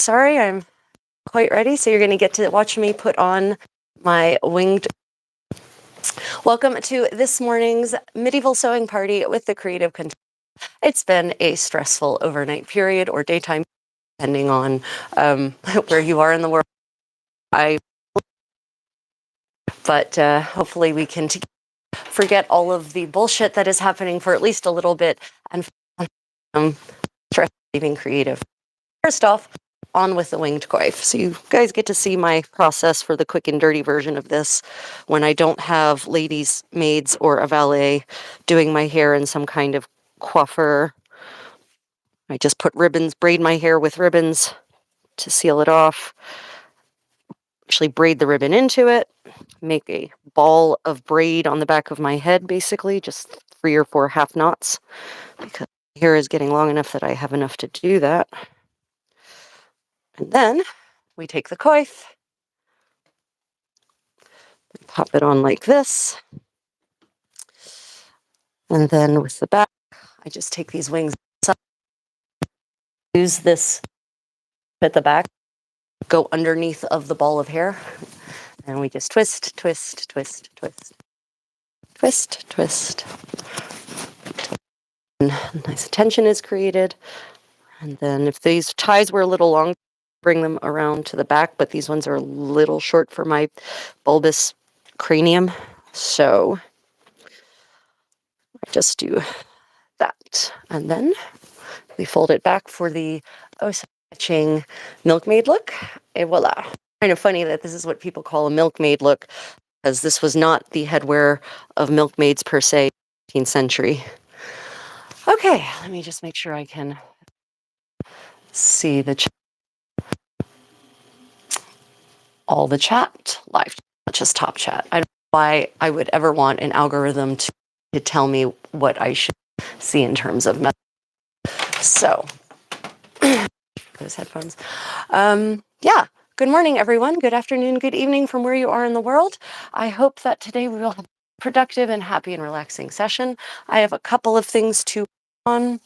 sorry, I'm quite ready. So you're going to get to watch me put on my winged. Welcome to this morning's medieval sewing party with the creative Contessa. It's been a stressful overnight period or daytime, depending on where you are in the world. But hopefully we can forget all of the bullshit that is happening for at least a little bit and stress being creative. First off, on with the winged coif. So you guys get to see my process for the quick and dirty version of this when I don't have ladies, maids, or a valet doing my hair in some kind of coiffure. I just put ribbons, braid my hair with ribbons to seal it off. Actually braid the ribbon into it, make a ball of braid on the back of my head, basically, just 3 or 4 half knots, because my hair is getting long enough that I have enough to do that. And then we take the coif, pop it on like this, and then with the back, I just take these wings, use this at the back, go underneath of the ball of hair, and we just twist, twist, twist, twist, twist, twist. And nice tension is created. And then if these ties were a little long, bring them around to the back, but these ones are a little short for my bulbous cranium. So I just do that. And then we fold it back for the matching milkmaid look. Et voila. Kind of funny that this is what people call a milkmaid look, because this was not the headwear of milkmaids per se, 18th century. Okay, let me just make sure I can see the all the chat live, not just top chat. I don't know why I would ever want an algorithm to tell me what I should see in terms of method. So, those headphones. Yeah, good morning, everyone. Good afternoon, good evening from where you are in the world. I hope that today we will have a productive and happy and relaxing session. I have a couple of things to on.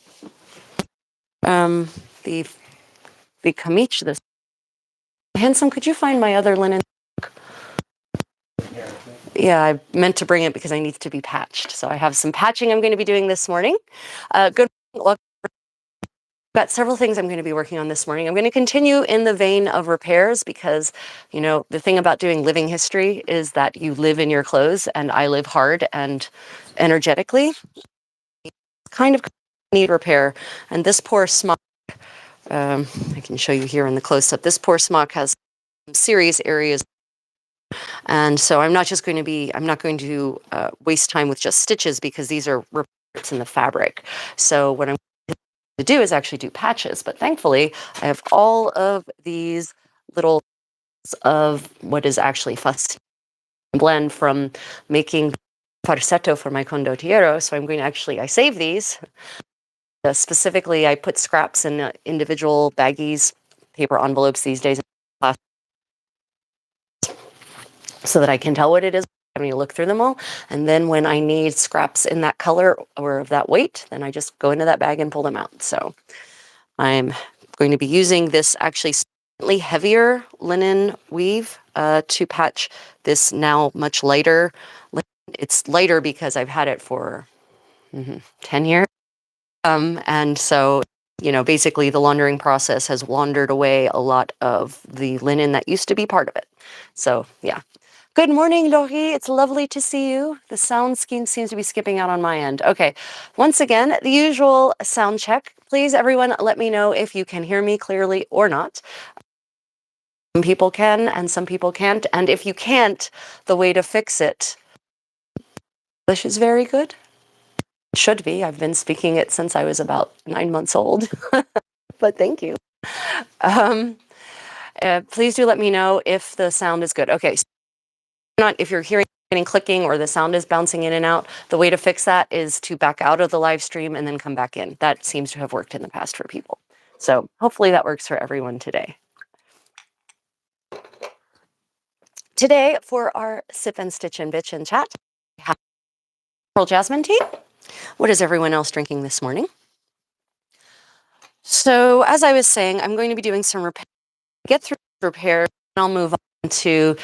The kamich, this handsome, could you find my other linen? Yeah, I meant to bring it because I need to be patched. So I have some patching I'm going to be doing this morning. Good luck. Got several things I'm going to be working on this morning. I'm going to continue in the vein of repairs because, you know, the thing about doing living history is that you live in your clothes and I live hard and energetically. Kind of need repair. And this poor smock, I can show you here in the close-up, this poor smock has some serious areas. And so I'm not going to waste time with just stitches because these are repairs in the fabric. So what I'm going to do is actually do patches. But thankfully, I have all of these little of what is actually fustian blend from making farsetto for my condottiero. So I'm going to I save these. Specifically, I put scraps in individual baggies, paper envelopes these days, so that I can tell what it is. I'm going to look through them all. And then when I need scraps in that color or of that weight, then I just go into that bag and pull them out. So I'm going to be using this actually slightly heavier linen weave to patch this now much lighter. It's lighter because I've had it for 10 years. And so, you know, basically the laundering process has laundered away a lot of the linen that used to be part of it. So, yeah. Good morning, Laurie. It's lovely to see you. The sound scheme seems to be skipping out on my end. Okay. Once again, the usual sound check. Please, everyone, let me know if you can hear me clearly or not. Some people can and some people can't. And if you can't, the way to fix it, English is very good. Should be. I've been speaking it since I was about 9 months old, but thank you. Please do let me know if the sound is good. Okay, so if you're hearing any clicking or the sound is bouncing in and out, the way to fix that is to back out of the live stream and then come back in. That seems to have worked in the past for people. So hopefully that works for everyone today. Today for our sip and stitch and bitch and chat, we have Pearl Jasmine tea. What is everyone else drinking this morning? So as I was saying, I'm going to be doing some repair Get through repair, and I'll move on to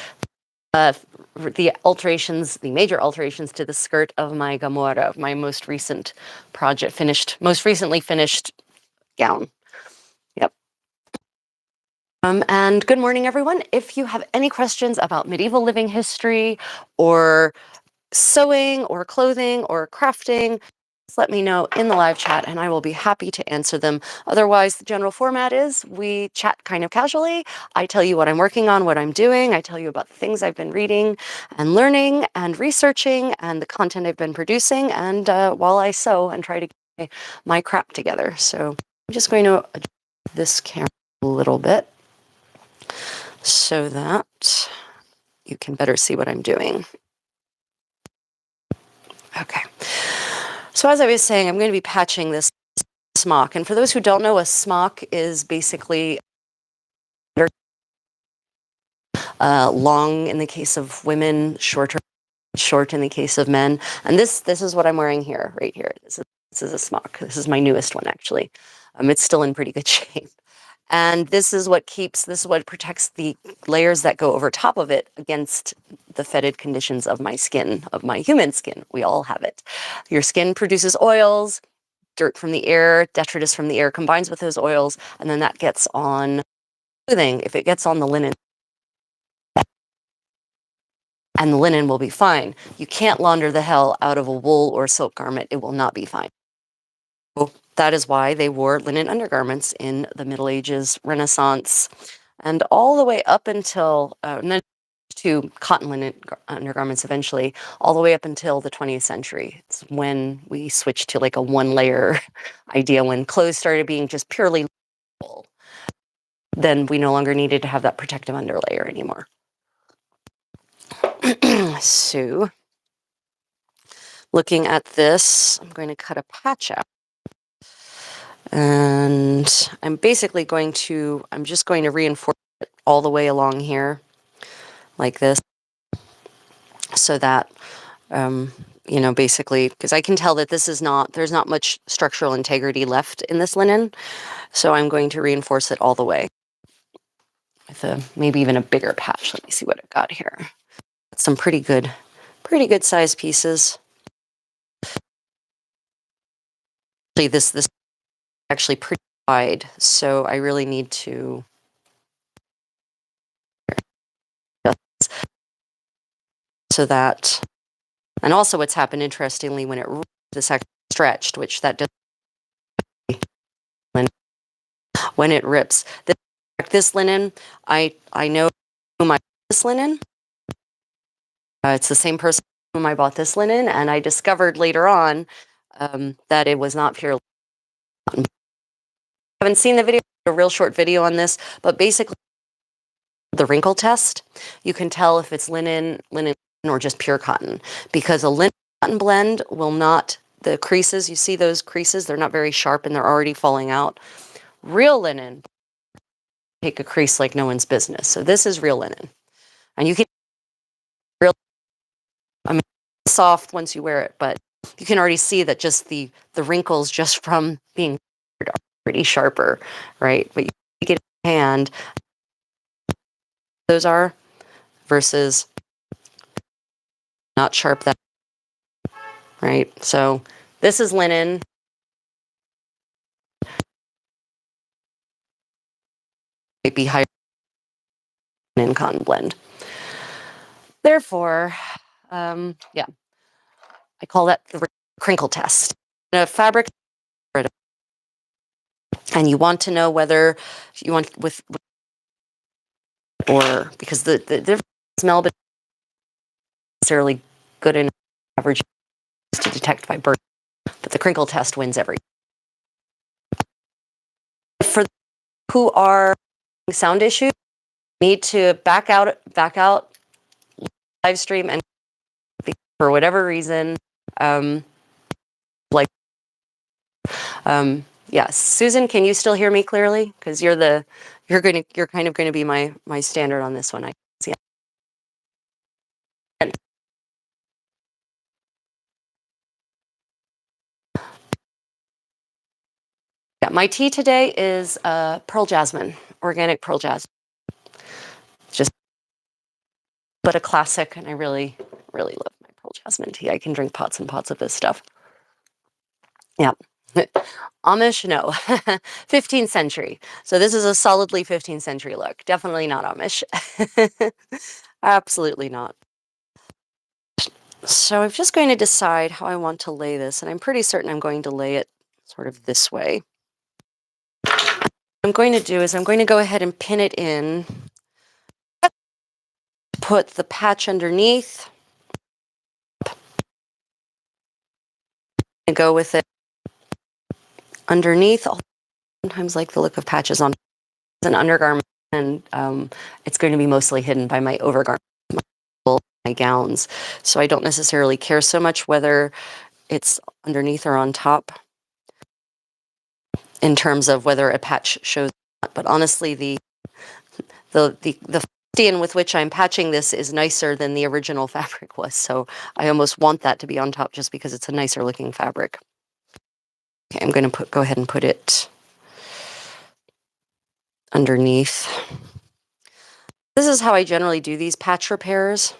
the alterations, the major alterations to the skirt of my gamurra, my most recent project, most recently finished gown. Yep. And good morning, everyone. If you have any questions about medieval living history or sewing or clothing or crafting, just let me know in the live chat and I will be happy to answer them. Otherwise, the general format is we chat kind of casually. I tell you what I'm working on, what I'm doing. I tell you about the things I've been reading and learning and researching and the content I've been producing, and while I sew and try to get my crap together. So I'm just going to adjust this camera a little bit so that you can better see what I'm doing. Okay. So as I was saying, I'm going to be patching this smock. And for those who don't know, a smock is basically long in the case of women, short in the case of men. And this is what I'm wearing here, right here. This is a smock. This is my newest one, actually. It's still in pretty good shape. And this is what protects the layers that go over top of it against the fetid conditions of my skin, of my human skin. We all have it. Your skin produces oils, dirt from the air, detritus from the air combines with those oils, and then that gets on clothing. If it gets on the linen, and the linen will be fine. You can't launder the hell out of a wool or silk garment. It will not be fine. So that is why they wore linen undergarments in the Middle Ages, Renaissance, and all the way up until to cotton linen undergarments eventually, all the way up until the 20th century. It's when we switched to like a one-layer idea, when clothes started being just purely wool. Then we no longer needed to have that protective underlayer anymore. So, looking at this, I'm going to cut a patch out. And I'm just going to reinforce it all the way along here, like this, so that, basically, because I can tell that there's not much structural integrity left in this linen. So I'm going to reinforce it all the way with maybe even a bigger patch. Let me see what I've got here. Some pretty good size pieces. This is actually pretty wide, so I really need to so that, and also what's happened interestingly when this actually stretched, which that does when it rips. This linen, I know whom I bought this linen. It's the same person whom I bought this linen, and I discovered later on that it was not pure cotton. I haven't seen the video, a real short video on this, but basically the wrinkle test, you can tell if it's linen or just pure cotton, because a linen cotton blend will not, the creases, you see those creases, they're not very sharp and they're already falling out. Real linen take a crease like no one's business. So this is real linen, and you can soft once you wear it, but you can already see that just the wrinkles just from being are pretty sharper, right? But you get in hand, those are versus not sharp that, right? So this is linen. Might be higher in cotton blend. Therefore, yeah, I call that the crinkle test. A fabric, and you want to know whether you want with or because the different smell, but necessarily good enough average to detect by bird. But the crinkle test wins every. For who are sound issues, need to back out live stream, and for whatever reason, yes, Susan, can you still hear me clearly? Because you're kind of going to be my standard on this one. I see. Yeah, my tea today is pearl jasmine, organic pearl jasmine. Just, but a classic, and I really, really love my pearl jasmine tea. I can drink pots and pots of this stuff. Yeah. Amish, no. 15th century. So this is a solidly 15th century look. Definitely not Amish. Absolutely not. So I'm just going to decide how I want to lay this, and I'm pretty certain I'm going to lay it sort of this way. What I'm going to do is I'm going to go ahead and pin it in, put the patch underneath, and go with it underneath. Sometimes like the look of patches on an undergarment, and it's going to be mostly hidden by my overgarment, my gowns. So I don't necessarily care so much whether it's underneath or on top in terms of whether a patch shows. But honestly, the fustian with which I'm patching this is nicer than the original fabric was. So I almost want that to be on top just because it's a nicer looking fabric. Okay, I'm going to go ahead and put it underneath. This is how I generally do these patch repairs.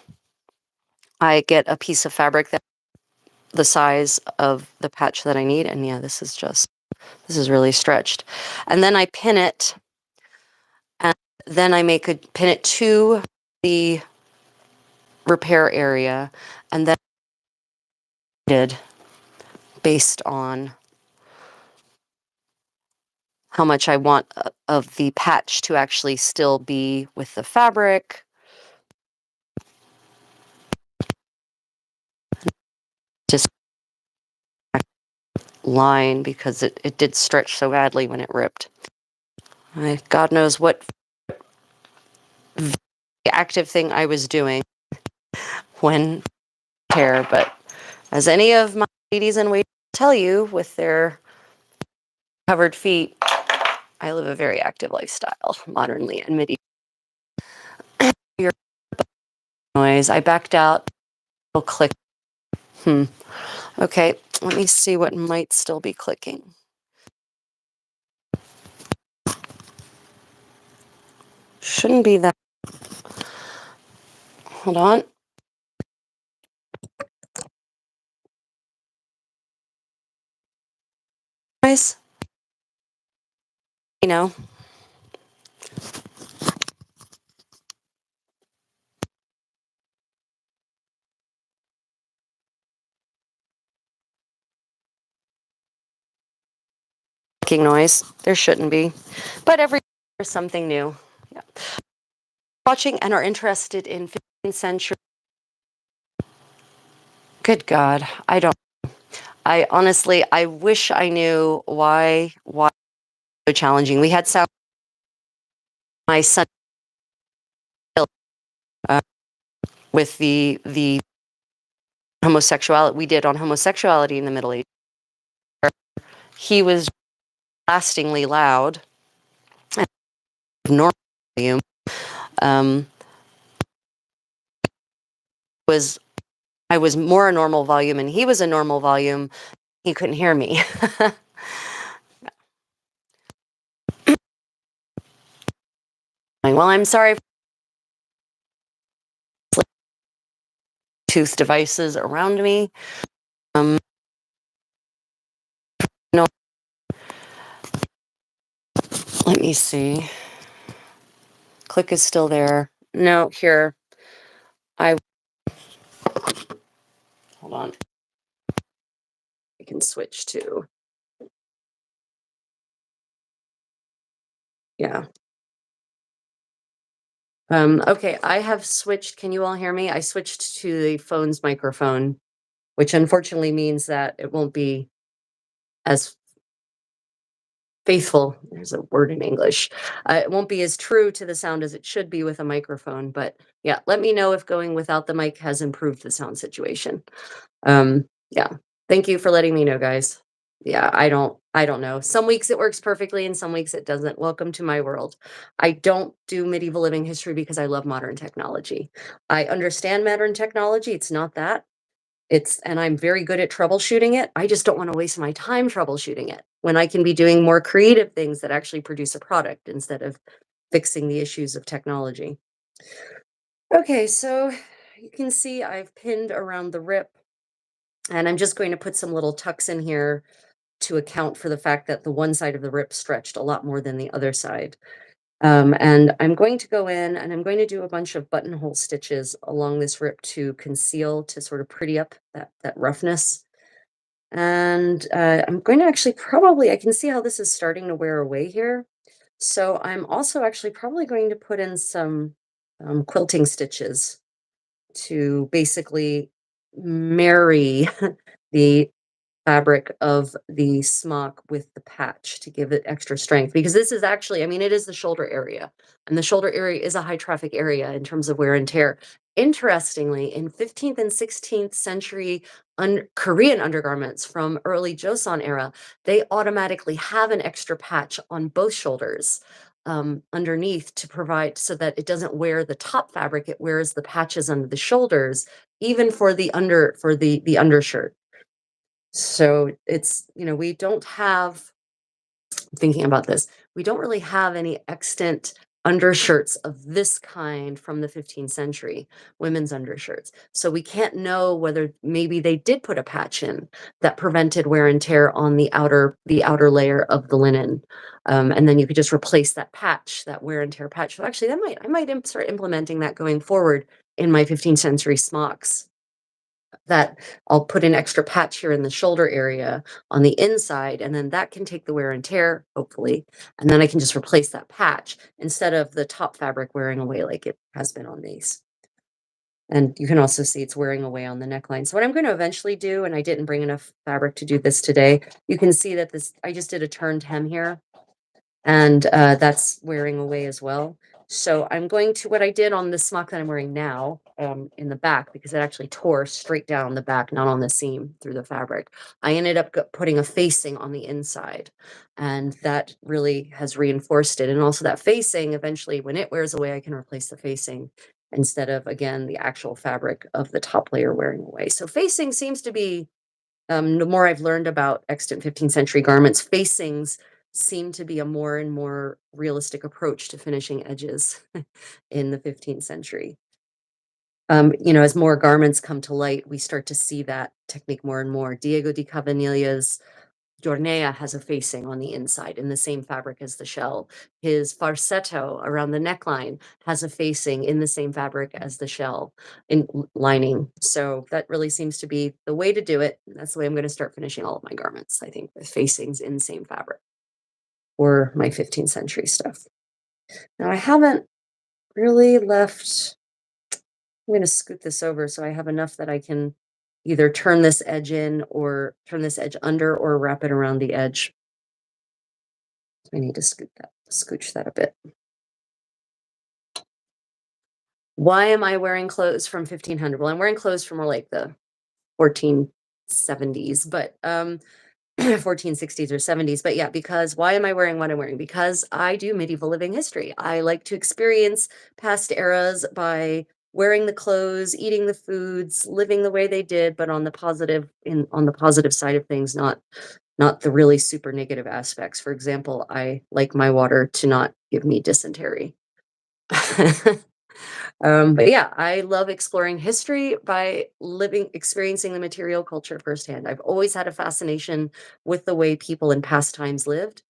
I get a piece of fabric that the size of the patch that I need, and yeah, this is really stretched. And then I pin it, and then I pin it to the repair area, and then did based on how much I want of the patch to actually still be with the fabric. Just line because it did stretch so badly when it ripped. God knows what active thing I was doing when hair, but as any of my ladies in waiting tell you with their covered feet, I live a very active lifestyle, modernly and medieval. Your noise. I backed out. It'll click. Okay, let me see what might still be clicking. Shouldn't be that. Hold on. Guys, you know. Clicking noise. There shouldn't be, but every there's something new. Yeah. Watching and are interested in 15th century. Good God, I honestly, I wish I knew why so challenging. We had my son with the homosexuality we did on homosexuality in the Middle Ages. He was lastingly loud, normal volume. I was more a normal volume, and he was a normal volume. He couldn't hear me. Well, I'm sorry for Bluetooth devices around me. No, let me see. Click is still there. No, here. Hold on. I can switch to. Yeah. Okay, I have switched. Can you all hear me? I switched to the phone's microphone, which unfortunately means that it won't be as faithful. There's a word in English. It won't be as true to the sound as it should be with a microphone. But yeah, let me know if going without the mic has improved the sound situation. Yeah, thank you for letting me know, guys. Yeah, I don't know. Some weeks it works perfectly and some weeks it doesn't. Welcome to my world. I don't do medieval living history because I love modern technology. I understand modern technology. It's not that. And I'm very good at troubleshooting it. I just don't want to waste my time troubleshooting it when I can be doing more creative things that actually produce a product instead of fixing the issues of technology. Okay, so you can see I've pinned around the rip, and I'm just going to put some little tucks in here to account for the fact that the one side of the rip stretched a lot more than the other side. And I'm going to go in and I'm going to do a bunch of buttonhole stitches along this rip to conceal, to sort of pretty up that roughness. And I'm going to actually probably, I can see how this is starting to wear away here. So I'm also actually probably going to put in some quilting stitches to basically marry the fabric of the smock with the patch to give it extra strength, because this is actually, I mean, it is the shoulder area, and the shoulder area is a high traffic area in terms of wear and tear. Interestingly, in 15th and 16th century Korean undergarments from early Joseon era, they automatically have an extra patch on both shoulders, underneath, to provide so that it doesn't wear the top fabric, it wears the patches under the shoulders, even for the undershirt. So it's, we don't have, thinking about this, we don't really have any extant undershirts of this kind from the 15th century, women's undershirts. So we can't know whether maybe they did put a patch in that prevented wear and tear on the outer layer of the linen. And then you could just replace that patch, that wear and tear patch. So actually I might start implementing that going forward in my 15th century smocks, that I'll put an extra patch here in the shoulder area on the inside, and then that can take the wear and tear, hopefully. And then I can just replace that patch instead of the top fabric wearing away like it has been on these. And you can also see it's wearing away on the neckline. So what I'm going to eventually do, and I didn't bring enough fabric to do this today, you can see that I just did a turned hem here, and that's wearing away as well. So I'm going to, what I did on this smock that I'm wearing now, in the back, because it actually tore straight down the back, not on the seam through the fabric. I ended up putting a facing on the inside, and that really has reinforced it. And also that facing, eventually when it wears away, I can replace the facing instead of, again, the actual fabric of the top layer wearing away. So facing seems to be, the more I've learned about extant 15th century garments, facings seem to be a more and more realistic approach to finishing edges in the 15th century. As more garments come to light, we start to see that technique more and more. Diego di Cavanilla's Giornea has a facing on the inside in the same fabric as the shell. His farsetto around the neckline has a facing in the same fabric as the shell in lining. So that really seems to be the way to do it. That's the way I'm going to start finishing all of my garments, I think, with facings in the same fabric, or my 15th century stuff. Now I haven't really left. I'm going to scoot this over so I have enough that I can either turn this edge in or turn this edge under or wrap it around the edge. I need to scooch that a bit. Why am I wearing clothes from 1500? Well, I'm wearing clothes from more like the 1470s, but 1460s or 70s. But yeah, because why am I wearing what I'm wearing? Because I do medieval living history. I like to experience past eras by wearing the clothes, eating the foods, living the way they did, but on the positive side of things, not the really super negative aspects. For example, I like my water to not give me dysentery. But yeah, I love exploring history by experiencing the material culture firsthand. I've always had a fascination with the way people in past times lived.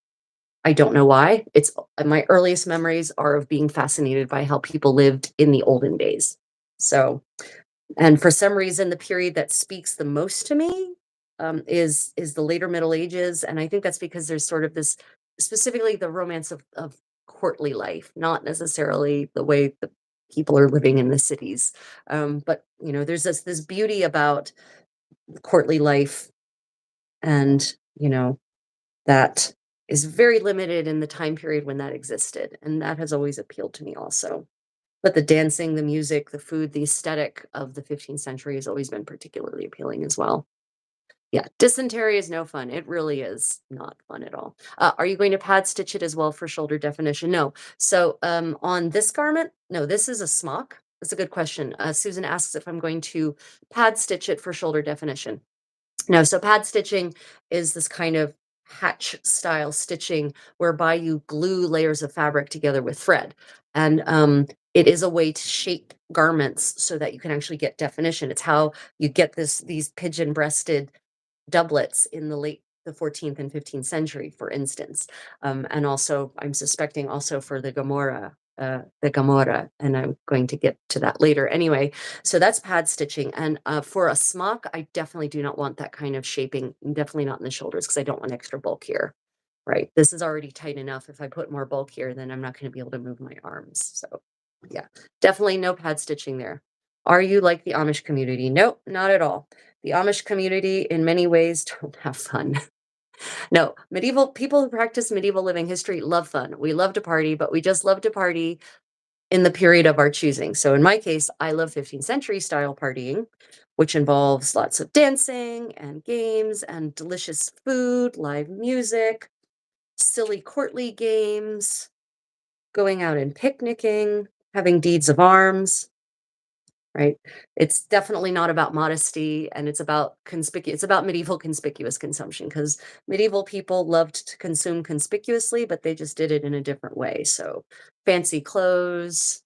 I don't know why. It's my earliest memories are of being fascinated by how people lived in the olden days. So, and for some reason, the period that speaks the most to me, is the later Middle Ages, and I think that's because there's sort of this, specifically the romance of courtly life, not necessarily the way the people are living in the cities. But there's this beauty about courtly life, and that is very limited in the time period when that existed, and that has always appealed to me also. But the dancing, the music, the food, the aesthetic of the 15th century has always been particularly appealing as well. Yeah, dysentery is no fun. It really is not fun at all. Are you going to pad stitch it as well for shoulder definition? No. So on this garment, no, this is a smock. That's a good question. Susan asks if I'm going to pad stitch it for shoulder definition. No, so pad stitching is this kind of hatch style stitching whereby you glue layers of fabric together with thread. And it is a way to shape garments so that you can actually get definition. It's how you get these pigeon-breasted doublets in the 14th and 15th century, for instance. And also, I'm suspecting also for the gamurra, and I'm going to get to that later. Anyway, so that's pad stitching. And for a smock, I definitely do not want that kind of shaping, definitely not in the shoulders, because I don't want extra bulk here. Right. This is already tight enough. If I put more bulk here, then I'm not going to be able to move my arms. So, yeah, definitely no pad stitching there. Are you like the Amish community? Nope, not at all. The Amish community, in many ways, don't have fun. No, medieval people who practice medieval living history love fun. We love to party, but we just love to party in the period of our choosing. So, in my case, I love 15th century style partying, which involves lots of dancing and games and delicious food, live music, silly courtly games, going out and picnicking, having deeds of arms, right? It's definitely not about modesty, and it's about medieval conspicuous consumption, because medieval people loved to consume conspicuously, but they just did it in a different way. So fancy clothes,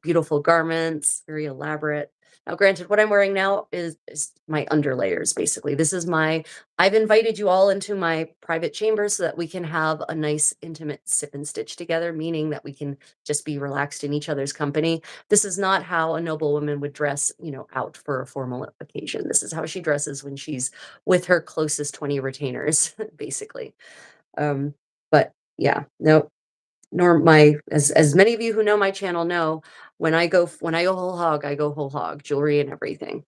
beautiful garments, very elaborate. Now, granted, what I'm wearing now is my underlayers, basically. I've invited you all into my private chamber so that we can have a nice, intimate sip and stitch together, meaning that we can just be relaxed in each other's company. This is not how a noble woman would dress, out for a formal occasion. This is how she dresses when she's with her closest 20 retainers, basically. Um, but yeah, no, nor my as many of you who know my channel know, when I go whole hog, I go whole hog, jewelry and everything.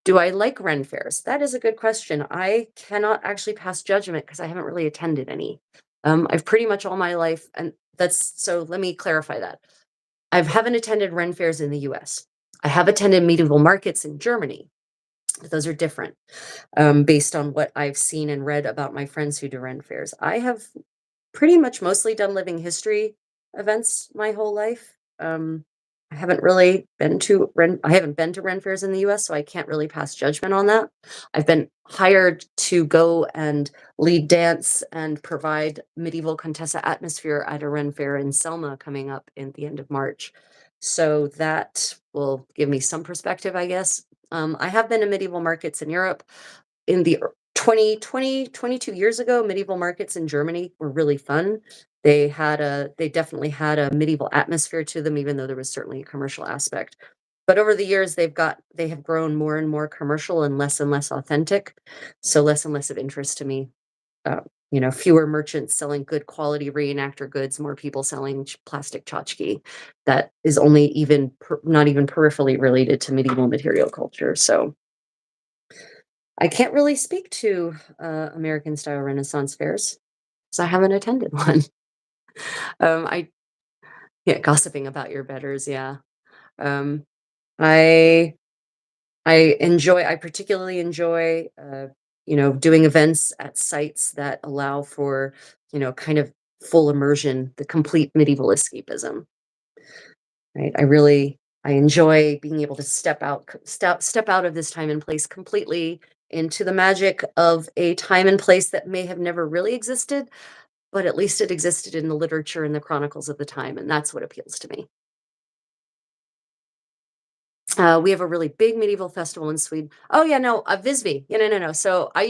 Do I like Ren fairs? That is a good question. I cannot actually pass judgment because I haven't really attended any. I've pretty much all my life, and that's so let me clarify that. I haven't attended Ren fairs in the US. I have attended medieval markets in Germany, but those are different, based on what I've seen and read about my friends who do Ren fairs. I have pretty much mostly done living history events my whole life. I haven't really been to Ren fairs in the US, so I can't really pass judgment on that. I've been hired to go and lead dance and provide medieval Contessa atmosphere at a Ren fair in Selma coming up in the end of March. So that will give me some perspective, I guess. I have been to medieval markets in Europe in the 22 years ago. Medieval markets in Germany were really fun. They definitely had a medieval atmosphere to them, even though there was certainly a commercial aspect. But over the years, they have grown more and more commercial and less authentic. So less and less of interest to me. Uh, fewer merchants selling good quality reenactor goods, more people selling plastic tchotchke that is only not even peripherally related to medieval material culture. So I can't really speak to American style Renaissance fairs because I haven't attended one. I Yeah, gossiping about your betters. Yeah, um, I I particularly enjoy doing events at sites that allow for kind of full immersion, the complete medieval escapism. Right, I enjoy being able to step out of this time and place completely into the magic of a time and place that may have never really existed, but at least it existed in the literature and the chronicles of the time, and that's what appeals to me. We have a really big medieval festival in Sweden. Oh yeah, no, Visby. Yeah, no, no, no. So I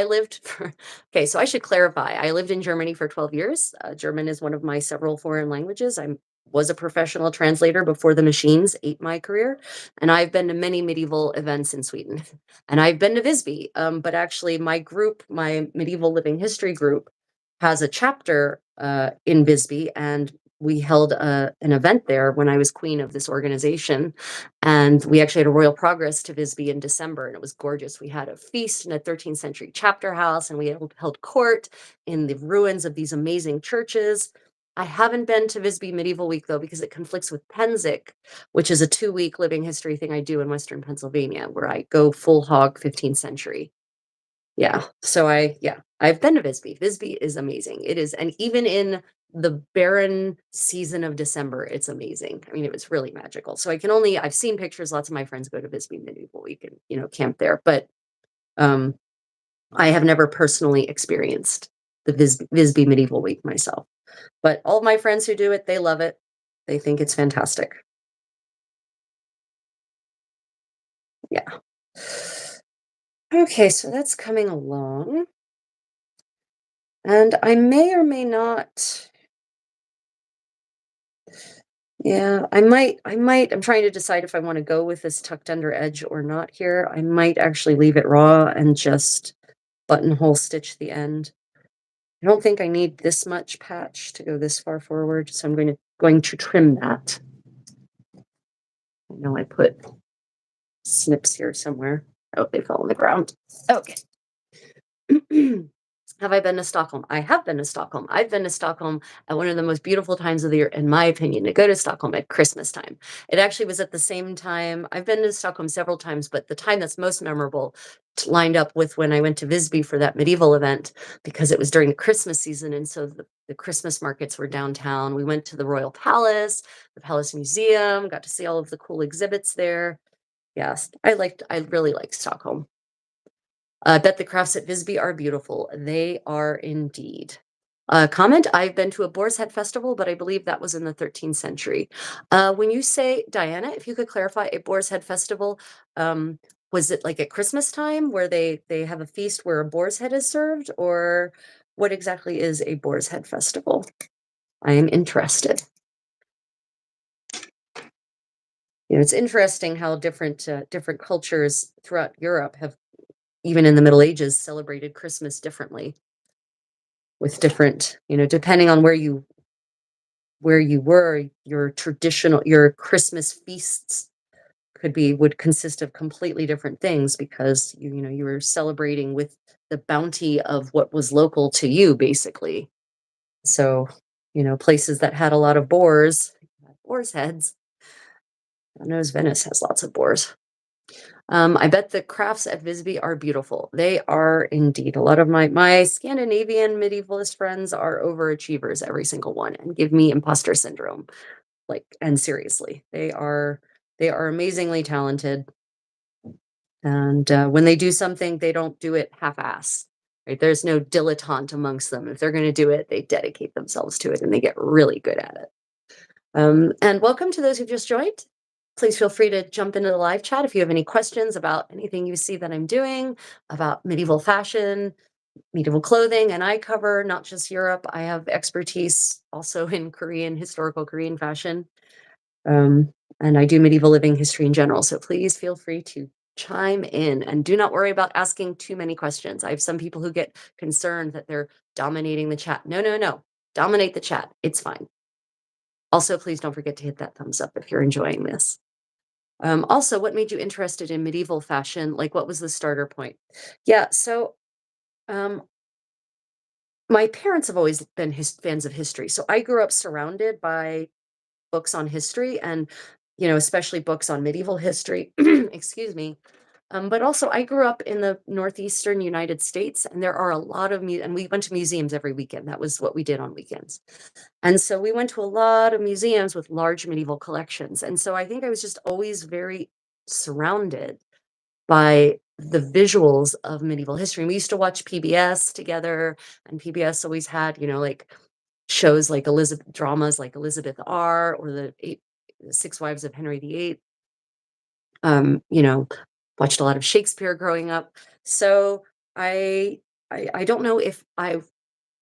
lived for, okay, so I should clarify. I lived in Germany for 12 years. German is one of my several foreign languages. I was a professional translator before the machines ate my career. And I've been to many medieval events in Sweden. And I've been to Visby. But actually my medieval living history group has a chapter in Visby, and we held an event there when I was queen of this organization, and we actually had a royal progress to Visby in December, and it was gorgeous. We had a feast in a 13th century chapter house, and we held court in the ruins of these amazing churches. I haven't been to Visby Medieval Week, though, because it conflicts with Penzic, which is a 2-week living history thing I do in Western Pennsylvania, where I go full hog 15th century. Yeah. I've been to Visby. Visby is amazing. It is, and even in the barren season of December, it's amazing. I mean, it was really magical. So I've seen pictures. Lots of my friends go to Visby Medieval Week and, camp there, but um, I have never personally experienced the Visby Medieval Week myself. But all of my friends who do it, they love it. They think it's fantastic. Yeah. Okay, so that's coming along. And I may or may not, yeah, I'm trying to decide if I want to go with this tucked under edge or not here. I might actually leave it raw and just buttonhole stitch the end. I don't think I need this much patch to go this far forward, so I'm going to trim that. I know I put snips here somewhere. Oh, they fell on the ground. Okay. Have I been to Stockholm? I have been to Stockholm. I've been to Stockholm at one of the most beautiful times of the year, in my opinion, to go to Stockholm at Christmas time. It actually was at the same time. I've been to Stockholm several times, but the time that's most memorable lined up with when I went to Visby for that medieval event because it was during the Christmas season. And so the Christmas markets were downtown. We went to the Royal Palace, the Palace Museum, got to see all of the cool exhibits there. Yes, I really liked Stockholm. I bet the crafts at Visby are beautiful. They are indeed. Comment, I've been to a Boar's Head festival, but I believe that was in the 13th century. When you say, Diana, if you could clarify a Boar's Head festival, was it like at Christmas time where they have a feast where a boar's head is served, or what exactly is a Boar's Head festival? I am interested. It's interesting how different cultures throughout Europe have, even in the Middle Ages, celebrated Christmas differently with different, depending on where you were, your Christmas feasts would consist of completely different things because you were celebrating with the bounty of what was local to you, basically. So, places that had a lot of boars heads. I knows Venice has lots of boars. I bet the crafts at Visby are beautiful. They are indeed. A lot of my Scandinavian medievalist friends are overachievers, every single one, and give me imposter syndrome. Like, and seriously, they are amazingly talented. And when they do something, they don't do it half-ass. Right? There's no dilettante amongst them. If they're going to do it, they dedicate themselves to it, and they get really good at it. And welcome to those who just joined. Please feel free to jump into the live chat if you have any questions about anything you see that I'm doing, about medieval fashion, medieval clothing, and I cover not just Europe. I have expertise also in historical Korean fashion. And I do medieval living history in general. So please feel free to chime in and do not worry about asking too many questions. I have some people who get concerned that they're dominating the chat. No, no, no. Dominate the chat. It's fine. Also, please don't forget to hit that thumbs up if you're enjoying this. Also, what made you interested in medieval fashion? Like, what was the starter point? Yeah, so um, my parents have always been fans of history. So I grew up surrounded by books on history and, especially books on medieval history. Excuse me. But also, I grew up in the northeastern United States, and there are a lot of and we went to museums every weekend. That was what we did on weekends. And so we went to a lot of museums with large medieval collections. And so I think I was just always very surrounded by the visuals of medieval history. And we used to watch PBS together, and PBS always had, like shows like dramas like Elizabeth R. or the Six Wives of Henry VIII. Um, you know, Watched a lot of Shakespeare growing up. So I I don't know if I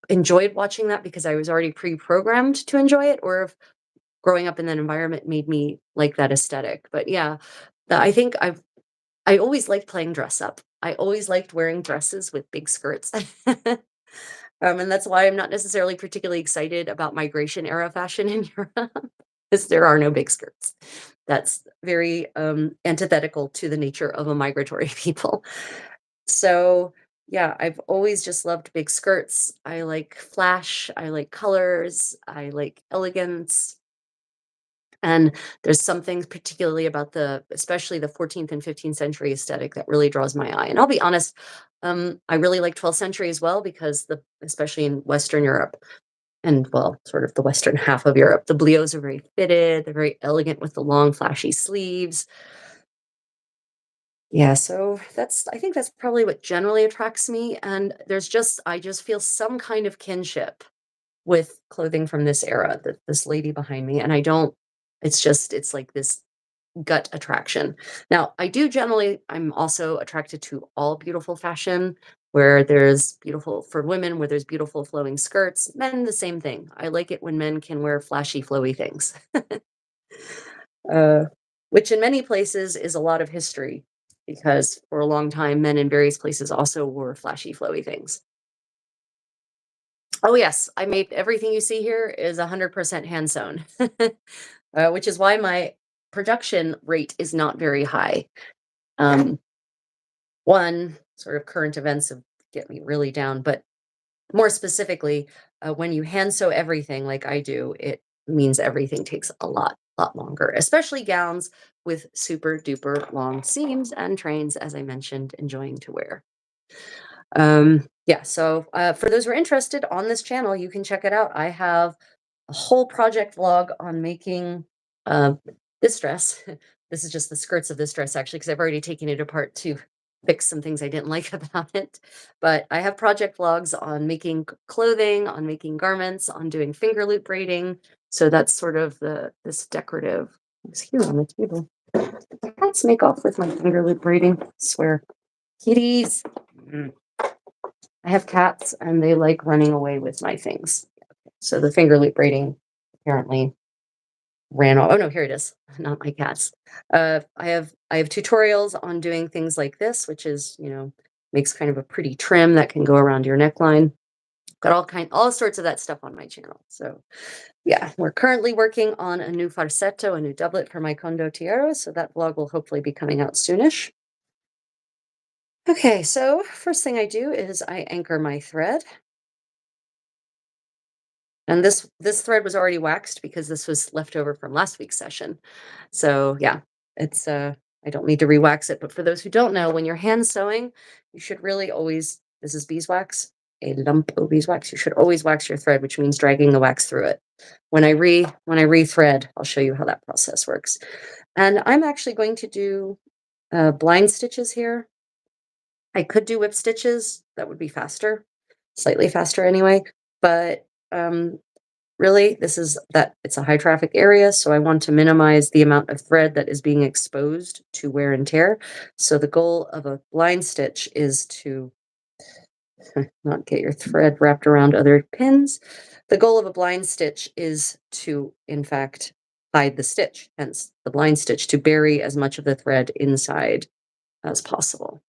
enjoyed watching that because I was already pre-programmed to enjoy it, or if growing up in that environment made me like that aesthetic. But yeah, I think I always liked playing dress up. I always liked wearing dresses with big skirts. And that's why I'm not necessarily particularly excited about migration era fashion in Europe, because there are no big skirts. That's very antithetical to the nature of a migratory people. So, yeah, I've always just loved big skirts. I like flash, I like colors, I like elegance. And there's something particularly about especially the 14th and 15th century aesthetic that really draws my eye. And I'll be honest, I really like 12th century as well because especially in Western Europe and well, sort of the Western half of Europe, the bliots are very fitted. They're very elegant with the long flashy sleeves. Yeah, so I think that's probably what generally attracts me. And I just feel some kind of kinship with clothing from this era, this lady behind me. And I don't It's like this gut attraction. Now, I'm also attracted to all beautiful fashion, where there's beautiful for women, where there's beautiful flowing skirts. Men, the same thing. I like it when men can wear flashy, flowy things, uh, which in many places is a lot of history because for a long time, men in various places also wore flashy, flowy things. Oh, yes, I made everything you see here is 100% hand sewn, which is why my production rate is not very high. Um, One, sort of current events have get me really down, but more specifically, when you hand sew everything like I do, it means everything takes a lot longer, especially gowns with super duper long seams and trains, as I mentioned, enjoying to wear. Yeah, so for those who are interested on this channel, you can check it out. I have a whole project vlog on making uh, this dress. This is just the skirts of this dress, actually, because I've already taken it apart to fix some things I didn't like about it. But I have project vlogs on making clothing, on making garments, on doing finger loop braiding. So that's sort of this decorative. It's here on the table. Let's make off with my finger loop braiding. I swear, kitties. Mm. I have cats, and they like running away with my things. So the finger loop braiding apparently ran off. Oh no, here it is. Not my cats. I have tutorials on doing things like this, which is, makes kind of a pretty trim that can go around your neckline. Got all sorts of that stuff on my channel. So yeah, we're currently working on a new farsetto, a new doublet for my condottiero. So that vlog will hopefully be coming out soonish. Okay, so first thing I do is I anchor my thread. And this thread was already waxed because this was left over from last week's session. So yeah, it's I don't need to re-wax it. But for those who don't know, when you're hand sewing, you should really always, this is beeswax, a lump of beeswax. You should always wax your thread, which means dragging the wax through it. When I re-thread, I'll show you how that process works. And I'm actually going to do blind stitches here. I could do whip stitches, that would be faster, slightly faster anyway. But really, it's a high traffic area, so I want to minimize the amount of thread that is being exposed to wear and tear. So the goal of a blind stitch is to not get your thread wrapped around other pins. The goal of a blind stitch is to, in fact, hide the stitch, hence the blind stitch, to bury as much of the thread inside as possible.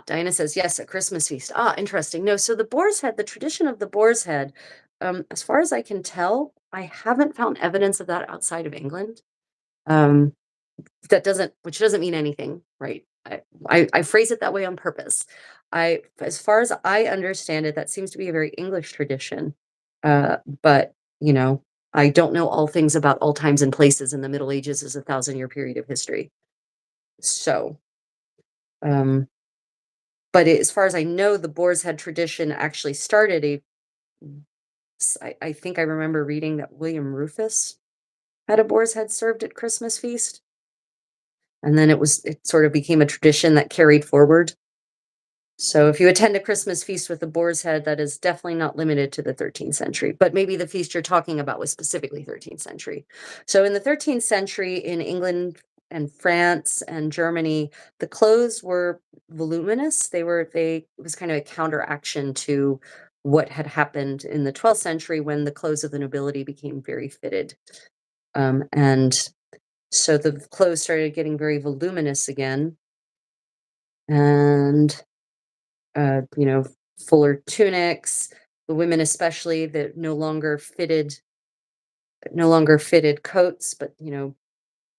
Diana says, yes, a Christmas feast. Interesting. No, so the tradition of the boar's head, as far as I can tell, I haven't found evidence of that outside of England. Um, which doesn't mean anything, right? I phrase it that way on purpose. As far as I understand it, that seems to be a very English tradition. But, I don't know all things about all times and places, in the Middle Ages is a 1,000-year period of history. So, um, but as far as I know, the boar's head tradition actually started I think I remember reading that William Rufus had a boar's head served at Christmas feast. And then it sort of became a tradition that carried forward. So if you attend a Christmas feast with a boar's head, that is definitely not limited to the 13th century, but maybe the feast you're talking about was specifically 13th century. So in the 13th century in England and France and Germany, the clothes were voluminous. It was kind of a counteraction to what had happened in the 12th century when the clothes of the nobility became very fitted. And so the clothes started getting very voluminous again. And uh, you know, fuller tunics, the women especially, that no longer fitted coats, but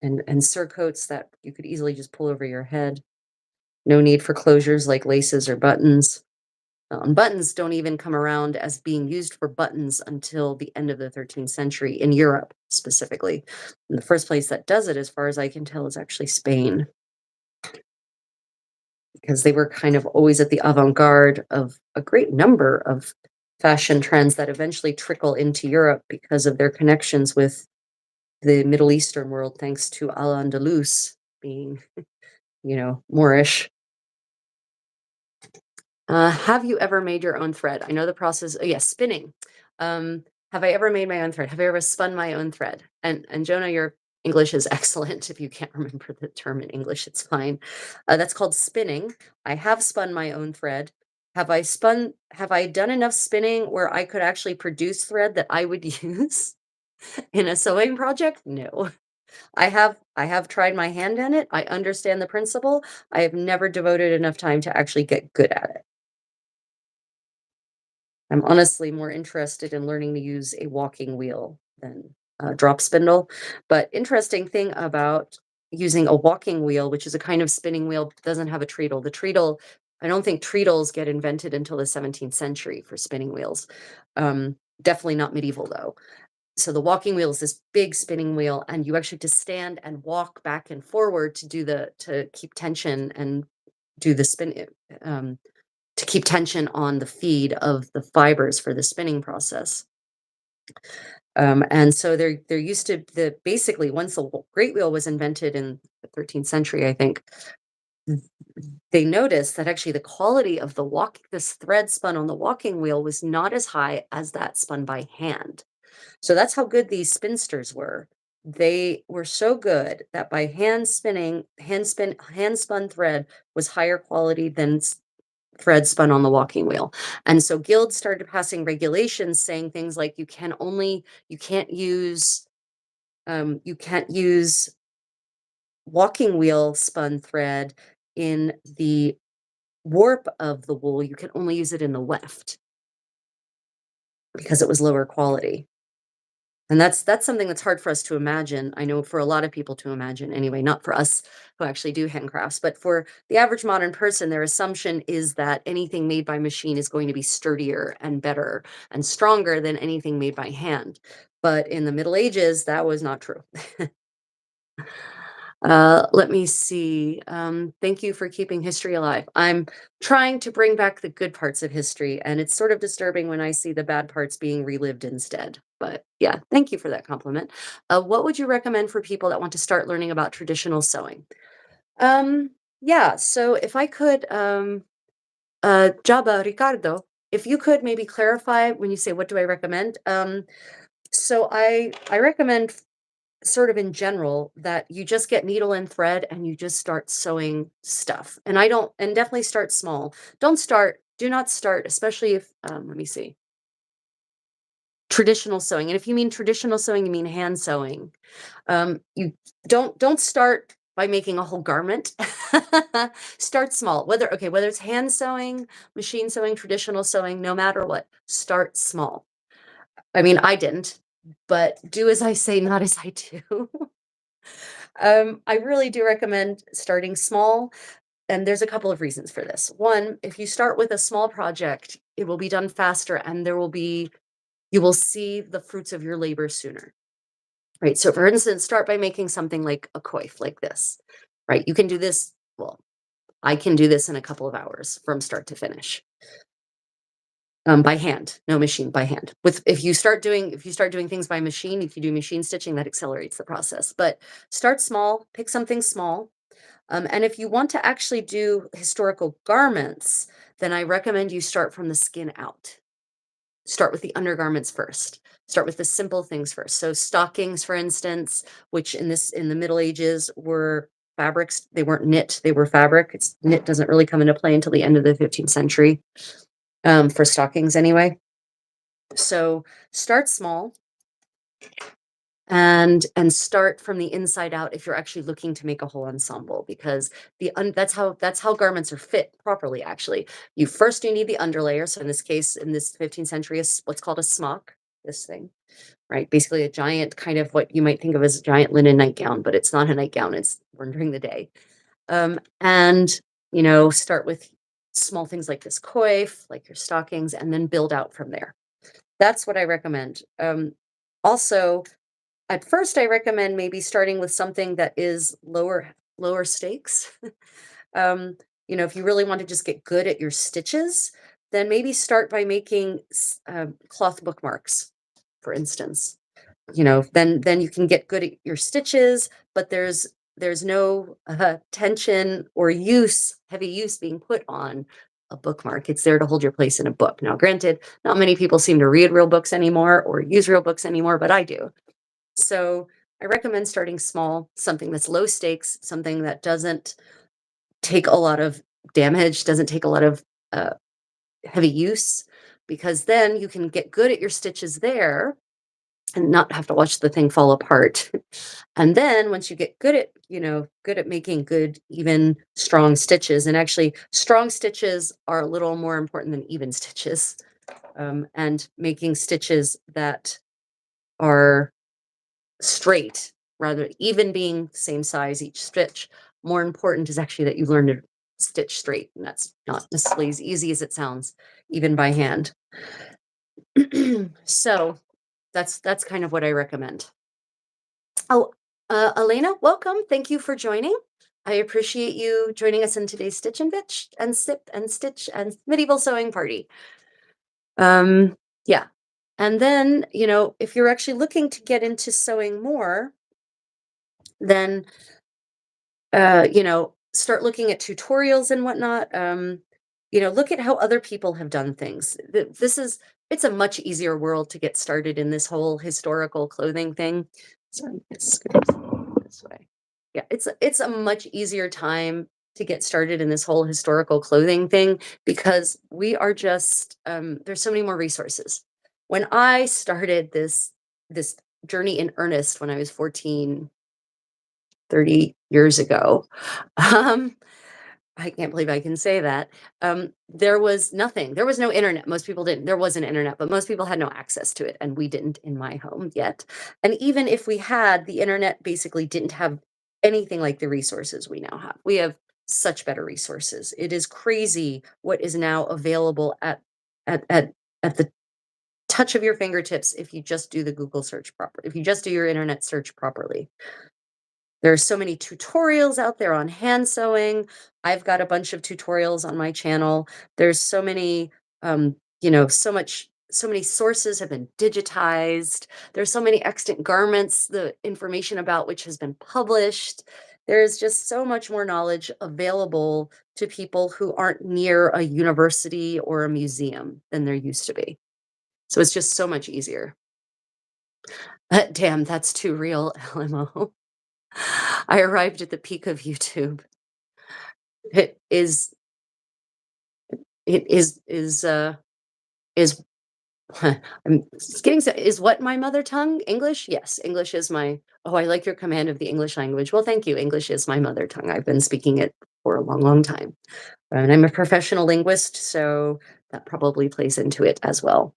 and surcoats that you could easily just pull over your head. No need for closures like laces or buttons. And buttons don't even come around as being used for buttons until the end of the 13th century in Europe specifically. And the first place that does it, as far as I can tell, is actually Spain, because they were kind of always at the avant-garde of a great number of fashion trends that eventually trickle into Europe because of their connections with the Middle Eastern world, thanks to Al-Andalus being, Moorish. Have you ever made your own thread? I know the process. Oh, yes, spinning. Have I ever made my own thread? Have I ever spun my own thread? And Jonah, your English is excellent. If you can't remember the term in English, it's fine. That's called spinning. I have spun my own thread. Have I done enough spinning where I could actually produce thread that I would use in a sewing project? No. I have tried my hand in it. I understand the principle. I have never devoted enough time to actually get good at it. I'm honestly more interested in learning to use a walking wheel than a drop spindle. But interesting thing about using a walking wheel, which is a kind of spinning wheel, doesn't have a treadle. The treadle, I don't think treadles get invented until the 17th century for spinning wheels. Definitely not medieval though. So the walking wheel is this big spinning wheel, and you actually have to stand and walk back and forward to keep tension and do the spin. Um, to keep tension on the feed of the fibers for the spinning process. And so they're used to the basically once the great wheel was invented in the 13th century, I think, th- they noticed that actually the quality of this thread spun on the walking wheel was not as high as that spun by hand. So that's how good these spinsters were. They were so good that by hand spun thread was higher quality than thread spun on the walking wheel. And so guilds started passing regulations saying things like you can't use you can't use walking wheel spun thread in the warp of the wool. You can only use it in the weft because it was lower quality. And that's something that's hard for us to imagine. I know for a lot of people to imagine anyway, not for us who actually do handcrafts, but for the average modern person, their assumption is that anything made by machine is going to be sturdier and better and stronger than anything made by hand. But in the Middle Ages, that was not true. Let me see. Thank you for keeping history alive. I'm trying to bring back the good parts of history, and it's sort of disturbing when I see the bad parts being relived instead. But yeah, thank you for that compliment. What would you recommend for people that want to start learning about traditional sewing? Um, yeah, so if I could, Jabba, Ricardo, if you could maybe clarify when you say, what do I recommend? So I recommend sort of in general that you just get needle and thread and you just start sewing stuff. And I don't and definitely start small. Do not start, especially if let me see. Traditional sewing. And if you mean traditional sewing, you mean hand sewing. You don't start by making a whole garment. Start small. Whether it's hand sewing, machine sewing, traditional sewing, no matter what, start small. I mean, I didn't, but do as I say, not as I do. I really do recommend starting small, and there's a couple of reasons for this. One, if you start with a small project, it will be done faster and you will see the fruits of your labor sooner. Right. So for instance, start by making something like a coif like this. Right. You can do this, well, I can do this in a couple of hours from start to finish. By hand, no machine, by hand. With if you start doing things by machine, if you do machine stitching, that accelerates the process. But start small, pick something small. And if you want to actually do historical garments, then I recommend you start from the skin out. Start with the undergarments first. Start with the simple things first. So stockings, for instance, which in the Middle Ages were fabrics. They weren't knit; they were fabric. Knit doesn't really come into play until the end of the 15th century, for stockings anyway. So start small and start from the inside out if you're actually looking to make a whole ensemble, because that's how garments are fit properly. Actually, you need the underlayer. So in this case, in this 15th century, is what's called a smock. This thing, right? Basically, a giant kind of what you might think of as a giant linen nightgown, but it's not a nightgown. It's worn during the day. And start with small things like this coif, like your stockings, and then build out from there. That's what I recommend. Also, at first, I recommend maybe starting with something that is lower stakes. Um, if you really want to just get good at your stitches, then maybe start by making cloth bookmarks, for instance. Then you can get good at your stitches, but there's no tension or heavy use being put on a bookmark. It's there to hold your place in a book. Now, granted, not many people seem to read real books anymore or use real books anymore, but I do. So I recommend starting small, something that's low stakes, something that doesn't take a lot of damage, doesn't take a lot of uh, heavy use, because then you can get good at your stitches there and not have to watch the thing fall apart. And then once you get good at, good at making good, even strong stitches, and actually strong stitches are a little more important than even stitches. And making stitches that are straight, rather even being same size each stitch. More important is actually that you learn to stitch straight, and that's not necessarily as easy as it sounds, even by hand. So that's kind of what I recommend. Oh, Elena, welcome. Thank you for joining. I appreciate you joining us in today's Stitch and Bitch and Sip and Stitch and Medieval Sewing Party. Yeah. And then, if you're actually looking to get into sewing more, then start looking at tutorials and whatnot. Look at how other people have done things. It's a much easier world to get started in this whole historical clothing thing. Sorry, it's going this way. Yeah, it's a much easier time to get started in this whole historical clothing thing, because we are just there's so many more resources. When I started this journey in earnest when I was 14, 30 years ago. Um, I can't believe I can say that. There was nothing. There was no internet. Most people didn't. There was an internet, but most people had no access to it, and we didn't in my home yet. And even if we had, the internet basically didn't have anything like the resources we now have. We have such better resources. It is crazy what is now available at at at the touch of your fingertips if you just do the Google search properly. If you just do your internet search properly. There are so many tutorials out there on hand sewing. I've got a bunch of tutorials on my channel. There's so many, so many sources have been digitized. There's so many extant garments, the information about which has been published. There's just so much more knowledge available to people who aren't near a university or a museum than there used to be. So it's just so much easier. Damn, that's too real, LMO. I arrived at the peak of YouTube. It is it is I'm getting is what my mother tongue? English? Yes, English is my oh, I like your command of the English language. Well, thank you. English is my mother tongue. I've been speaking it for a long, long time. And I'm a professional linguist, so that probably plays into it as well.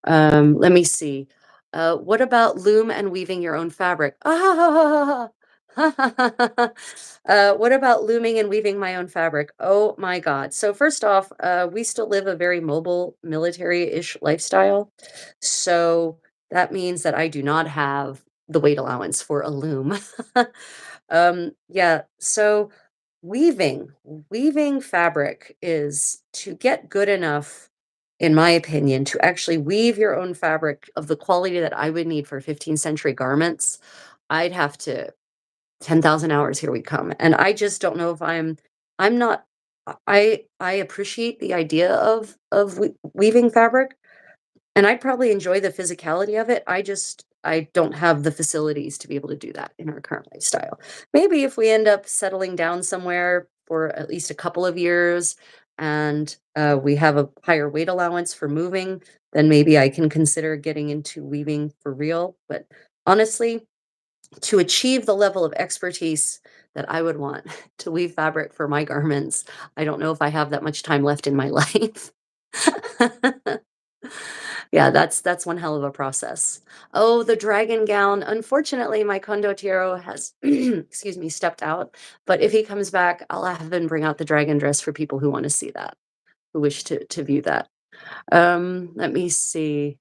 Let me see. What about loom and weaving your own fabric? Ah, what about looming and weaving my own fabric? Oh my God. So first off, we still live a very mobile military-ish lifestyle. So that means that I do not have the weight allowance for a loom. Yeah, so weaving, weaving fabric is to get good enough, in my opinion, to actually weave your own fabric of the quality that I would need for 15th century garments. I'd have to 10,000 hours, here we come. And I just don't know if I'm not I appreciate the idea of weaving fabric, and I'd probably enjoy the physicality of it. I don't have the facilities to be able to do that in our current lifestyle. Maybe if we end up settling down somewhere for at least a couple of years and we have a higher weight allowance for moving, then maybe I can consider getting into weaving for real. But honestly, to achieve the level of expertise that I would want to weave fabric for my garments, I don't know if I have that much time left in my life. Yeah, that's one hell of a process. Oh, the dragon gown. Unfortunately, my condottiero has, excuse me, stepped out. But if he comes back, I'll have him bring out the dragon dress for people who want to see that, who wish to view that. Let me see.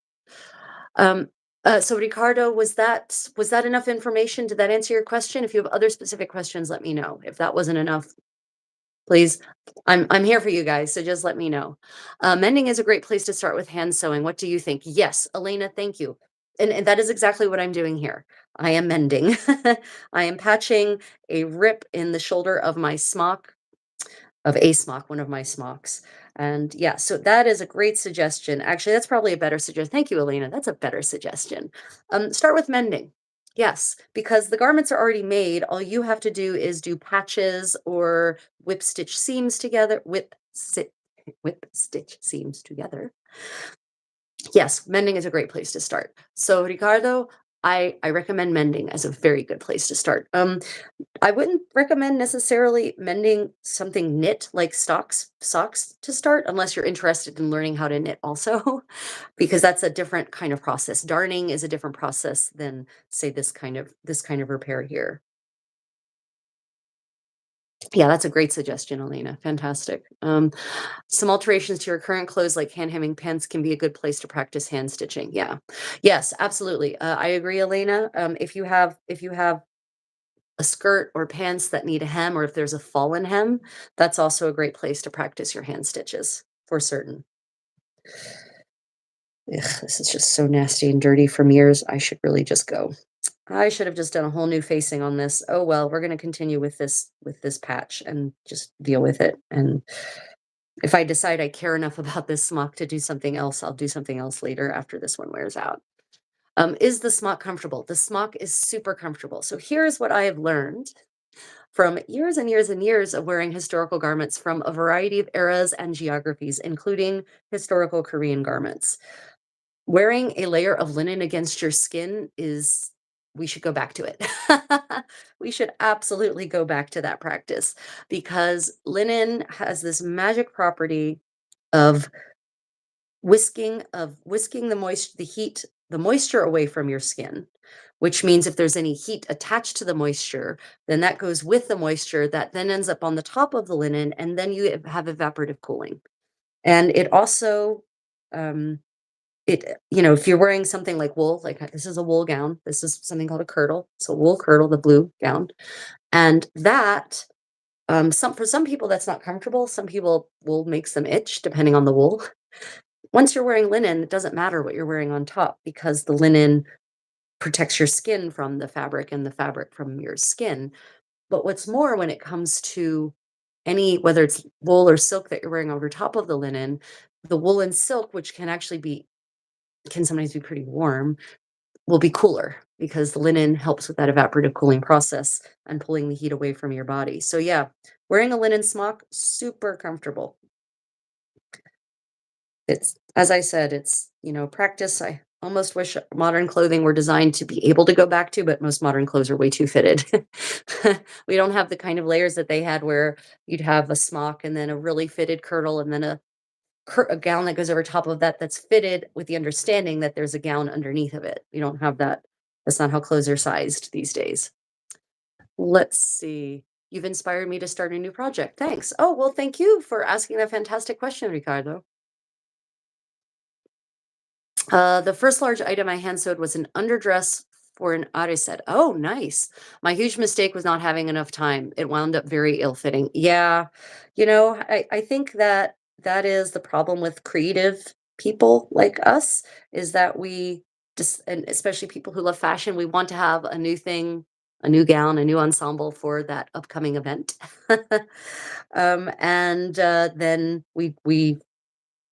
Um, so Ricardo, was that enough information? Did that answer your question? If you have other specific questions, let me know. If that wasn't enough, please. I'm here for you guys, so just let me know. Mending is a great place to start with hand sewing. What do you think? Yes, Elena, thank you. And that is exactly what I'm doing here. I am mending. I am patching a rip in the shoulder of my smock. of a smock, one of my smocks. And yeah, so that is a great suggestion. Actually, that's probably a better suggestion. Thank you, Elena. That's a better suggestion. Start with mending. Yes, because the garments are already made. All you have to do is do patches or whip stitch seams together. Whip stitch seams together. Yes, mending is a great place to start. So, Ricardo, I recommend mending as a very good place to start. I wouldn't recommend necessarily mending something knit like socks to start unless you're interested in learning how to knit also, because that's a different kind of process. Darning is a different process than say this kind of repair here. Yeah, that's a great suggestion, Elena. Fantastic. Some alterations to your current clothes, like hand hemming pants, can be a good place to practice hand stitching. Yeah, yes, absolutely. I agree, Elena. If you have a skirt or pants that need a hem, or if there's a fallen hem, that's also a great place to practice your hand stitches for certain. Ugh, this is just so nasty and dirty from years. I should really just go. I should have just done a whole new facing on this. Oh well, we're going to continue with this patch and just deal with it. And if I decide I care enough about this smock to do something else, I'll do something else later after this one wears out. Is the smock comfortable? The smock is super comfortable. So here's what I have learned from years and years and years of wearing historical garments from a variety of eras and geographies, including historical Korean garments. Wearing a layer of linen against your skin is, we should go back to it. We should absolutely go back to that practice because linen has this magic property of whisking the moisture away from your skin, which means if there's any heat attached to the moisture, then that goes with the moisture that then ends up on the top of the linen, and then you have evaporative cooling. And it also, um, if you're wearing something like wool, like this is a wool gown, this is something called a kirtle. So wool kirtle, the blue gown, and that for some people that's not comfortable. Some people wool makes them itch depending on the wool. Once you're wearing linen, it doesn't matter what you're wearing on top because the linen protects your skin from the fabric and the fabric from your skin. But what's more, when it comes to whether it's wool or silk that you're wearing over top of the linen, the wool and silk, which can sometimes be pretty warm, will be cooler because the linen helps with that evaporative cooling process and pulling the heat away from your body. So yeah, wearing a linen smock, super comfortable. It's, as I said, practice. I almost wish modern clothing were designed to be able to go back to, but most modern clothes are way too fitted. We don't have the kind of layers that they had where you'd have a smock and then a really fitted kirtle and then a gown that goes over top of that that's fitted with the understanding that there's a gown underneath of it. We don't have that. That's not how clothes are sized these days. Let's see. You've inspired me to start a new project. Thanks. Oh, well, thank you for asking that fantastic question, Ricardo. The first large item I hand sewed was an underdress for an set. Oh, nice. My huge mistake was not having enough time. It wound up very ill-fitting. Yeah, I think that that is the problem with creative people like us, is that we just, and especially people who love fashion, we want to have a new thing, a new gown, a new ensemble for that upcoming event. And then we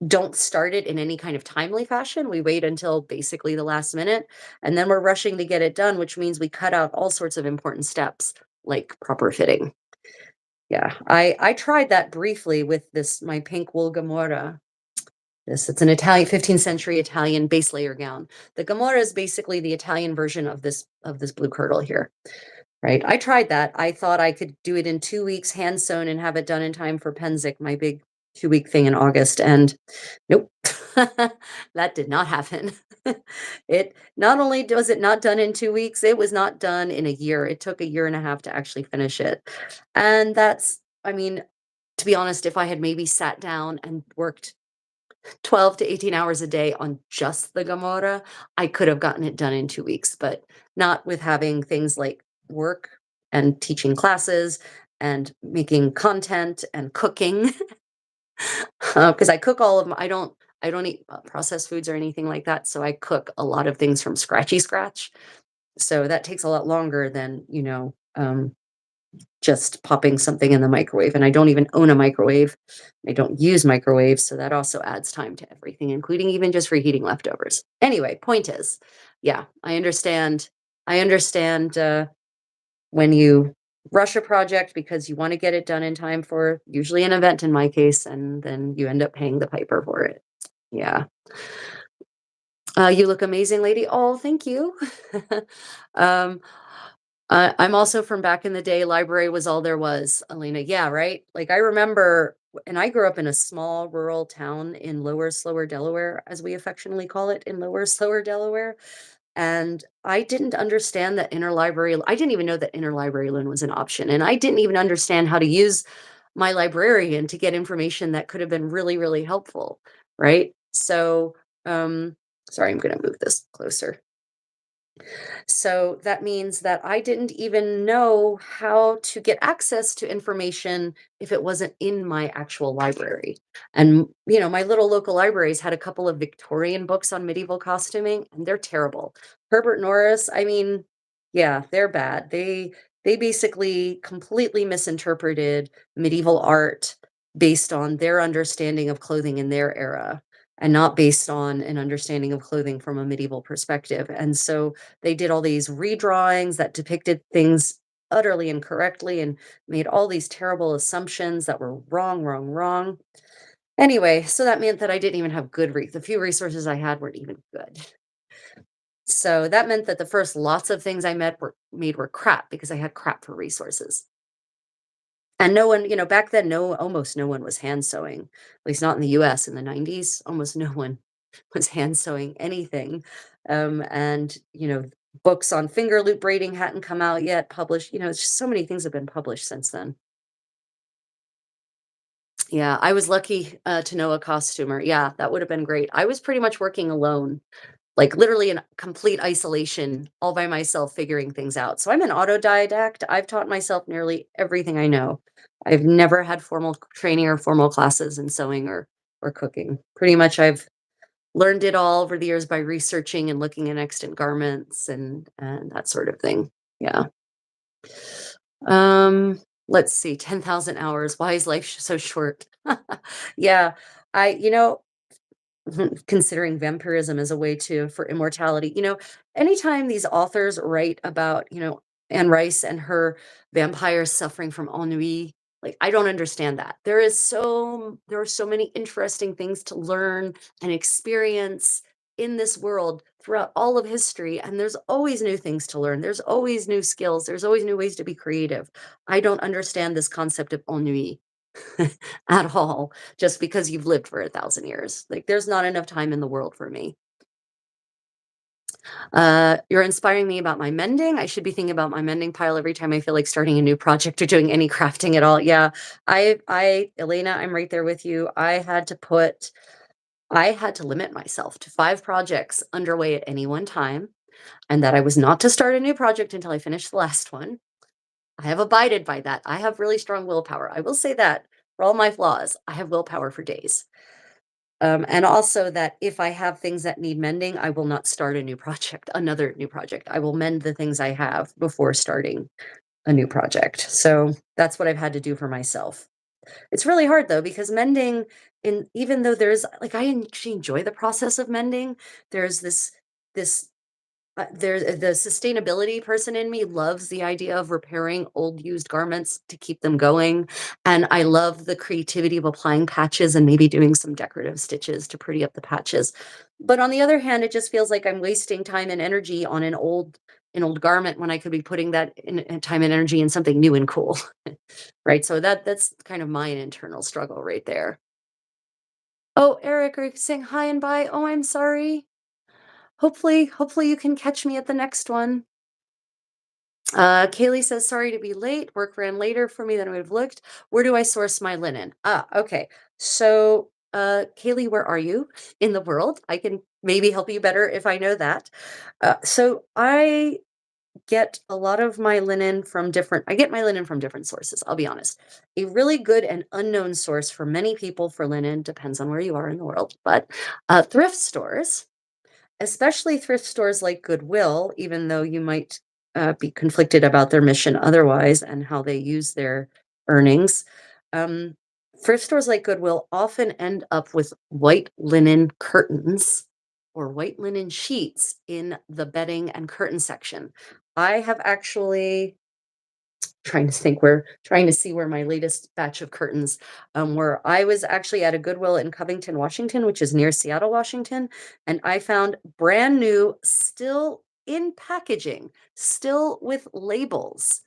don't start it in any kind of timely fashion. We wait until basically the last minute, and then we're rushing to get it done, which means we cut out all sorts of important steps, like proper fitting. Yeah, I tried that briefly with this my pink wool gamurra. It's an Italian 15th century Italian base layer gown. The gamurra is basically the Italian version of this blue kirtle here. Right. I tried that. I thought I could do it in 2 weeks, hand sewn, and have it done in time for Penzic, my big 2 week thing in August. And nope, that did not happen. It not only was it not done in 2 weeks, it was not done in a year. It took a year and a half to actually finish it. And I mean, to be honest, if I had maybe sat down and worked 12 to 18 hours a day on just the Gamora, I could have gotten it done in 2 weeks, but not with having things like work and teaching classes and making content and cooking. Because I cook all of my, I don't eat processed foods or anything like that. So I cook a lot of things from scratchy scratch. So that takes a lot longer than, just popping something in the microwave. And I don't even own a microwave. I don't use microwaves, so that also adds time to everything, including even just reheating leftovers. Anyway, point is, yeah, I understand. I understand when you rush a project because you want to get it done in time for usually an event in my case, and then you end up paying the piper for it. Yeah. You look amazing, lady. Oh, thank you. um, I'm also from back in the day. Library was all there was, Elena. Yeah, right. Like I remember, and I grew up in a small rural town in Lower Slower Delaware, as we affectionately call it, in Lower Slower Delaware. And I didn't understand that interlibrary. I didn't even know that interlibrary loan was an option, and I didn't even understand how to use my librarian to get information that could have been really, really helpful. Right. So, sorry, I'm going to move this closer. So that means that I didn't even know how to get access to information if it wasn't in my actual library. And, my little local libraries had a couple of Victorian books on medieval costuming, and they're terrible. Herbert Norris, I mean, yeah, they're bad. They basically completely misinterpreted medieval art based on their understanding of clothing in their era and not based on an understanding of clothing from a medieval perspective. And so they did all these redrawings that depicted things utterly incorrectly and made all these terrible assumptions that were wrong, wrong, wrong. Anyway, so that meant that I didn't even have the few resources I had weren't even good. So that meant that the first lots of things I made were crap because I had crap for resources. And no one, back then, almost no one was hand sewing, at least not in the US in the 90s. Almost no one was hand sewing anything. And, books on finger loop braiding hadn't come out yet, published. It's just so many things have been published since then. Yeah, I was lucky to know a costumer. Yeah, that would have been great. I was pretty much working alone, like literally in complete isolation, all by myself, figuring things out. So I'm an autodidact. I've taught myself nearly everything I know. I've never had formal training or formal classes in sewing or cooking. Pretty much I've learned it all over the years by researching and looking at extant garments and that sort of thing. Yeah. Um, let's see, 10,000 hours. Why is life so short? Yeah. I, considering vampirism as a way for immortality. Anytime these authors write about, Anne Rice and her vampires suffering from ennui, like I don't understand that. There are so many interesting things to learn and experience in this world throughout all of history, and there's always new things to learn. There's always new skills. There's always new ways to be creative. I don't understand this concept of ennui at all just because you've lived for 1,000 years. Like, there's not enough time in the world for me. You're inspiring me about my mending. I should be thinking about my mending pile every time I feel like starting a new project or doing any crafting at all. Yeah, Elena, I'm right there with you. I had to limit myself to 5 projects underway at any one time, and that I was not to start a new project until I finished the last one. I have abided by that. I have really strong willpower. I will say that for all my flaws, I have willpower for days. And also that if I have things that need mending, I will not start another new project. I will mend the things I have before starting a new project. So that's what I've had to do for myself. It's really hard though, because mending, even though there's like, I actually enjoy the process of mending, there's this the sustainability person in me loves the idea of repairing old used garments to keep them going, and I love the creativity of applying patches and maybe doing some decorative stitches to pretty up the patches. But on the other hand, it just feels like I'm wasting time and energy on an old garment when I could be putting that in time and energy in something new and cool. Right? So that's kind of my internal struggle right there. Oh, Eric, are you saying hi and bye? Oh, I'm sorry. Hopefully you can catch me at the next one. Kaylee says, sorry to be late. Work ran later for me than I would have looked. Where do I source my linen? Ah, okay. So, Kaylee, where are you in the world? I can maybe help you better if I know that. So I I get my linen from different sources. I'll be honest. A really good and unknown source for many people for linen depends on where you are in the world, but thrift stores, especially thrift stores like Goodwill, even though you might be conflicted about their mission otherwise and how they use their earnings. Um, Thrift stores like Goodwill often end up with white linen curtains or white linen sheets in the bedding and curtain section. I have actually trying to think where trying to see where my latest batch of curtains were. I was actually at a Goodwill in Covington, Washington, which is near Seattle, Washington, and I found brand new, still in packaging, still with labels,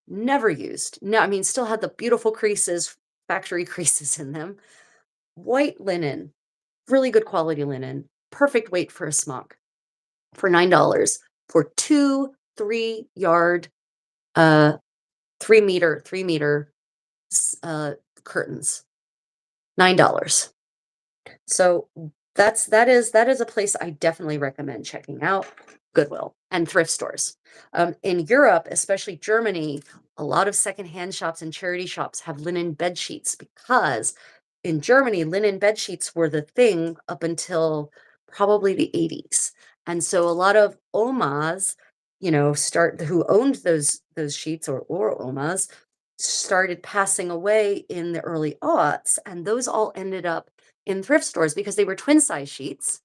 never used. No, I mean, still had the beautiful creases, factory creases in them. White linen, really good quality linen, perfect weight for a smock for $9 for two 3 yard, uh, 3 meter uh, curtains, $9. So that is a place I definitely recommend checking out, Goodwill and thrift stores. In Europe, especially Germany, a lot of secondhand shops and charity shops have linen bed sheets because in Germany, linen bed sheets were the thing up until probably the 80s. And so a lot of omas, start who owned those sheets or omas started passing away in the early aughts, and those all ended up in thrift stores because they were twin size sheets,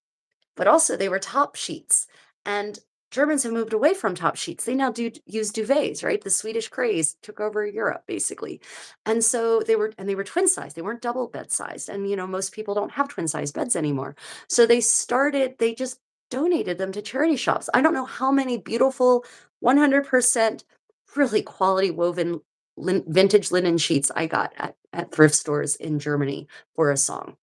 but also they were top sheets. And Germans have moved away from top sheets. They now do use duvets, right? The Swedish craze took over Europe basically. And so they were twin size. They weren't double bed sized. And most people don't have twin size beds anymore. So they just donated them to charity shops. I don't know how many beautiful 100% really quality woven vintage linen sheets I got at thrift stores in Germany for a song.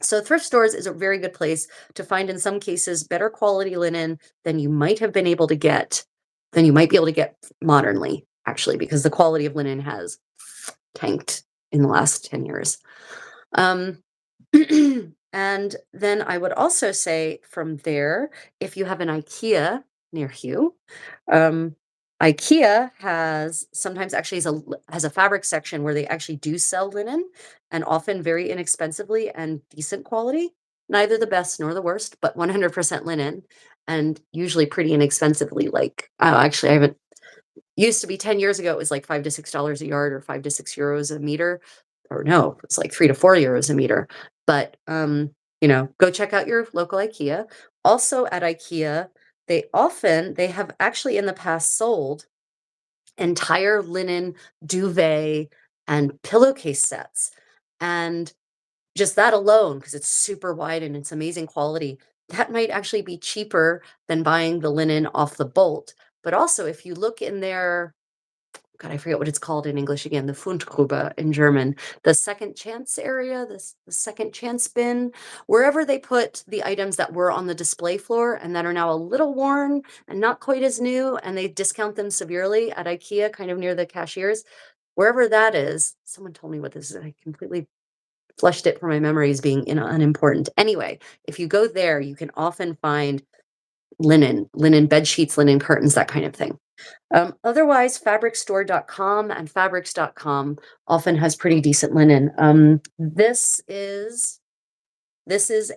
So thrift stores is a very good place to find, in some cases, better quality linen than you might have been able to get, than you might be able to get modernly, actually, because the quality of linen has tanked in the last 10 years. Um, and then I would also say from there, if you have an IKEA near you, um, IKEA has sometimes actually has a fabric section where they actually do sell linen, and often very inexpensively and decent quality. Neither the best nor the worst, but 100% linen, and usually pretty inexpensively. Like, oh, actually, I haven't used to be 10 years ago, it was like $5 to $6 a yard or €5 to €6 a meter. Or no, it's like €3 to €4 a meter. But go check out your local IKEA. Also at IKEA, they have actually in the past sold entire linen duvet and pillowcase sets. And just that alone, because it's super wide and it's amazing quality, that might actually be cheaper than buying the linen off the bolt. But also, if you look in their God, I forget what it's called in English again, the Fundgrube in German, the second chance area, the second chance bin, wherever they put the items that were on the display floor and that are now a little worn and not quite as new, and they discount them severely at IKEA, kind of near the cashiers, wherever that is. Someone told me what this is. I completely flushed it from my memory as being unimportant. Anyway, if you go there, you can often find linen bed sheets, linen curtains, that kind of thing. Otherwise, fabricstore.com and fabrics.com often has pretty decent linen. This is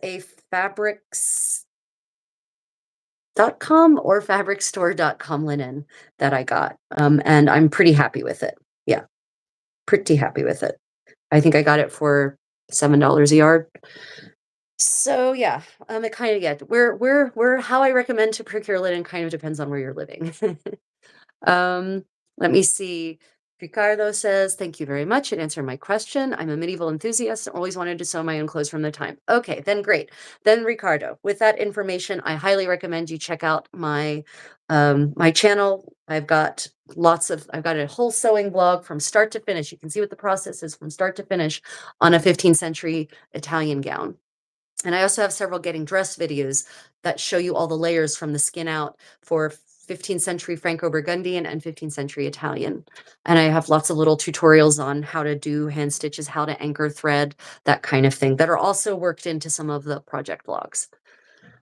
a fabrics.com or fabricstore.com linen that I got. And I'm pretty happy with it. Yeah, pretty happy with it. I think I got it for $7 a yard. So yeah, it kind of where how I recommend to procure linen kind of depends on where you're living. Um, Let me see. Ricardo says, thank you very much. It answered my question. I'm a medieval enthusiast and always wanted to sew my own clothes from the time. Okay, then great. Then Ricardo, with that information, I highly recommend you check out my channel. I've got a whole sewing blog from start to finish. You can see what the process is from start to finish on a 15th century Italian gown. And I also have several getting dressed videos that show you all the layers from the skin out for 15th century Franco-Burgundian and 15th century Italian. And I have lots of little tutorials on how to do hand stitches, how to anchor thread, that kind of thing, that are also worked into some of the project blogs.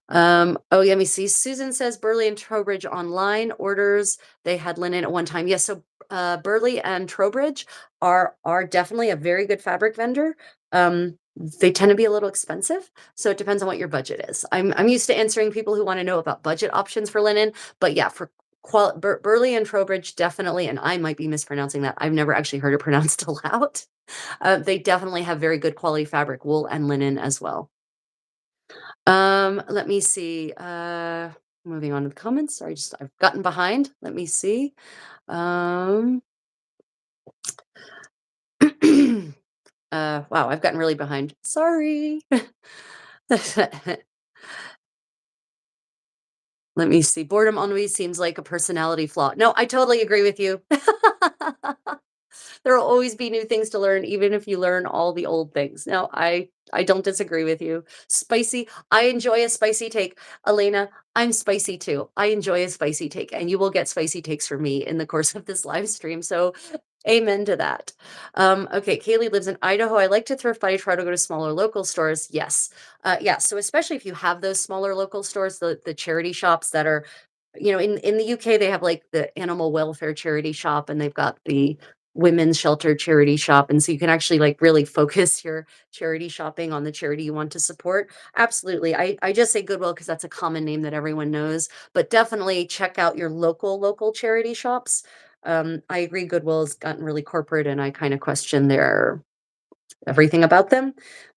Oh, let me see. Susan says Burley and Trowbridge online orders. They had linen at one time. Yes, so Burley and Trowbridge are definitely a very good fabric vendor. They tend to be a little expensive, so it depends on what your budget is. I'm used to answering people who want to know about budget options for linen, but yeah, for Burley and Trowbridge definitely, and I might be mispronouncing that. I've never actually heard it pronounced aloud. They definitely have very good quality fabric, wool and linen as well. Let me see. Moving on to the comments. Sorry, just I've gotten behind. Let me see. Um, wow, I've gotten really behind. Sorry. Let me see. Boredom ennui seems like a personality flaw. No, I totally agree with you. There will always be new things to learn, even if you learn all the old things. No, I don't disagree with you. Spicy. I enjoy a spicy take. Elena, I'm spicy too. I enjoy a spicy take, and you will get spicy takes from me in the course of this live stream. So amen to that. Okay, Kaylee lives in Idaho. I like to thrift, but I try to go to smaller local stores. Yes. Yeah. So especially if you have those smaller local stores, the charity shops that are, in the UK, they have like the animal welfare charity shop, and they've got the women's shelter charity shop. And so you can actually like really focus your charity shopping on the charity you want to support. Absolutely. I just say Goodwill because that's a common name that everyone knows, but definitely check out your local charity shops. I agree Goodwill has gotten really corporate, and I kind of question their everything about them,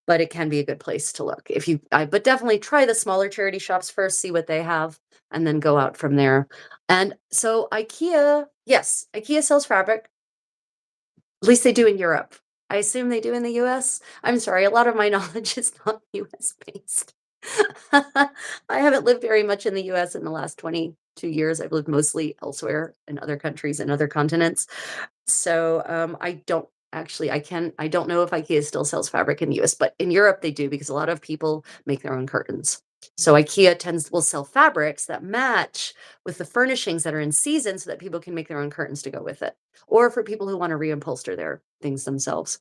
but it can be a good place to look. But definitely try the smaller charity shops first, see what they have, and then go out from there. And so IKEA, yes, IKEA sells fabric. At least they do in Europe. I assume they do in the US. I'm sorry, a lot of my knowledge is not US based. I haven't lived very much in the US in the last 22 years. I've lived mostly elsewhere in other countries and other continents. So, I don't know if IKEA still sells fabric in the US, but in Europe they do because a lot of people make their own curtains. So IKEA will sell fabrics that match with the furnishings that are in season so that people can make their own curtains to go with it. Or for people who want to reupholster their things themselves.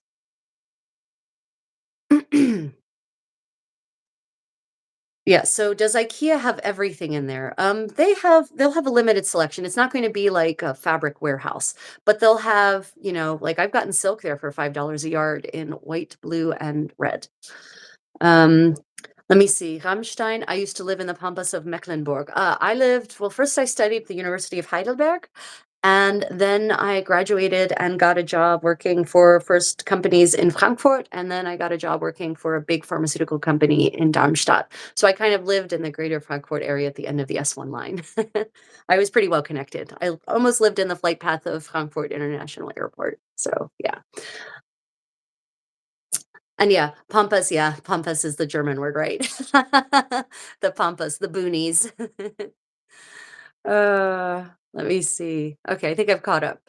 Yeah, so does IKEA have everything in there? They'll have a limited selection. It's not going to be like a fabric warehouse, but they'll have, like I've gotten silk there for $5 a yard in white, blue, and red. Um, Let me see. Rammstein, I used to live in the Pampas of Mecklenburg. Well, first I studied at the University of Heidelberg, and then I graduated and got a job working for first companies in Frankfurt, and then I got a job working for a big pharmaceutical company in Darmstadt. So I kind of lived in the greater Frankfurt area at the end of the S1 line. I was pretty well connected. I almost lived in the flight path of Frankfurt International Airport. So yeah. And yeah, Pampas is the German word, right? The Pampas, the boonies. Let me see. Okay, I think I've caught up.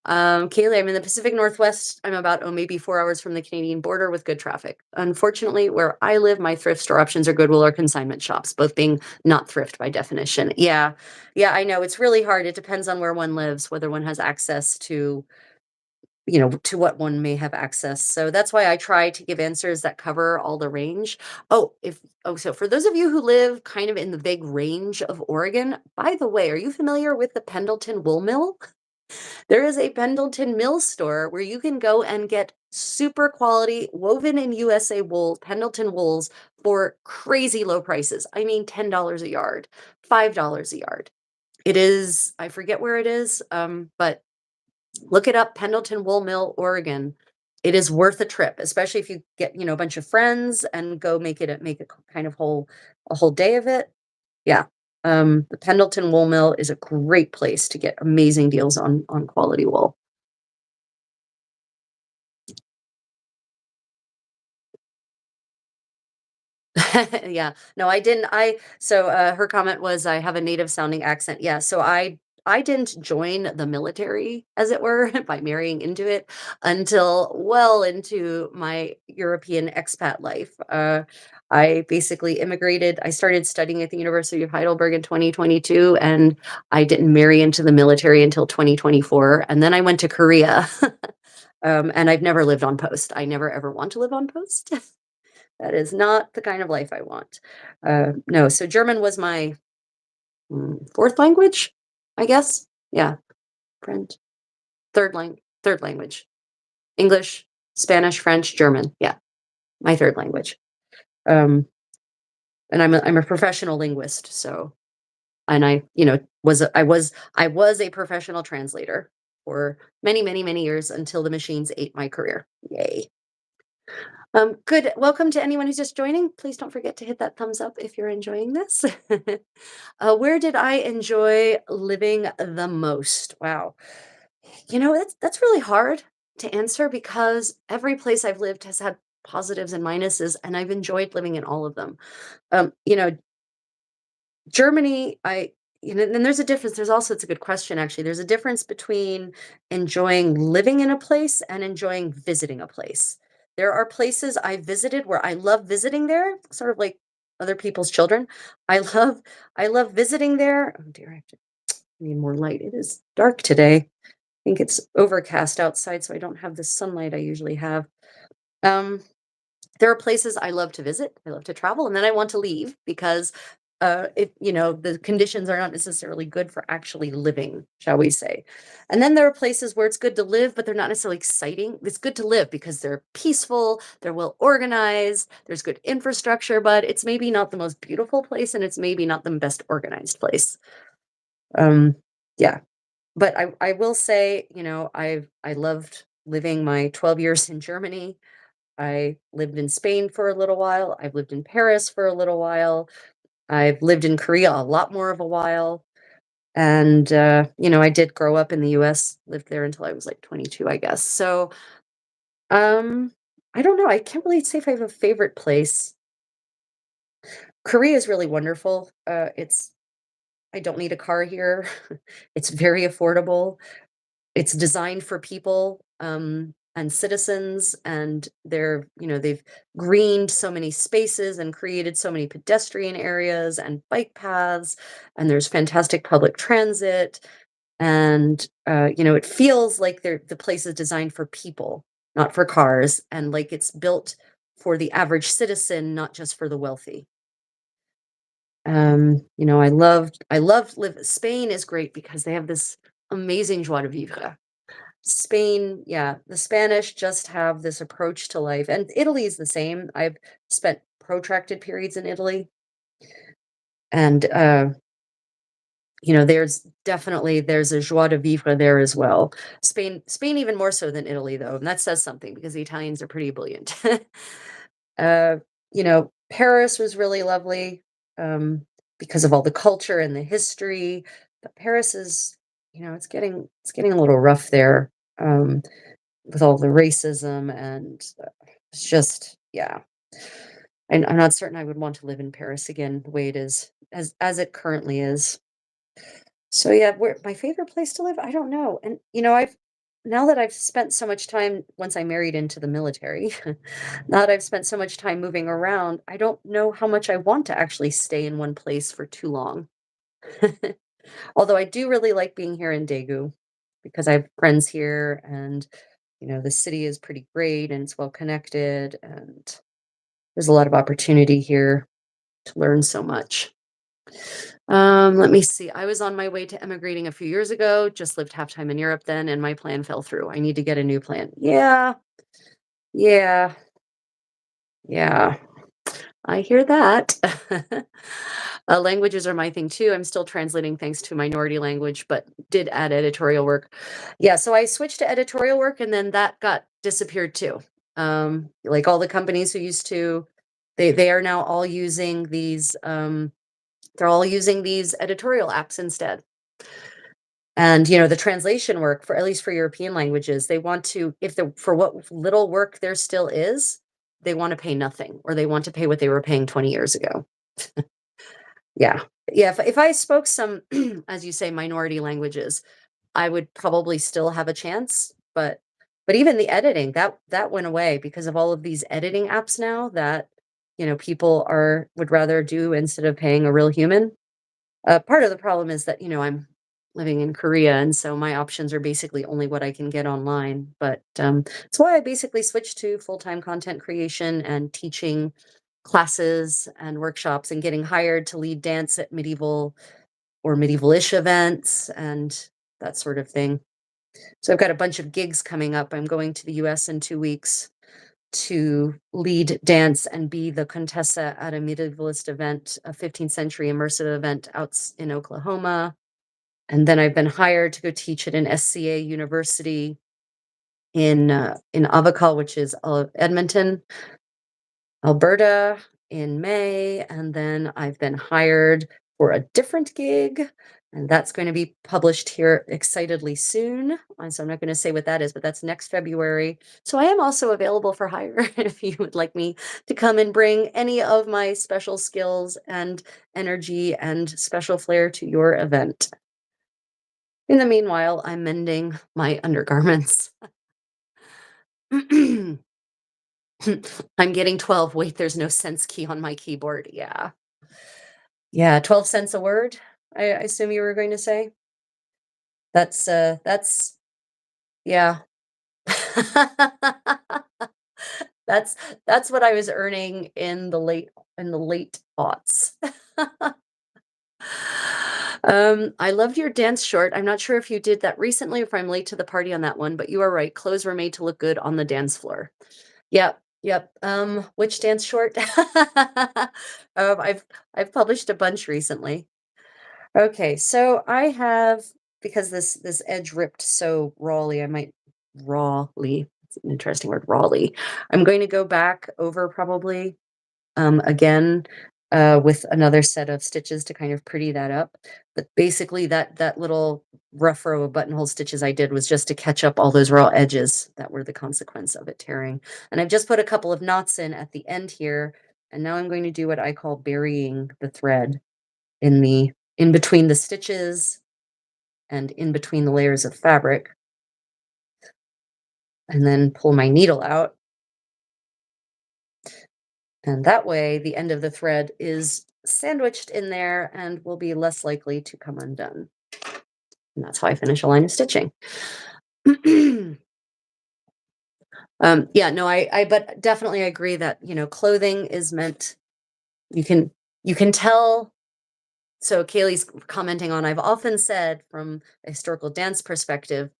Kaylee, I'm in the Pacific Northwest. I'm about, maybe 4 hours from the Canadian border with good traffic. Unfortunately, where I live, my thrift store options are Goodwill or consignment shops, both being not thrift by definition. Yeah. Yeah, I know. It's really hard. It depends on where one lives, whether one has access to what one may have access. So that's why I try to give answers that cover all the range. So for those of you who live kind of in the big range of Oregon, by the way, are you familiar with the Pendleton Wool Mill? There is a Pendleton Mill store where you can go and get super quality woven in USA wool, Pendleton wools for crazy low prices. I mean, $10 a yard, $5 a yard. I forget where it is, but look it up, Pendleton Wool Mill, Oregon. It is worth a trip, especially if you get, a bunch of friends and go make a kind of a whole day of it. Yeah. The Pendleton Wool Mill is a great place to get amazing deals on quality wool. Yeah. No, I didn't. Her comment was, I have a native sounding accent. Yeah. So I didn't join the military, as it were, by marrying into it until well into my European expat life. I basically immigrated. I started studying at the University of Heidelberg in 2022, and I didn't marry into the military until 2024. And then I went to Korea. And I've never lived on post. I never ever want to live on post. That is not the kind of life I want. No, so German was my fourth language, I guess. Yeah, French, third language. English, Spanish, French, German. Yeah, my third language. Um, and I'm a professional linguist, so And I was a professional translator for many, many, many years until the machines ate my career. Yay. Good. Welcome to anyone who's just joining. Please don't forget to hit that thumbs up if you're enjoying this. Where did I enjoy living the most? Wow. That's really hard to answer because every place I've lived has had positives and minuses, and I've enjoyed living in all of them. Um, you know, Germany, then there's a difference. There's also, it's a good question, actually. There's a difference between enjoying living in a place and enjoying visiting a place. There are places I visited where I love visiting there, sort of like other people's children. I love, I love visiting there. Oh dear, I have to need more light. It is dark today. I think it's overcast outside, so I don't have the sunlight I usually have. Um, there are places I love to visit, I love to travel, and then I want to leave because, the conditions are not necessarily good for actually living, shall we say. And then there are places where it's good to live, but they're not necessarily exciting. It's good to live because they're peaceful, they're well organized, there's good infrastructure, but it's maybe not the most beautiful place, and it's maybe not the best organized place. Um, yeah. But I will say, I loved living my 12 years in Germany. I lived in Spain for a little while. I've lived in Paris for a little while. I've lived in Korea a lot more of a while. And, I did grow up in the US, lived there until I was like 22, I guess. So, um, I don't know. I can't really say if I have a favorite place. Korea is really wonderful. I don't need a car here. It's very affordable. It's designed for people, and citizens, and they've greened so many spaces and created so many pedestrian areas and bike paths, and there's fantastic public transit, and, it feels like the place is designed for people, not for cars, and like it's built for the average citizen, not just for the wealthy. I loved live Spain is great because they have this amazing joie de vivre. Spain, yeah, the Spanish just have this approach to life, and Italy is the same. I've spent protracted periods in Italy, and there's a joie de vivre there as well. Spain even more so than Italy, though, and that says something because the Italians are pretty brilliant. Paris was really lovely, um, because of all the culture and the history. But Paris is, it's getting a little rough there. With all the racism and, it's just yeah. And I'm not certain I would want to live in Paris again the way it is as it currently is. So, yeah, where my favorite place to live, I don't know, and, I've now that I've spent so much time once I married into the military, now that I've spent so much time moving around, I don't know how much I want to actually stay in one place for too long. Although I do really like being here in Daegu because I have friends here, and the city is pretty great and it's well connected, and there's a lot of opportunity here to learn so much. Let me see. I was on my way to emigrating a few years ago, just lived half time in Europe then, and my plan fell through. I need to get a new plan. Yeah, yeah, yeah. I hear that. Languages are my thing too. I'm still translating thanks to minority language, but did add editorial work. Yeah, so I switched to editorial work, and then that got disappeared too. Like all the companies who used to, they are now all using these. They're all using these editorial apps instead. And the translation work, for at least for European languages, they want to, if the for what little work there still is, they want to pay nothing, or they want to pay what they were paying 20 years ago. Yeah. Yeah, if I spoke some, as you say, minority languages, I would probably still have a chance, but even the editing, that went away because of all of these editing apps now that, people are would rather do instead of paying a real human. Part of the problem is that, I'm living in Korea, and so my options are basically only what I can get online. But that's why I basically switched to full-time content creation and teaching classes and workshops and getting hired to lead dance at medieval or medieval-ish events and that sort of thing. So I've got a bunch of gigs coming up. I'm going to the US in 2 weeks. to lead dance and be the Contessa at a medievalist event, a 15th century immersive event in Oklahoma. And then I've been hired to go teach at an SCA university in Avoca, which is Edmonton, Alberta, in May. And then I've been hired for a different gig, and that's going to be published here excitedly soon. So I'm not going to say what that is, but that's next February. So I am also available for hire if you would like me to come and bring any of my special skills and energy and special flair to your event. In the meanwhile, I'm mending my undergarments. I'm getting 12. Wait, there's no cents key on my keyboard. Yeah. Yeah, 12 cents a word, I assume you were going to say? That's yeah. That's that's what I was earning in the late aughts. I loved your dance short. I'm not sure if you did that recently or if I'm late to the party on that one, but you are right. Clothes were made to look good on the dance floor. Yep, yep. Which dance short? I've published a bunch recently. Okay, so I have, because this edge ripped so rawly, I might rawly. It's an interesting word, rawly. I'm going to go back over probably again with another set of stitches to kind of pretty that up. But basically, that little rough row of buttonhole stitches I did was just to catch up all those raw edges that were the consequence of it tearing. And I've just put a couple of knots in at the end here, and now I'm going to do what I call burying the thread in between the stitches and in between the layers of fabric, and then pull my needle out. And that way, the end of the thread is sandwiched in there and will be less likely to come undone. And that's how I finish a line of stitching. Yeah, no, but definitely agree that, clothing is meant, you can, you can tell. So Kaylee's commenting on, I've often said from a historical dance perspective,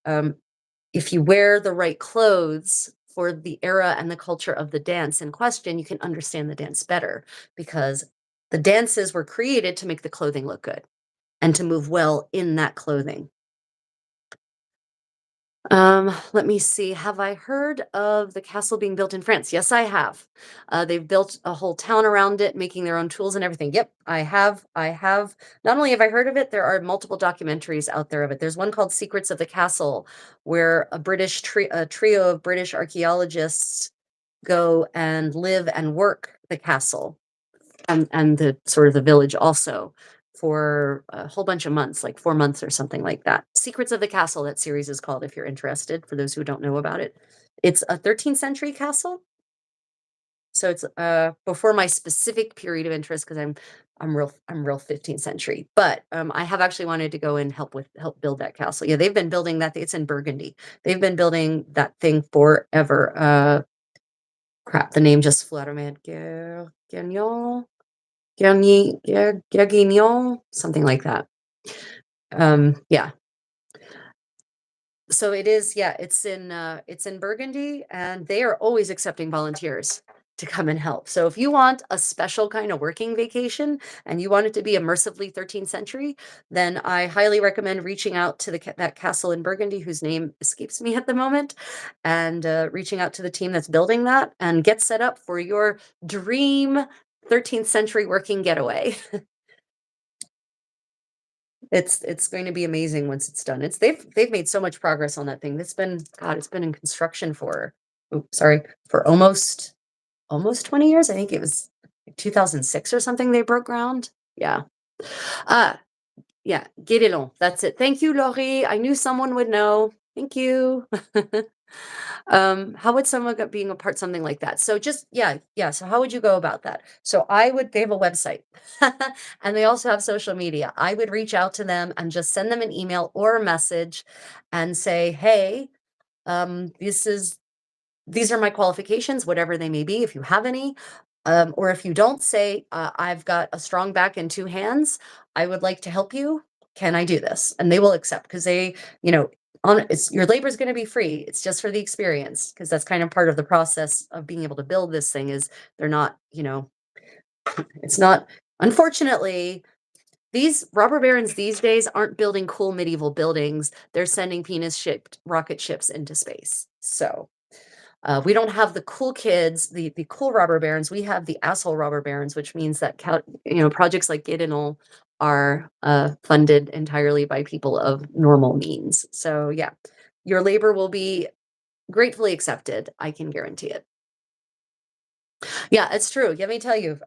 if you wear the right clothes for the era and the culture of the dance in question, you can understand the dance better, because the dances were created to make the clothing look good and to move well in that clothing. Let me see. Have I heard of the castle being built in France? Yes, I have. They've built a whole town around it, making their own tools and everything. Yep, I have. I have. Not only have I heard of it, there are multiple documentaries out there of it. There's one called Secrets of the Castle, where a trio of British archaeologists go and live and work the castle and the sort of the village also for a whole bunch of months, like 4 months or something like that. Secrets of the Castle, that series is called, if you're interested, for those who don't know about it. It's a 13th century castle. So it's before my specific period of interest, because I'm real 15th century. But I have actually wanted to go and help build that castle. Yeah, they've been building that. It's in Burgundy. They've been building that thing forever. Crap, the name just flew out of my head. Guerguignon, something like that. Yeah. So it is, yeah, it's in Burgundy, and they are always accepting volunteers to come and help. So if you want a special kind of working vacation and you want it to be immersively 13th century, then I highly recommend reaching out to that castle in Burgundy, whose name escapes me at the moment, and reaching out to the team that's building that, and get set up for your dream 13th century working getaway. It's going to be amazing once it's done. They've made so much progress on that thing. It's been in construction for, for almost 20 years. I think it was like 2006 or something they broke ground. Yeah. Uh yeah, Guédelon. That's it. Thank you, Laurie. I knew someone would know. Thank you. How would someone go being a part something like that? So just, yeah. So how would you go about that? So they have a website and they also have social media. I would reach out to them and just send them an email or a message and say, hey, these are my qualifications, whatever they may be, if you have any. Or if you don't, say, I've got a strong back and two hands. I would like to help you. Can I do this? And they will accept, because they, you know, on it's your labor is going to be free. It's just for the experience because that's kind of part of the process of being able to build this thing is they're not, it's not unfortunately these robber barons these days aren't building cool medieval buildings. They're sending penis shaped rocket ships into space. So we don't have the cool kids, the cool robber barons. We have the asshole robber barons, which means that projects like Gidenol are funded entirely by people of normal means. So yeah, your labor will be gratefully accepted. I can guarantee it. Yeah, it's true. Let me tell you,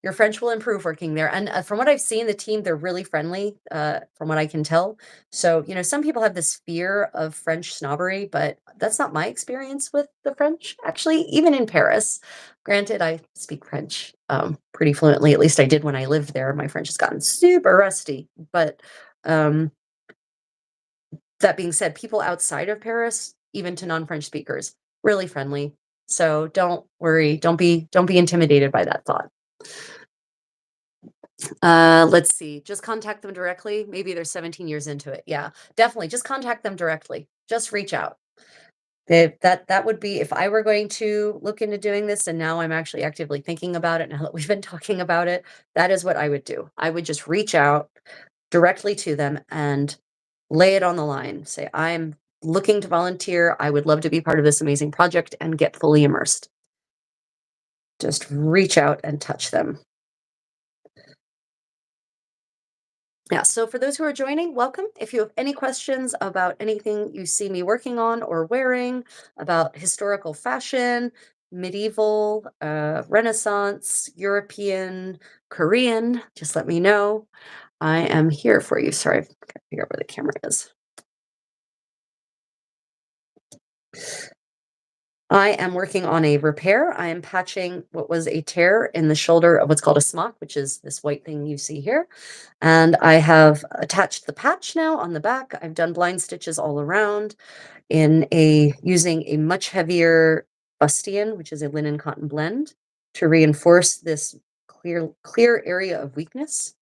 your French will improve working there. And from what I've seen, the team, they're really friendly, from what I can tell. So, some people have this fear of French snobbery, but that's not my experience with the French, actually, even in Paris. Granted, I speak French pretty fluently. At least I did when I lived there. My French has gotten super rusty. But um, that being said, people outside of Paris, even to non-French speakers, really friendly. So don't worry, don't be intimidated by that thought. Let's see. Just contact them directly. Maybe they're 17 years into it. Yeah, definitely. Just contact them directly. Just reach out. That would be if I were going to look into doing this, and now I'm actually actively thinking about it now that we've been talking about it, that is what I would do. I would just reach out directly to them and lay it on the line. Say, I'm looking to volunteer. I would love to be part of this amazing project and get fully immersed. Just reach out and touch them. Yeah, so for those who are joining, welcome. If you have any questions about anything you see me working on or wearing, about historical fashion, medieval, Renaissance, European, Korean, just let me know. I am here for you. Sorry, I've got to figure out where the camera is. I am working on a repair. I am patching what was a tear in the shoulder of what's called a smock, which is this white thing you see here. And I have attached the patch now on the back. I've done blind stitches all around using a much heavier fustian, which is a linen cotton blend, to reinforce this clear area of weakness.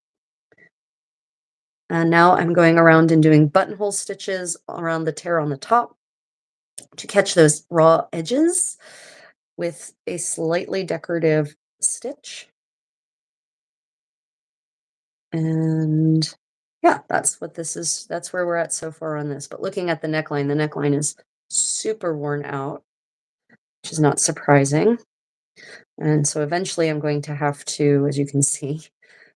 And now I'm going around and doing buttonhole stitches around the tear on the top to catch those raw edges with a slightly decorative stitch. And yeah, that's what this is. That's where we're at so far on this. But looking at the neckline is super worn out, which is not surprising. And so eventually I'm going to have to, as you can see,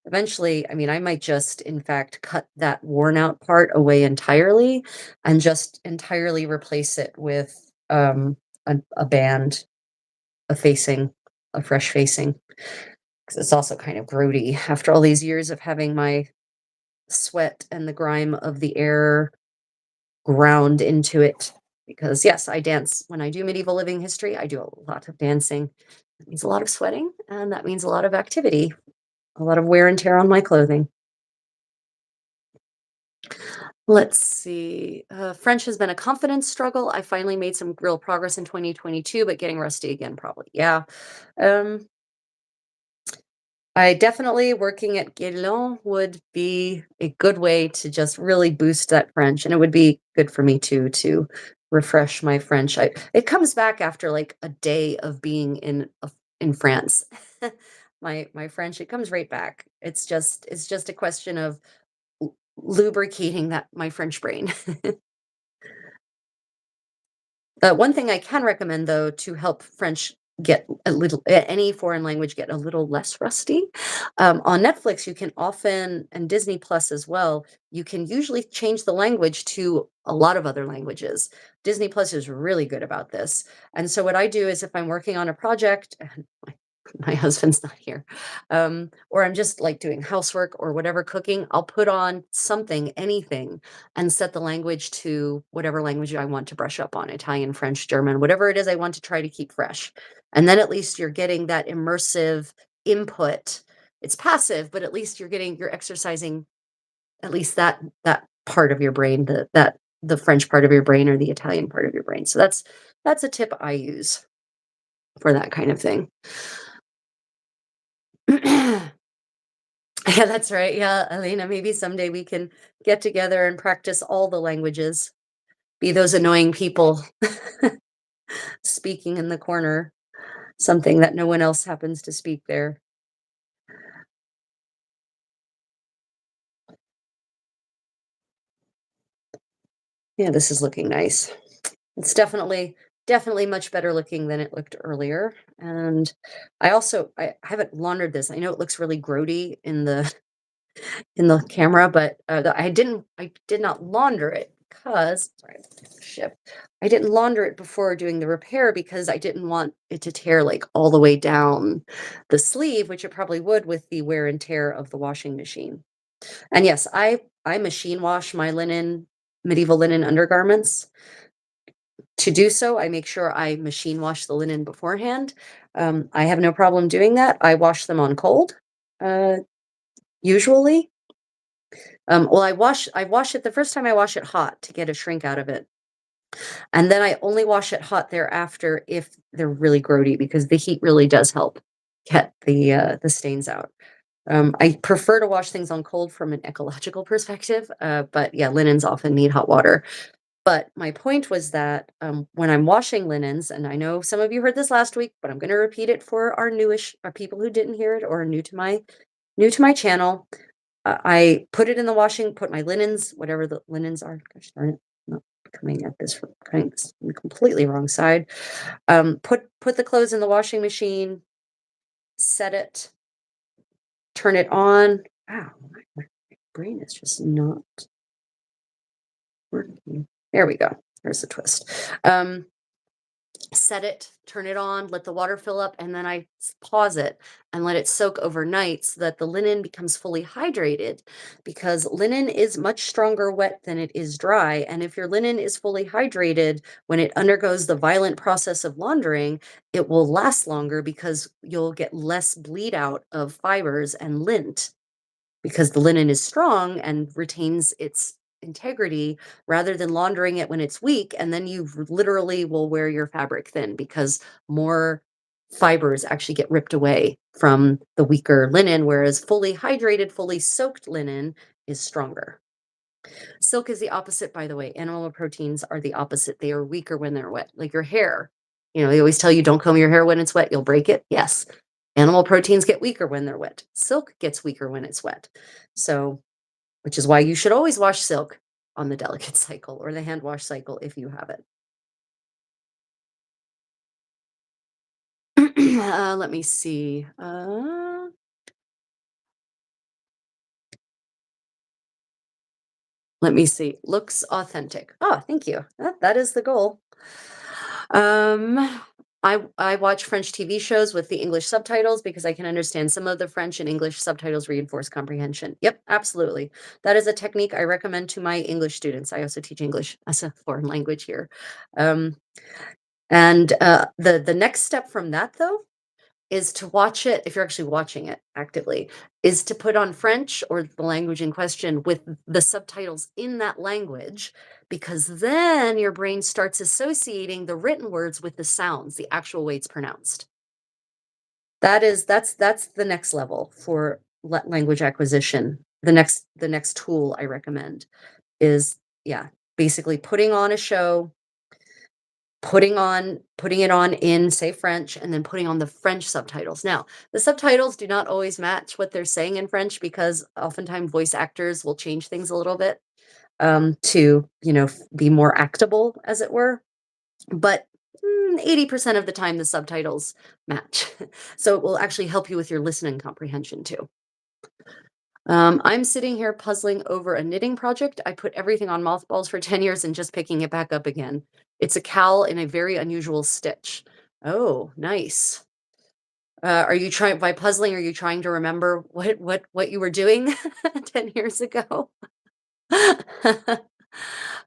eventually, I mean, I might just, in fact, cut that worn out part away entirely and just entirely replace it with a band, a facing, a fresh facing. Because it's also kind of grody after all these years of having my sweat and the grime of the air ground into it. Because yes, I dance when I do medieval living history. I do a lot of dancing. That means a lot of sweating, and that means a lot of activity, a lot of wear and tear on my clothing. Let's see. French has been a confidence struggle. I finally made some real progress in 2022, but getting rusty again, probably. Yeah. Um, I definitely working at Guédelon would be a good way to just really boost that French, and it would be good for me too to refresh my French. It comes back after like a day of being in France. My French, it comes right back. It's just a question of lubricating that my French brain. One thing I can recommend, though, to help French get any foreign language get a little less rusty, on Netflix, you can often, and Disney Plus as well, you can usually change the language to a lot of other languages. Disney Plus is really good about this. And so what I do is if I'm working on a project, and my husband's not here, or I'm just like doing housework or whatever cooking, I'll put on something, anything, and set the language to whatever language I want to brush up on, Italian, French, German, whatever it is I want to try to keep fresh. And then at least you're getting that immersive input. It's passive, but at least you're exercising at least that part of your brain, the French part of your brain or the Italian part of your brain. So that's a tip I use for that kind of thing. Yeah, that's right. Yeah, Elena, maybe someday we can get together and practice all the languages. Be those annoying people speaking in the corner, something that no one else happens to speak there. Yeah, this is looking nice. It's definitely much better looking than it looked earlier, and I haven't laundered this. I know it looks really grody in the camera, but, I did not launder it because sorry, ship. I didn't launder it before doing the repair because I didn't want it to tear, like, all the way down the sleeve, which it probably would with the wear and tear of the washing machine. And yes, I machine wash my medieval linen undergarments. To do so, I make sure I machine wash the linen beforehand. I have no problem doing that. I wash them on cold, uh, usually. Well, I wash it the first time I wash it hot to get a shrink out of it. And then I only wash it hot thereafter if they're really grody because the heat really does help get the stains out. I prefer to wash things on cold from an ecological perspective, but yeah, linens often need hot water. But my point was that, when I'm washing linens, and I know some of you heard this last week, but I'm gonna repeat it for our newish people who didn't hear it or are new to my channel. I put it in the washing, put my linens, whatever the linens are. Gosh darn it, I'm not coming at this from coming s the completely wrong side. Put the clothes in the washing machine, set it, turn it on. Wow, my brain is just not working. There we go. There's the twist. Set it, turn it on, let the water fill up, and then pause it and let it soak overnight so that the linen becomes fully hydrated because linen is much stronger wet than it is dry. And if your linen is fully hydrated, when it undergoes the violent process of laundering, it will last longer because you'll get less bleed out of fibers and lint because the linen is strong and retains its integrity rather than laundering it when it's weak. And then you literally will wear your fabric thin because more fibers actually get ripped away from the weaker linen, whereas fully hydrated, fully soaked linen is stronger. Silk is the opposite, by the way. Animal proteins are the opposite. They are weaker when they're wet, like your hair. You know, they always tell you don't comb your hair when it's wet, you'll break it. Yes. Animal proteins get weaker when they're wet. Silk gets weaker when it's wet. So, which is why you should always wash silk on the delicate cycle or the hand wash cycle if you have it. Let me see. Let me see. Looks authentic. Oh, thank you. That is the goal. Um, I watch French TV shows with the English subtitles because I can understand some of the French and English subtitles reinforce comprehension. Yep, absolutely. That is a technique I recommend to my English students. I also teach English as a foreign language here. Um, and the next step from that though is to watch it if you're actually watching it actively, is to put on French or the language in question with the subtitles in that language, because then your brain starts associating the written words with the sounds, the actual way it's pronounced. That's the next level for language acquisition. The next tool I recommend is yeah, basically putting on a show, putting it on in, say, French, and then putting on the French subtitles. Now, the subtitles do not always match what they're saying in French because oftentimes voice actors will change things a little bit, to, you know, be more actable, as it were. But 80% of the time, the subtitles match. So it will actually help you with your listening comprehension too. I'm sitting here puzzling over a knitting project. I put everything on mothballs for 10 years and just picking it back up again. It's a cowl in a very unusual stitch. Oh, nice. Are you trying by puzzling, are you trying to remember what you were doing 10 years ago?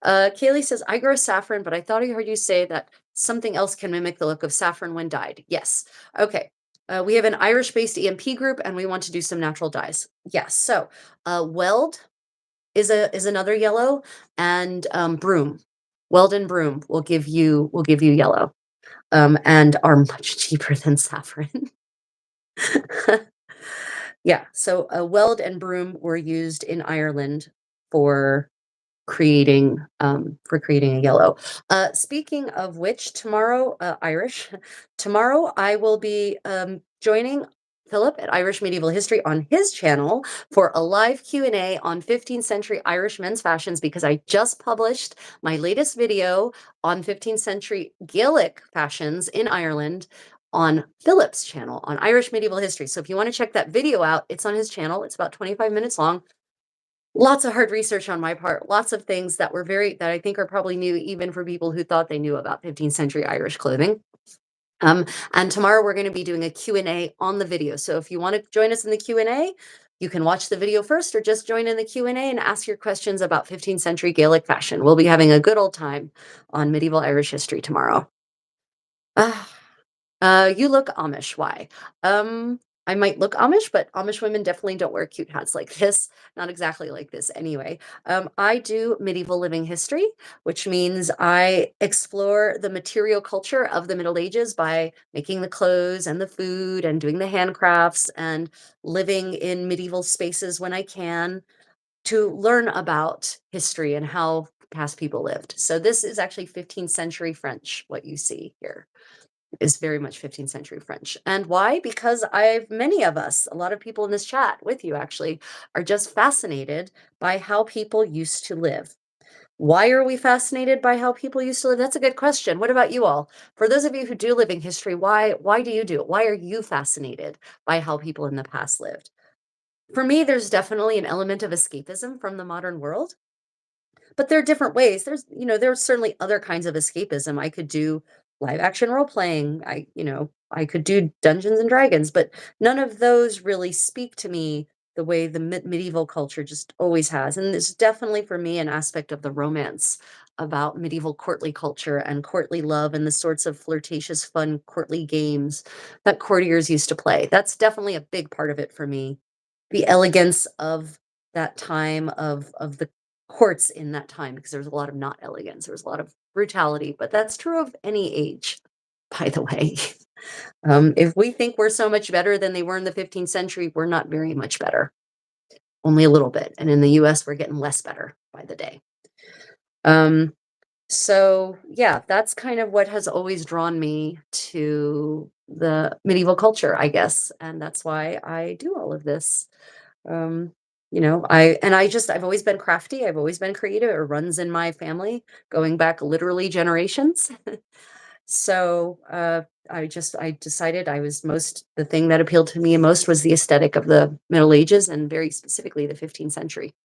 Kaylee says, I grow saffron, but I thought I heard you say that something else can mimic the look of saffron when dyed. Yes. Okay. We have an Irish-based EMP group, and we want to do some natural dyes. Yes. So, weld is another yellow, and broom. Weld and broom will give you yellow, and are much cheaper than saffron. Yeah. So, weld and broom were used in Ireland for creating a yellow. Speaking of which, tomorrow, Irish, tomorrow I will be joining Philip at Irish Medieval History on his channel for a live Q&A on 15th century Irish men's fashions, because I just published my latest video on 15th century Gaelic fashions in Ireland on Philip's channel on Irish Medieval History. So if you want to check that video out, it's on his channel. It's about 25 minutes long. Lots of hard research on my part, lots of things that were that I think are probably new even for people who thought they knew about 15th century Irish clothing. Um, and tomorrow we're going to be doing a Q&A on the video. So if you want to join us in the Q&A, you can watch the video first or just join in the Q&A and ask your questions about 15th century Gaelic fashion. We'll be having a good old time on medieval Irish history tomorrow. Ah, you look Amish. Why? I might look Amish, but Amish women definitely don't wear cute hats like this. Not exactly like this anyway. I do medieval living history, which means I explore the material culture of the Middle Ages by making the clothes and the food and doing the handcrafts and living in medieval spaces when I can to learn about history and how past people lived. So this is actually 15th century French, what you see here is very much 15th century French. And why? Because many of us, a lot of people in this chat with you actually, are just fascinated by how people used to live. Why are we fascinated by how people used to live? That's a good question. What about you all? For those of you who do live in history, why do you do it? Why are you fascinated by how people in the past lived? For me, there's definitely an element of escapism from the modern world. But there are different ways. There's certainly other kinds of escapism. I could do live action role playing. I could do Dungeons and Dragons, but none of those really speak to me the way the medieval culture just always has. And it's definitely for me an aspect of the romance about medieval courtly culture and courtly love and the sorts of flirtatious, fun courtly games that courtiers used to play. That's definitely a big part of it for me. The elegance of that time of the courts in that time, because there was a lot of not elegance, there was a lot of brutality, but that's true of any age, by the way. If we think we're so much better than they were in the 15th century, we're not very much better, only a little bit. And in the US, we're getting less better by the day. Um, so yeah, that's kind of what has always drawn me to the medieval culture, I guess. And that's why I do all of this. Um, I've always been crafty. I've always been creative. It runs in my family, going back literally generations. So I decided the thing that appealed to me most was the aesthetic of the Middle Ages and very specifically the 15th century.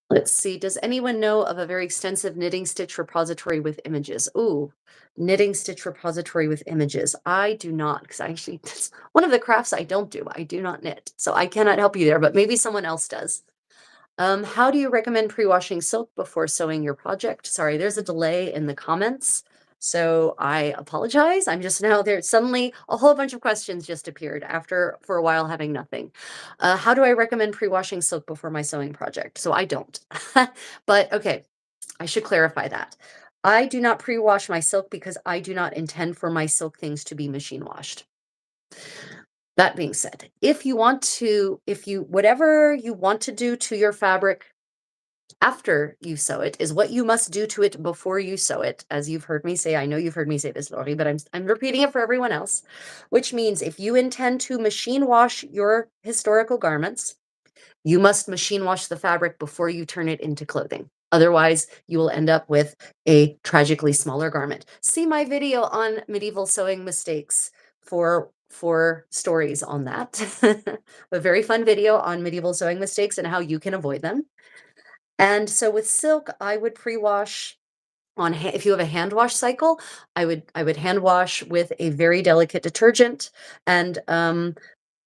Let's see. Does anyone know of a very extensive knitting stitch repository with images? Ooh, knitting stitch repository with images. I do not, because that's one of the crafts I don't do. I do not knit. So I cannot help you there, but maybe someone else does. How do you recommend pre-washing silk before sewing your project? Sorry, there's a delay in the comments. So I apologize. I'm just now there. Suddenly a whole bunch of questions just appeared after for a while having nothing. How do I recommend pre-washing silk before my sewing project? So I don't. But okay, I should clarify that. I do not pre-wash my silk because I do not intend for my silk things to be machine washed. That being said, whatever you want to do to your fabric after you sew it is what you must do to it before you sew it. As you've heard me say, I know you've heard me say this, Lori, but I'm repeating it for everyone else, which means if you intend to machine wash your historical garments, you must machine wash the fabric before you turn it into clothing. Otherwise, you will end up with a tragically smaller garment. See my video on medieval sewing mistakes for stories on that. A very fun video on medieval sewing mistakes and how you can avoid them. And so with silk, I would pre-wash if you have a hand wash cycle, I would hand wash with a very delicate detergent and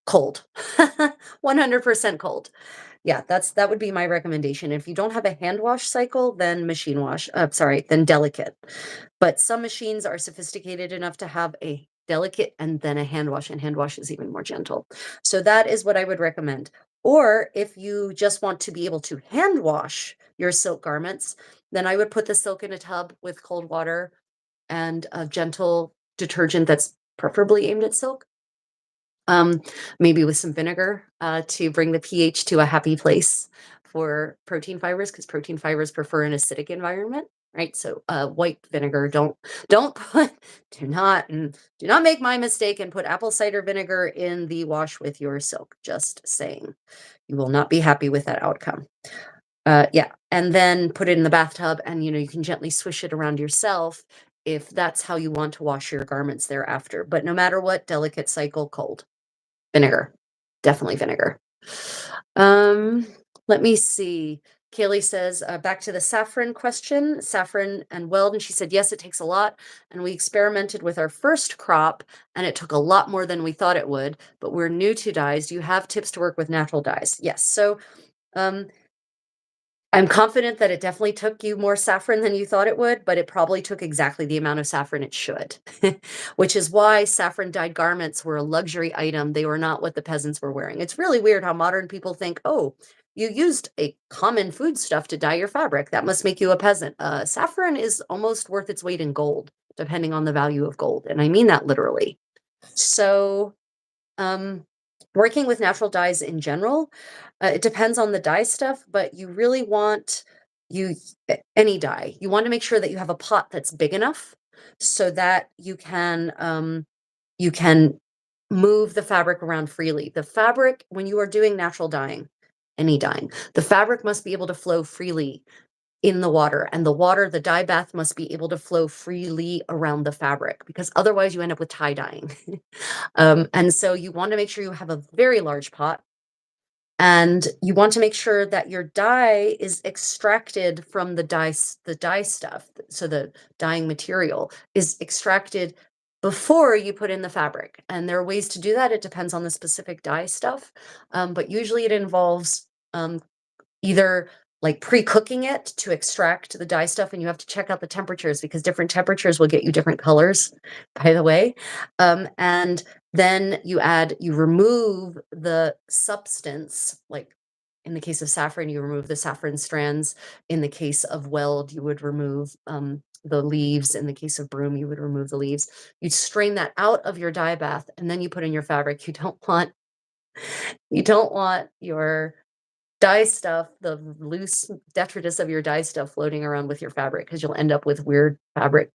cold. 100% cold. Yeah, that would be my recommendation. If you don't have a hand wash cycle, then machine wash. Then delicate. But some machines are sophisticated enough to have a delicate and then a hand wash, and hand wash is even more gentle. So that is what I would recommend. Or if you just want to be able to hand wash your silk garments, then I would put the silk in a tub with cold water and a gentle detergent that's preferably aimed at silk. Maybe with some vinegar to bring the pH to a happy place for protein fibers because protein fibers prefer an acidic environment, right? So white vinegar, don't put do not make my mistake and put apple cider vinegar in the wash with your silk. Just saying. You will not be happy with that outcome. Yeah, and then put it in the bathtub and you can gently swish it around yourself if that's how you want to wash your garments thereafter. But no matter what, delicate cycle, cold. Vinegar. Definitely vinegar. Um, Let me see. Kaylee says, back to the saffron question, saffron and weld. And she said, yes, it takes a lot. And we experimented with our first crop and it took a lot more than we thought it would, but we're new to dyes. Do you have tips to work with natural dyes? Yes. So, um, I'm confident that it definitely took you more saffron than you thought it would, but it probably took exactly the amount of saffron it should, which is why saffron dyed garments were a luxury item. They were not what the peasants were wearing. It's really weird how modern people think, oh, you used a common foodstuff to dye your fabric. That must make you a peasant. Saffron is almost worth its weight in gold, depending on the value of gold. And I mean that literally. So, um, working with natural dyes in general, it depends on the dye stuff, but you really want you any dye. You want to make sure that you have a pot that's big enough so that you can move the fabric around freely. The fabric, when you are doing natural dyeing, any dyeing, the fabric must be able to flow freely in the water, and the dye bath must be able to flow freely around the fabric because otherwise you end up with tie dyeing. And so you want to make sure you have a very large pot and you want to make sure that your dye is extracted from the dye stuff. So the dyeing material is extracted before you put in the fabric. And there are ways to do that. It depends on the specific dye stuff. But usually it involves either like pre-cooking it to extract the dye stuff, and you have to check out the temperatures because different temperatures will get you different colors, by the way. And then you remove the substance, like in the case of saffron, you remove the saffron strands. In the case of weld, you would remove the leaves. In the case of broom, you would remove the leaves. You'd strain that out of your dye bath, and then you put in your fabric. You don't want your dye stuff, the loose detritus of your dye stuff floating around with your fabric because you'll end up with weird fabric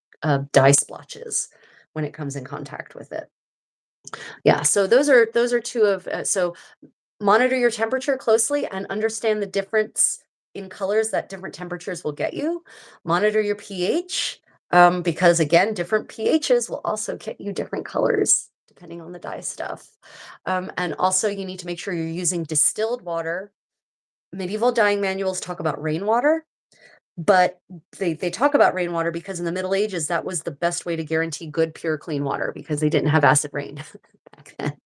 dye splotches when it comes in contact with it. Yeah, so those are two of so monitor your temperature closely and understand the difference in colors that different temperatures will get you. Monitor your pH because again, different pHs will also get you different colors depending on the dye stuff. And also you need to make sure you're using distilled water. Medieval dyeing manuals talk about rainwater, but they talk about rainwater because in the Middle Ages, that was the best way to guarantee good, pure, clean water because they didn't have acid rain back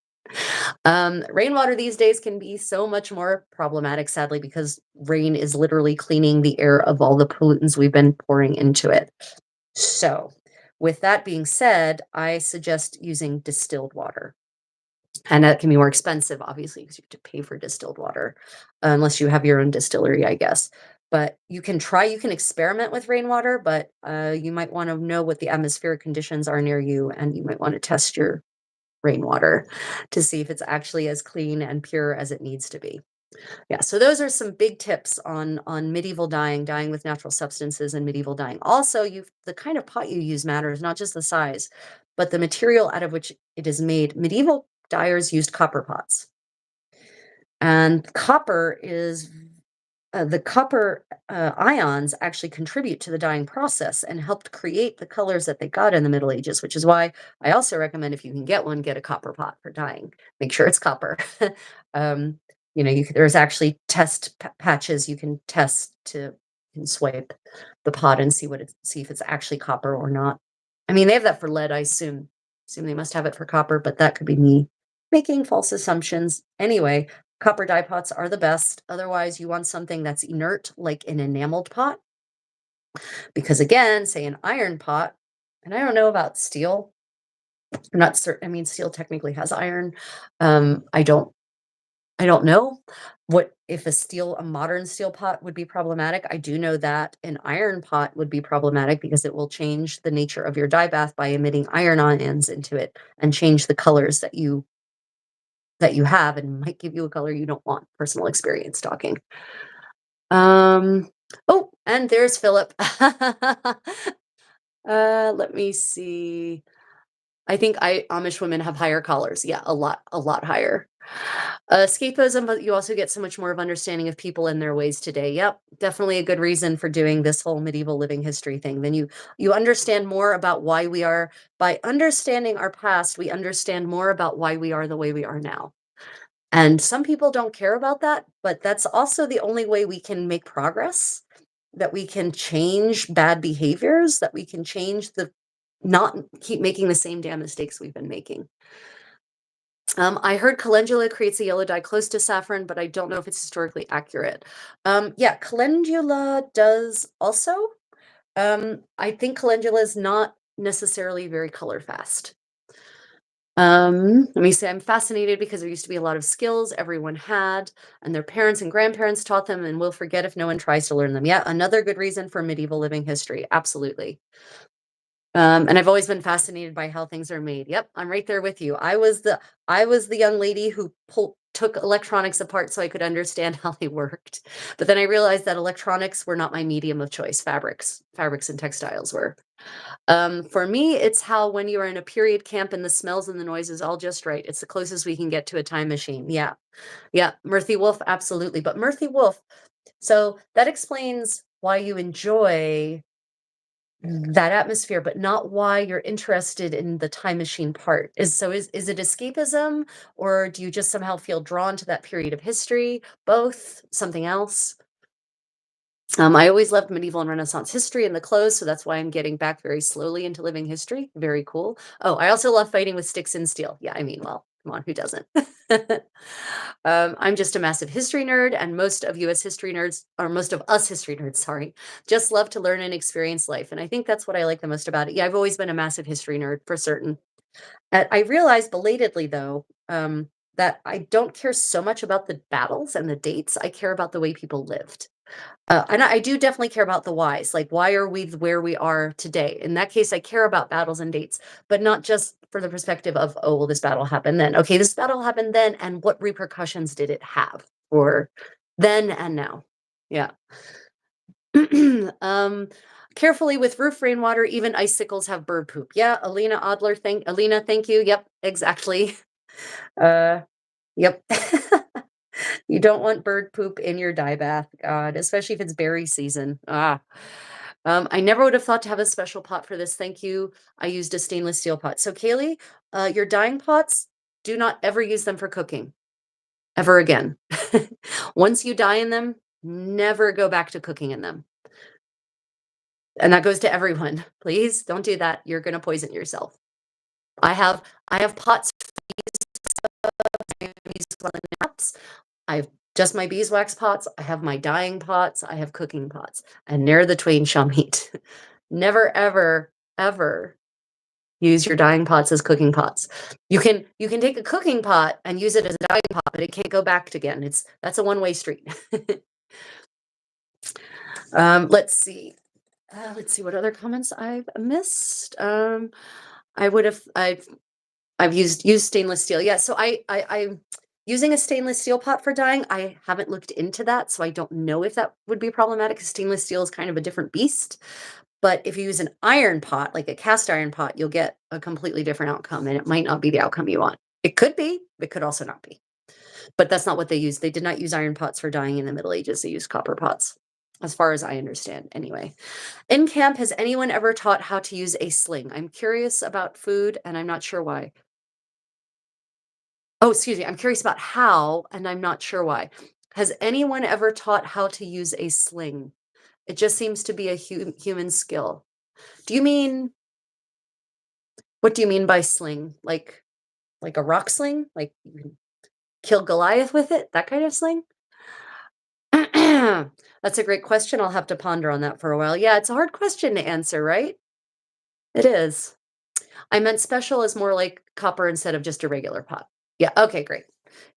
then. Rainwater these days can be so much more problematic, sadly, because rain is literally cleaning the air of all the pollutants we've been pouring into it. So, with that being said, I suggest using distilled water. And that can be more expensive, obviously, because you have to pay for distilled water, unless you have your own distillery, I guess. But you can experiment with rainwater, but you might want to know what the atmospheric conditions are near you, and you might want to test your rainwater to see if it's actually as clean and pure as it needs to be. Yeah, so those are some big tips on medieval dyeing, dyeing with natural substances and medieval dyeing. Also, the kind of pot you use matters, not just the size, but the material out of which it is made. Medieval dyers used copper pots. And the copper ions actually contribute to the dyeing process and helped create the colors that they got in the Middle Ages, which is why I also recommend if you can get one, get a copper pot for dyeing. Make sure it's copper. um, there's actually test patches you can test to you can swipe the pot and see if it's actually copper or not. I mean, they have that for lead, I assume. Assume they must have it for copper, but that could be me making false assumptions. Anyway, copper dye pots are the best. Otherwise, you want something that's inert, like an enameled pot. Because again, say an iron pot, and I don't know about steel. I'm not certain. I mean, steel technically has iron. Um, I don't I don't know what if a modern steel pot would be problematic. I do know that an iron pot would be problematic because it will change the nature of your dye bath by emitting iron ions into it and change the colors that you have and might give you a color you don't want. Personal experience talking. Um, oh, and there's Philip. Let me see. I think Amish women have higher collars. Yeah, a lot higher. Escapism, but you also get so much more of understanding of people and their ways today. Yep, definitely a good reason for doing this whole medieval living history thing. Then you understand more about why we are. By understanding our past, we understand more about why we are the way we are now. And some people don't care about that, but that's also the only way we can make progress, that we can change bad behaviors, that we can change the not keep making the same damn mistakes we've been making. I heard calendula creates a yellow dye close to saffron, but I don't know if it's historically accurate. Yeah, calendula does also. I think calendula is not necessarily very color fast. Let me say I'm fascinated because there used to be a lot of skills everyone had, and their parents and grandparents taught them, and will forget if no one tries to learn them. Yeah, another good reason for medieval living history. Absolutely. And I've always been fascinated by how things are made. Yep, I'm right there with you. I was the young lady who took electronics apart so I could understand how they worked. But then I realized that electronics were not my medium of choice. Fabrics and textiles were. For me, it's how when you are in a period camp and the smells and the noise is all just right. It's the closest we can get to a time machine. Yeah. Yeah. Murphy Wolf, absolutely. But Murphy Wolf, so that explains why you enjoy that atmosphere, but not why you're interested in the time machine part. Is it escapism, or do you just somehow feel drawn to that period of history? Both? Something else? I always loved medieval and Renaissance history and the clothes, so that's why I'm getting back very slowly into living history. Very cool. Oh, I also love fighting with sticks and steel. Yeah, I mean, well, come on, who doesn't? I'm just a massive history nerd, and most of US history nerds, or most of us history nerds, sorry, just love to learn and experience life. And I think that's what I like the most about it. Yeah, I've always been a massive history nerd for certain. I realized belatedly, though, that I don't care so much about the battles and the dates. I care about the way people lived. And I do definitely care about the whys, like, why are we where we are today? In that case, I care about battles and dates, but not just for the perspective of, oh, well, this battle happened then. Okay, this battle happened then, and what repercussions did it have for then and now? Yeah. um, Carefully with roof rainwater, even icicles have bird poop. Yeah, Alina, thank you. Yep, exactly. Uh, yep. You don't want bird poop in your dye bath, God, especially if it's berry season. I never would have thought to have a special pot for this. Thank you. I used a stainless steel pot. So, Kaylee, your dyeing pots, do not ever use them for cooking ever again. Once you dye in them, never go back to cooking in them. And that goes to everyone. Please don't do that. You're going to poison yourself. I have I have pots pots. I have just my beeswax pots, I have my dyeing pots, I have cooking pots, and ne'er the twain shall meet. Never, ever, ever use your dyeing pots as cooking pots. You can take a cooking pot and use it as a dyeing pot, but it can't go back again. That's a one-way street. Let's see. Let's see what other comments I've missed. I would have I've used stainless steel. Yeah, so I'm using a stainless steel pot for dyeing. I haven't looked into that, so I don't know if that would be problematic, 'cause stainless steel is kind of a different beast. But if you use an iron pot, like a cast iron pot, you'll get a completely different outcome, and it might not be the outcome you want. It could be, it could also not be. But that's not what they use. They did not use iron pots for dyeing in the Middle Ages. They used copper pots, as far as I understand, anyway. In camp, has anyone ever taught how to use a sling? I'm curious about food, and I'm not sure why. Oh, excuse me. I'm curious about how, and I'm not sure why. Has anyone ever taught how to use a sling? It just seems to be a human skill. Do you mean, what do you mean by sling? Like a rock sling? Like you can kill Goliath with it? That kind of sling? That's a great question. I'll have to ponder on that for a while. Yeah, it's a hard question to answer, right? It is. I meant special is more like copper instead of just a regular pot. Yeah, okay, great.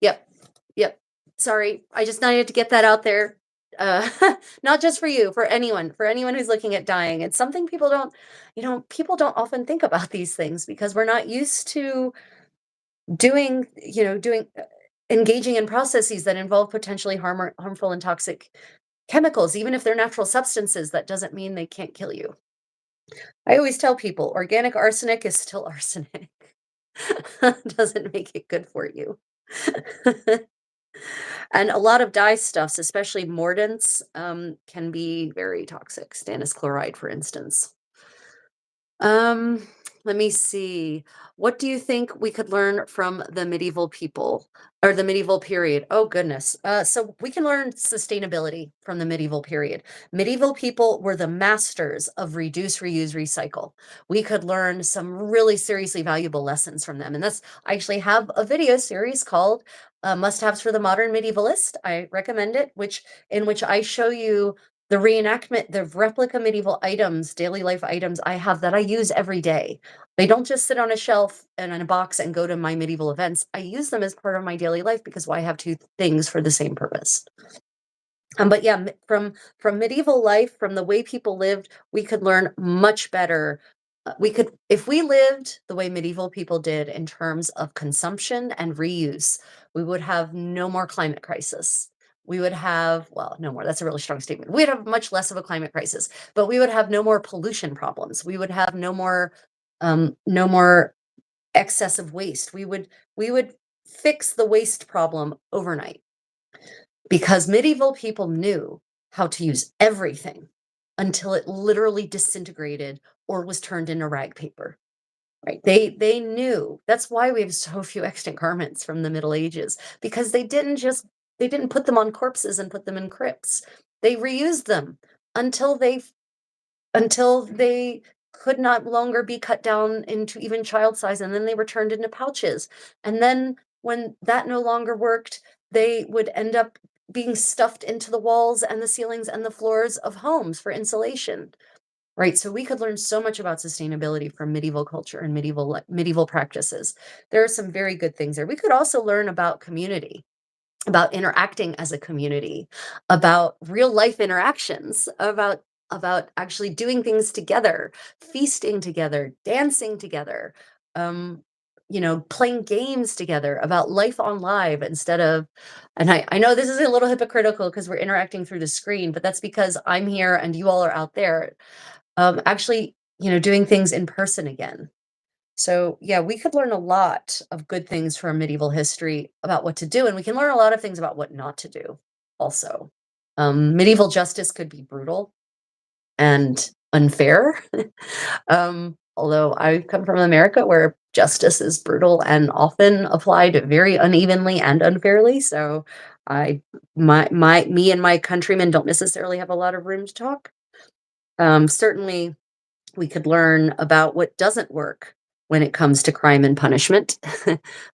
Yep, yep. Sorry, I just needed to get that out there. Uh, not just for you, for anyone who's looking at dying. It's something people don't often think about these things because we're not used to doing engaging in processes that involve potentially harmful and toxic Chemicals, even if they're natural substances, that doesn't mean they can't kill you. I always tell people organic arsenic is still arsenic. Doesn't make it good for you. And a lot of dye stuffs, especially mordants, can be very toxic. Stannous chloride, for instance. Um, Let me see. What do you think we could learn from the medieval people or the medieval period? Oh goodness. So we can learn sustainability from the medieval period. Medieval people were the masters of reduce, reuse, recycle. We could learn some really seriously valuable lessons from them. And that's I actually have a video series called Must-Haves for the Modern Medievalist. I recommend it, which in which I show you the reenactment, the replica medieval items, daily life items I have that I use every day. They don't just sit on a shelf and in a box and go to my medieval events. I use them as part of my daily life because why have two things for the same purpose? But yeah, from medieval life, from the way people lived, we could learn much better. We could, if we lived the way medieval people did in terms of consumption and reuse, we would have no more climate crisis. We would have, well, no more. That's a really strong statement. We'd have much less of a climate crisis, but we would have no more pollution problems. We would have no more excessive waste. We would fix the waste problem overnight because medieval people knew how to use everything until it literally disintegrated or was turned into rag paper. Right? They knew. That's why we have so few extant garments from the Middle Ages because they didn't put them on corpses and put them in crypts. They reused them until they could not longer be cut down into even child size, and then they were turned into pouches. And then when that no longer worked, they would end up being stuffed into the walls and the ceilings and the floors of homes for insulation. Right, so we could learn so much about sustainability from medieval culture and medieval practices. There are some very good things there. We could also learn about community, about interacting as a community, about real life interactions, about actually doing things together, feasting together, dancing together, um, playing games together, about life on live instead of, and I know this is a little hypocritical because we're interacting through the screen, but that's because I'm here and you all are out there, actually, doing things in person again. So, yeah, we could learn a lot of good things from medieval history about what to do, and we can learn a lot of things about what not to do also. Medieval justice could be brutal and unfair. Although I come from America where justice is brutal and often applied very unevenly and unfairly. So I my me and my countrymen don't necessarily have a lot of room to talk. Certainly we could learn about what doesn't work when it comes to crime and punishment,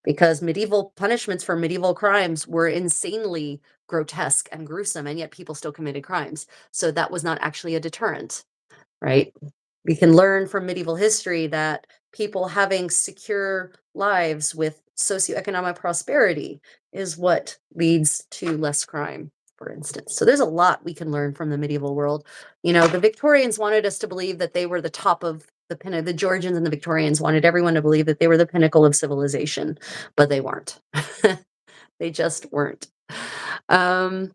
because medieval punishments for medieval crimes were insanely grotesque and gruesome, and yet people still committed crimes. So that was not actually a deterrent, right? We can learn from medieval history that people having secure lives with socioeconomic prosperity is what leads to less crime, for instance. So there's a lot we can learn from the medieval world. The Victorians wanted us to believe that they were the top of the pinnacle. The Georgians and the Victorians wanted everyone to believe that they were the pinnacle of civilization, but they weren't. They just weren't. Um,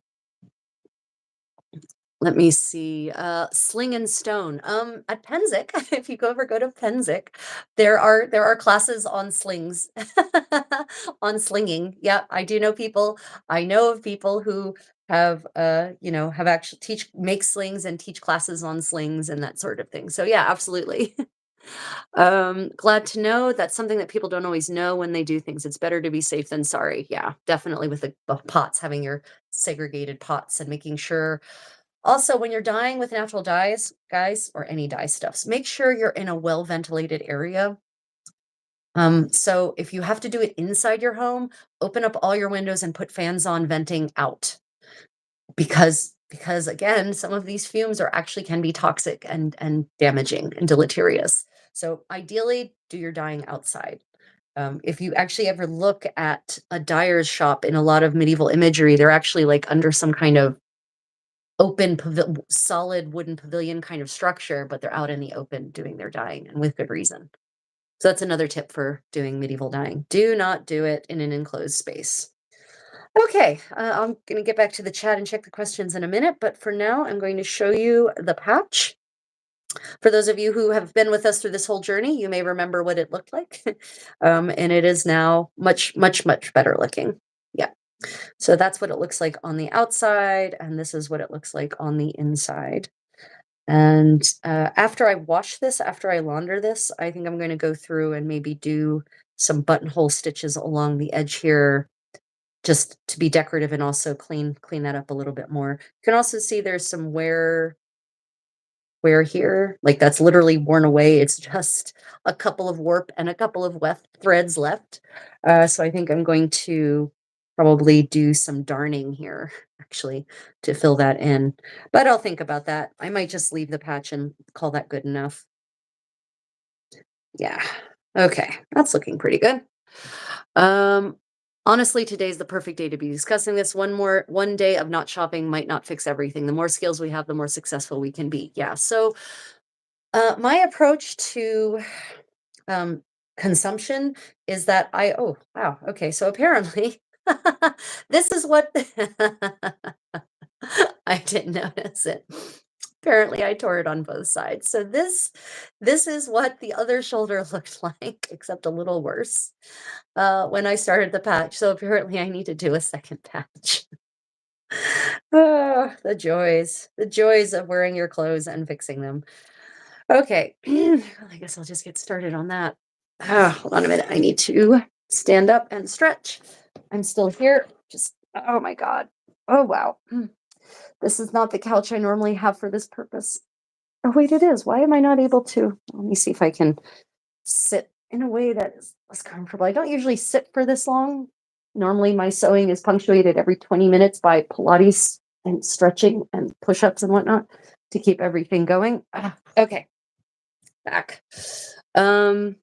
Let me see, Sling and Stone. At Penzic, if you go to Penzic, there are classes on slings, on slinging. Yeah, I do know people. I know of people who have actually make slings and teach classes on slings and that sort of thing. So yeah, absolutely. Glad to know that's something that people don't always know when they do things. It's better to be safe than sorry. Yeah, definitely with the pots, having your segregated pots and making sure also, when you're dyeing with natural dyes, guys, or any dye stuffs, make sure you're in a well-ventilated area. So if you have to do it inside your home, open up all your windows and put fans on venting out because again, some of these fumes are actually can be toxic and damaging and deleterious. So ideally, do your dyeing outside. If you actually ever look at a dyer's shop in a lot of medieval imagery, they're actually like under some kind of solid wooden pavilion kind of structure, but they're out in the open doing their dyeing and with good reason. So that's another tip for doing medieval dyeing. Do not do it in an enclosed space. Okay, I'm going to get back to the chat and check the questions in a minute, but for now, I'm going to show you the patch. For those of you who have been with us through this whole journey, you may remember what it looked like. And it is now much, much, much better looking. Yeah. So that's what it looks like on the outside, and this is what it looks like on the inside. And after I wash this, after I launder this, I think I'm going to go through and maybe do some buttonhole stitches along the edge here, just to be decorative and also clean that up a little bit more. You can also see there's some wear here, like that's literally worn away. It's just a couple of warp and a couple of weft threads left. So I think I'm going to probably do some darning here, actually, to fill that in. But I'll think about that. I might just leave the patch and call that good enough. Yeah. Okay, that's looking pretty good. Um, Honestly, today's the perfect day to be discussing this. One day of not shopping might not fix everything. The more skills we have, the more successful we can be. Yeah. So my approach to um, consumption is that oh, wow. Okay. So apparently, this is what I didn't notice it. Apparently, I tore it on both sides. So this is what the other shoulder looked like, except a little worse when I started the patch. So apparently, I need to do a second patch. The joys of wearing your clothes and fixing them. Okay, I guess I'll just get started on that. Hold on a minute. I need to stand up and stretch. I'm still here. Just, oh my God. Oh, wow. This is not the couch I normally have for this purpose. Oh, wait, it is. Why am I not able to? Let me see if I can sit in a way that is less comfortable. I don't usually sit for this long. Normally, my sewing is punctuated every 20 minutes by Pilates and stretching and push ups and whatnot to keep everything going. Okay, back. Um,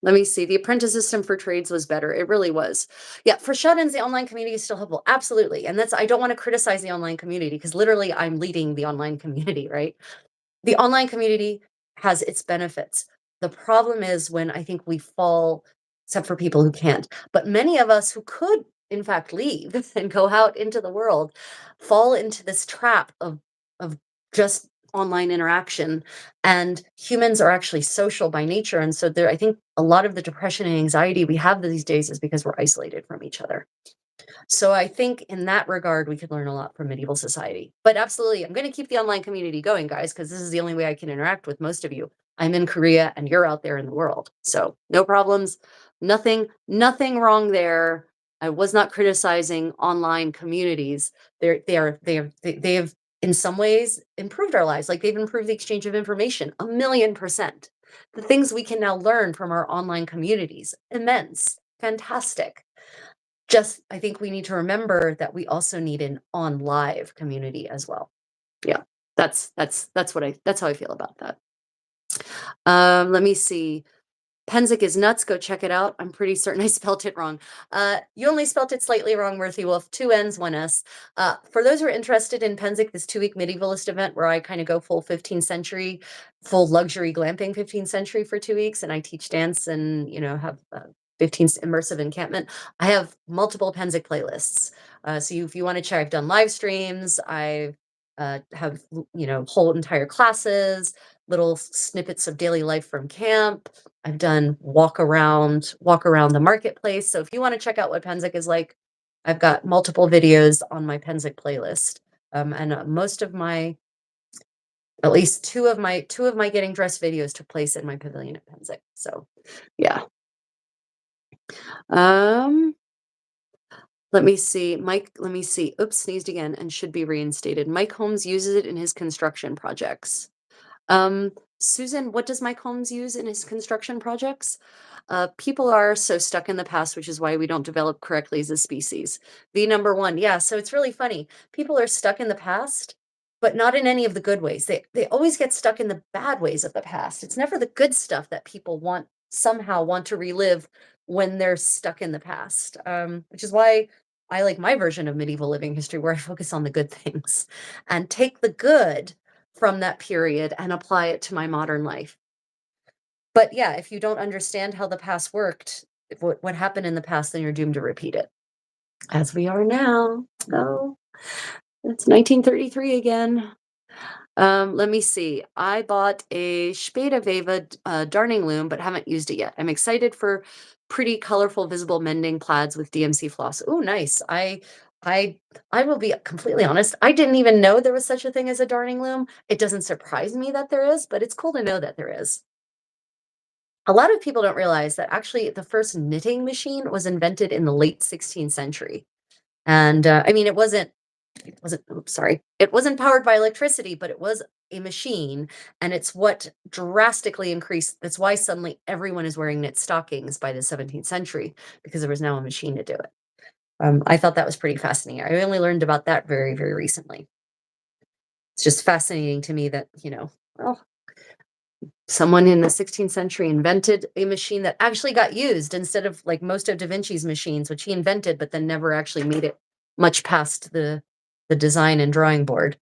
Let me see. The apprentice system for trades was better. It really was. Yeah, for shut-ins, the online community is still helpful. Absolutely. And that's I don't want to criticize the online community because literally I'm leading the online community, right? The online community has its benefits. The problem is when I think we fall, except for people who can't, but many of us who could, in fact, leave and go out into the world, fall into this trap of just online interaction. And humans are actually social by nature. And so there, I think a lot of the depression and anxiety we have these days is because we're isolated from each other. So I think in that regard, we could learn a lot from medieval society. But absolutely, I'm going to keep the online community going, guys, because this is the only way I can interact with most of you. I'm in Korea and you're out there in the world. So no problems, nothing wrong there. I was not criticizing online communities. They have in some ways improved our lives. Like they've improved the exchange of information 1,000,000%. The things we can now learn from our online communities, immense, fantastic. Just I think we need to remember that we also need an on live community as well. Yeah. That's how I feel about that. Let me see. Penzik is nuts. Go check it out. I'm pretty certain I spelt it wrong. You only spelt it slightly wrong, Murthy Wolf. Two N's, one S. For those who are interested in Penzik, this 2-week medievalist event where I kind of go full 15th century, full luxury glamping 15th century for 2 weeks, and I teach dance and have 15th immersive encampment. I have multiple Penzik playlists. So if you want to check, I've done live streams. I have whole entire classes, little snippets of daily life from camp. I've done walk around the marketplace. So if you want to check out what Penzik is like, I've got multiple videos on my Penzik playlist. And most of my, at least two of my getting dressed videos took place in my pavilion at Penzik. So yeah. Um, Let me see. Mike, let me see. Oops, sneezed again and should be reinstated. Mike Holmes uses it in his construction projects. Susan, what does Mike Holmes use in his construction projects? People are so stuck in the past, which is why we don't develop correctly as a species. The number one, yeah. So it's really funny. People are stuck in the past, but not in any of the good ways. They always get stuck in the bad ways of the past. It's never the good stuff that people somehow want to relive when they're stuck in the past. Which is why I like my version of medieval living history, where I focus on the good things and take the good from that period and apply it to my modern life. But yeah, if you don't understand how the past worked, what happened in the past, then you're doomed to repeat it. as we are now. Oh, it's 1933 again. Let me see. I bought a Spätaveva darning loom, but haven't used it yet. I'm excited for pretty colorful, visible mending plaids with DMC floss. Oh, nice. I, I will be completely honest. I didn't even know there was such a thing as a darning loom. It doesn't surprise me that there is, but it's cool to know that there is. A lot of people don't realize that actually the first knitting machine was invented in the late 16th century. And I mean, it wasn't oops, sorry. It wasn't powered by electricity, but it was a machine, and it's what drastically increased that's why suddenly everyone is wearing knit stockings by the 17th century, because there was now a machine to do it. I thought that was pretty fascinating. I only learned about that very, very recently. It's just fascinating to me that, well, someone in the 16th century invented a machine that actually got used instead of like most of Da Vinci's machines, which he invented, but then never actually made it much past the design and drawing board.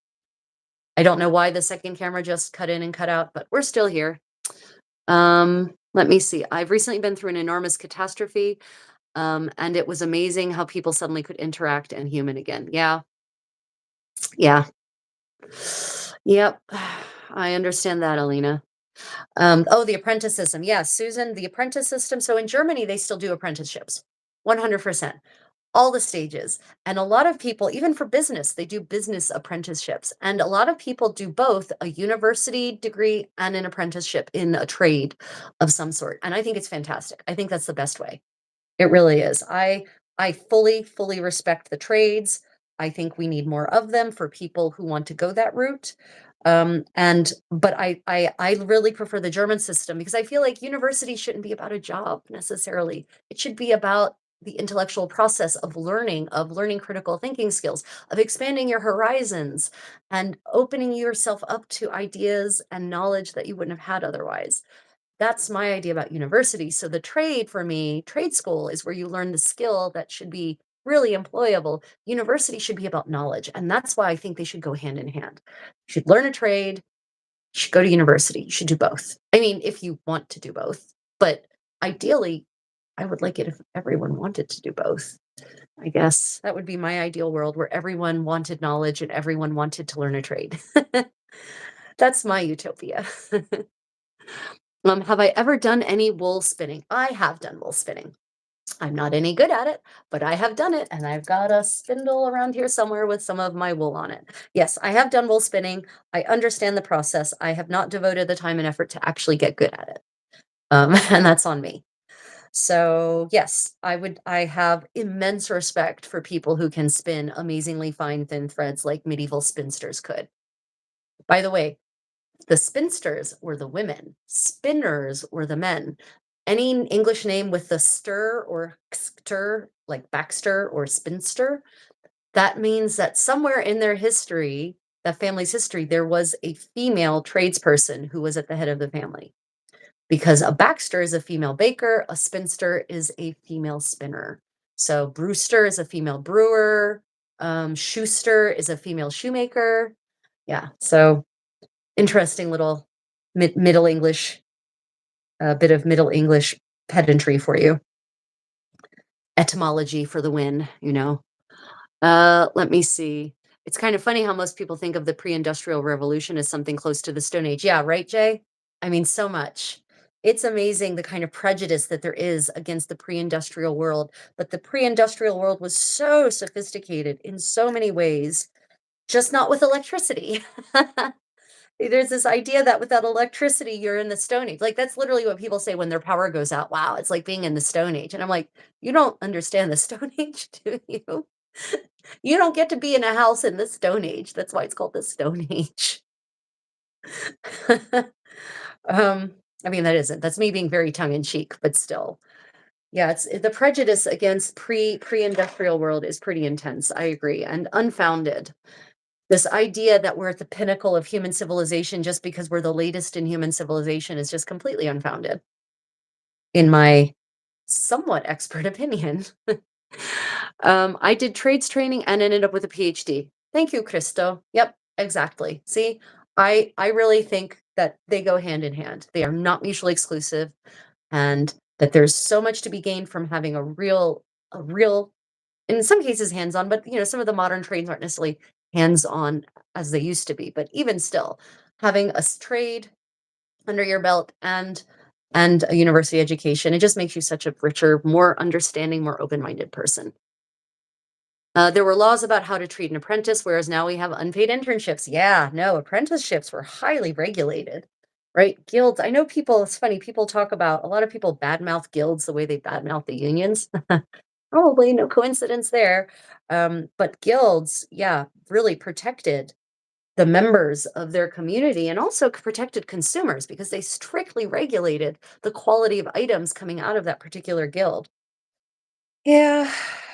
I don't know why the second camera just cut in and cut out, but we're still here. Let me see. I've recently been through an enormous catastrophe, and it was amazing how people suddenly could interact and human again. Yeah, yeah, yep. I understand that, Alina. Oh, the apprentice system. Yes, Susan, the apprentice system. So in Germany, they still do apprenticeships, 100%. All the stages. And a lot of people, even for business, they do business apprenticeships. And a lot of people do both a university degree and an apprenticeship in a trade of some sort. And I think it's fantastic. I think that's the best way. It really is. I fully respect the trades. I think we need more of them for people who want to go that route. And but I really prefer the German system because I feel like university shouldn't be about a job necessarily. It should be about the intellectual process of learning critical thinking skills, of expanding your horizons and opening yourself up to ideas and knowledge that you wouldn't have had otherwise. That's my idea about university. So the trade for me, trade school is where you learn the skill that should be really employable. University should be about knowledge. And that's why I think they should go hand in hand. You should learn a trade, you should go to university. You should do both. I mean, if you want to do both. But ideally, I would like it if everyone wanted to do both. I guess that would be my ideal world where everyone wanted knowledge and everyone wanted to learn a trade. That's my utopia. Have I ever done any wool spinning? I have done wool spinning. I'm not any good at it, but I have done it, and I've got a spindle around here somewhere with some of my wool on it. Yes, I have done wool spinning. I understand the process. I have not devoted the time and effort to actually get good at it, and that's on me. So yes, I have immense respect for people who can spin amazingly fine thin threads like medieval spinsters could. By the way, the spinsters were the women, spinners were the men. Any English name with the stir or stir, like Baxter or spinster, that means that somewhere in their history, that family's history, there was a female tradesperson who was at the head of the family. Because a Baxter is a female baker, a spinster is a female spinner. So Brewster is a female brewer, Schuster is a female shoemaker. Yeah, so interesting little Middle English, a bit of Middle English pedantry for you. Etymology for the win. Let me see. It's kind of funny how most people think of the pre-industrial revolution as something close to the Stone Age. Yeah, right, Jay? I mean, so much. It's amazing the kind of prejudice that there is against the pre-industrial world, but the pre-industrial world was so sophisticated in so many ways, just not with electricity. There's this idea that without electricity, you're in the Stone Age. Like, that's literally what people say when their power goes out. Wow, it's like being in the Stone Age. And I'm like, you don't understand the Stone Age, do you? You don't get to be in a house in the Stone Age. That's why it's called the Stone Age. um, I mean, that's me being very tongue in cheek, but still. Yeah, it's the prejudice against pre-industrial world is pretty intense. I agree, and unfounded. This idea that we're at the pinnacle of human civilization just because we're the latest in human civilization is just completely unfounded, in my somewhat expert opinion. I did trades training and ended up with a PhD. Thank you, Christo. Yep, exactly. See, I really think that they go hand in hand. They are not mutually exclusive, and that there's so much to be gained from having a real in some cases hands-on, but some of the modern trades aren't necessarily hands-on as they used to be. But even still, having a trade under your belt and a university education, it just makes you such a richer, more understanding, more open-minded person. There were laws about how to treat an apprentice, whereas now we have unpaid internships. Yeah, no, apprenticeships were highly regulated, right? Guilds. I know people, it's funny, people talk about, a lot of people badmouth guilds the way they badmouth the unions. Probably no coincidence there. But guilds, yeah, really protected the members of their community and also protected consumers because they strictly regulated the quality of items coming out of that particular guild. Yeah,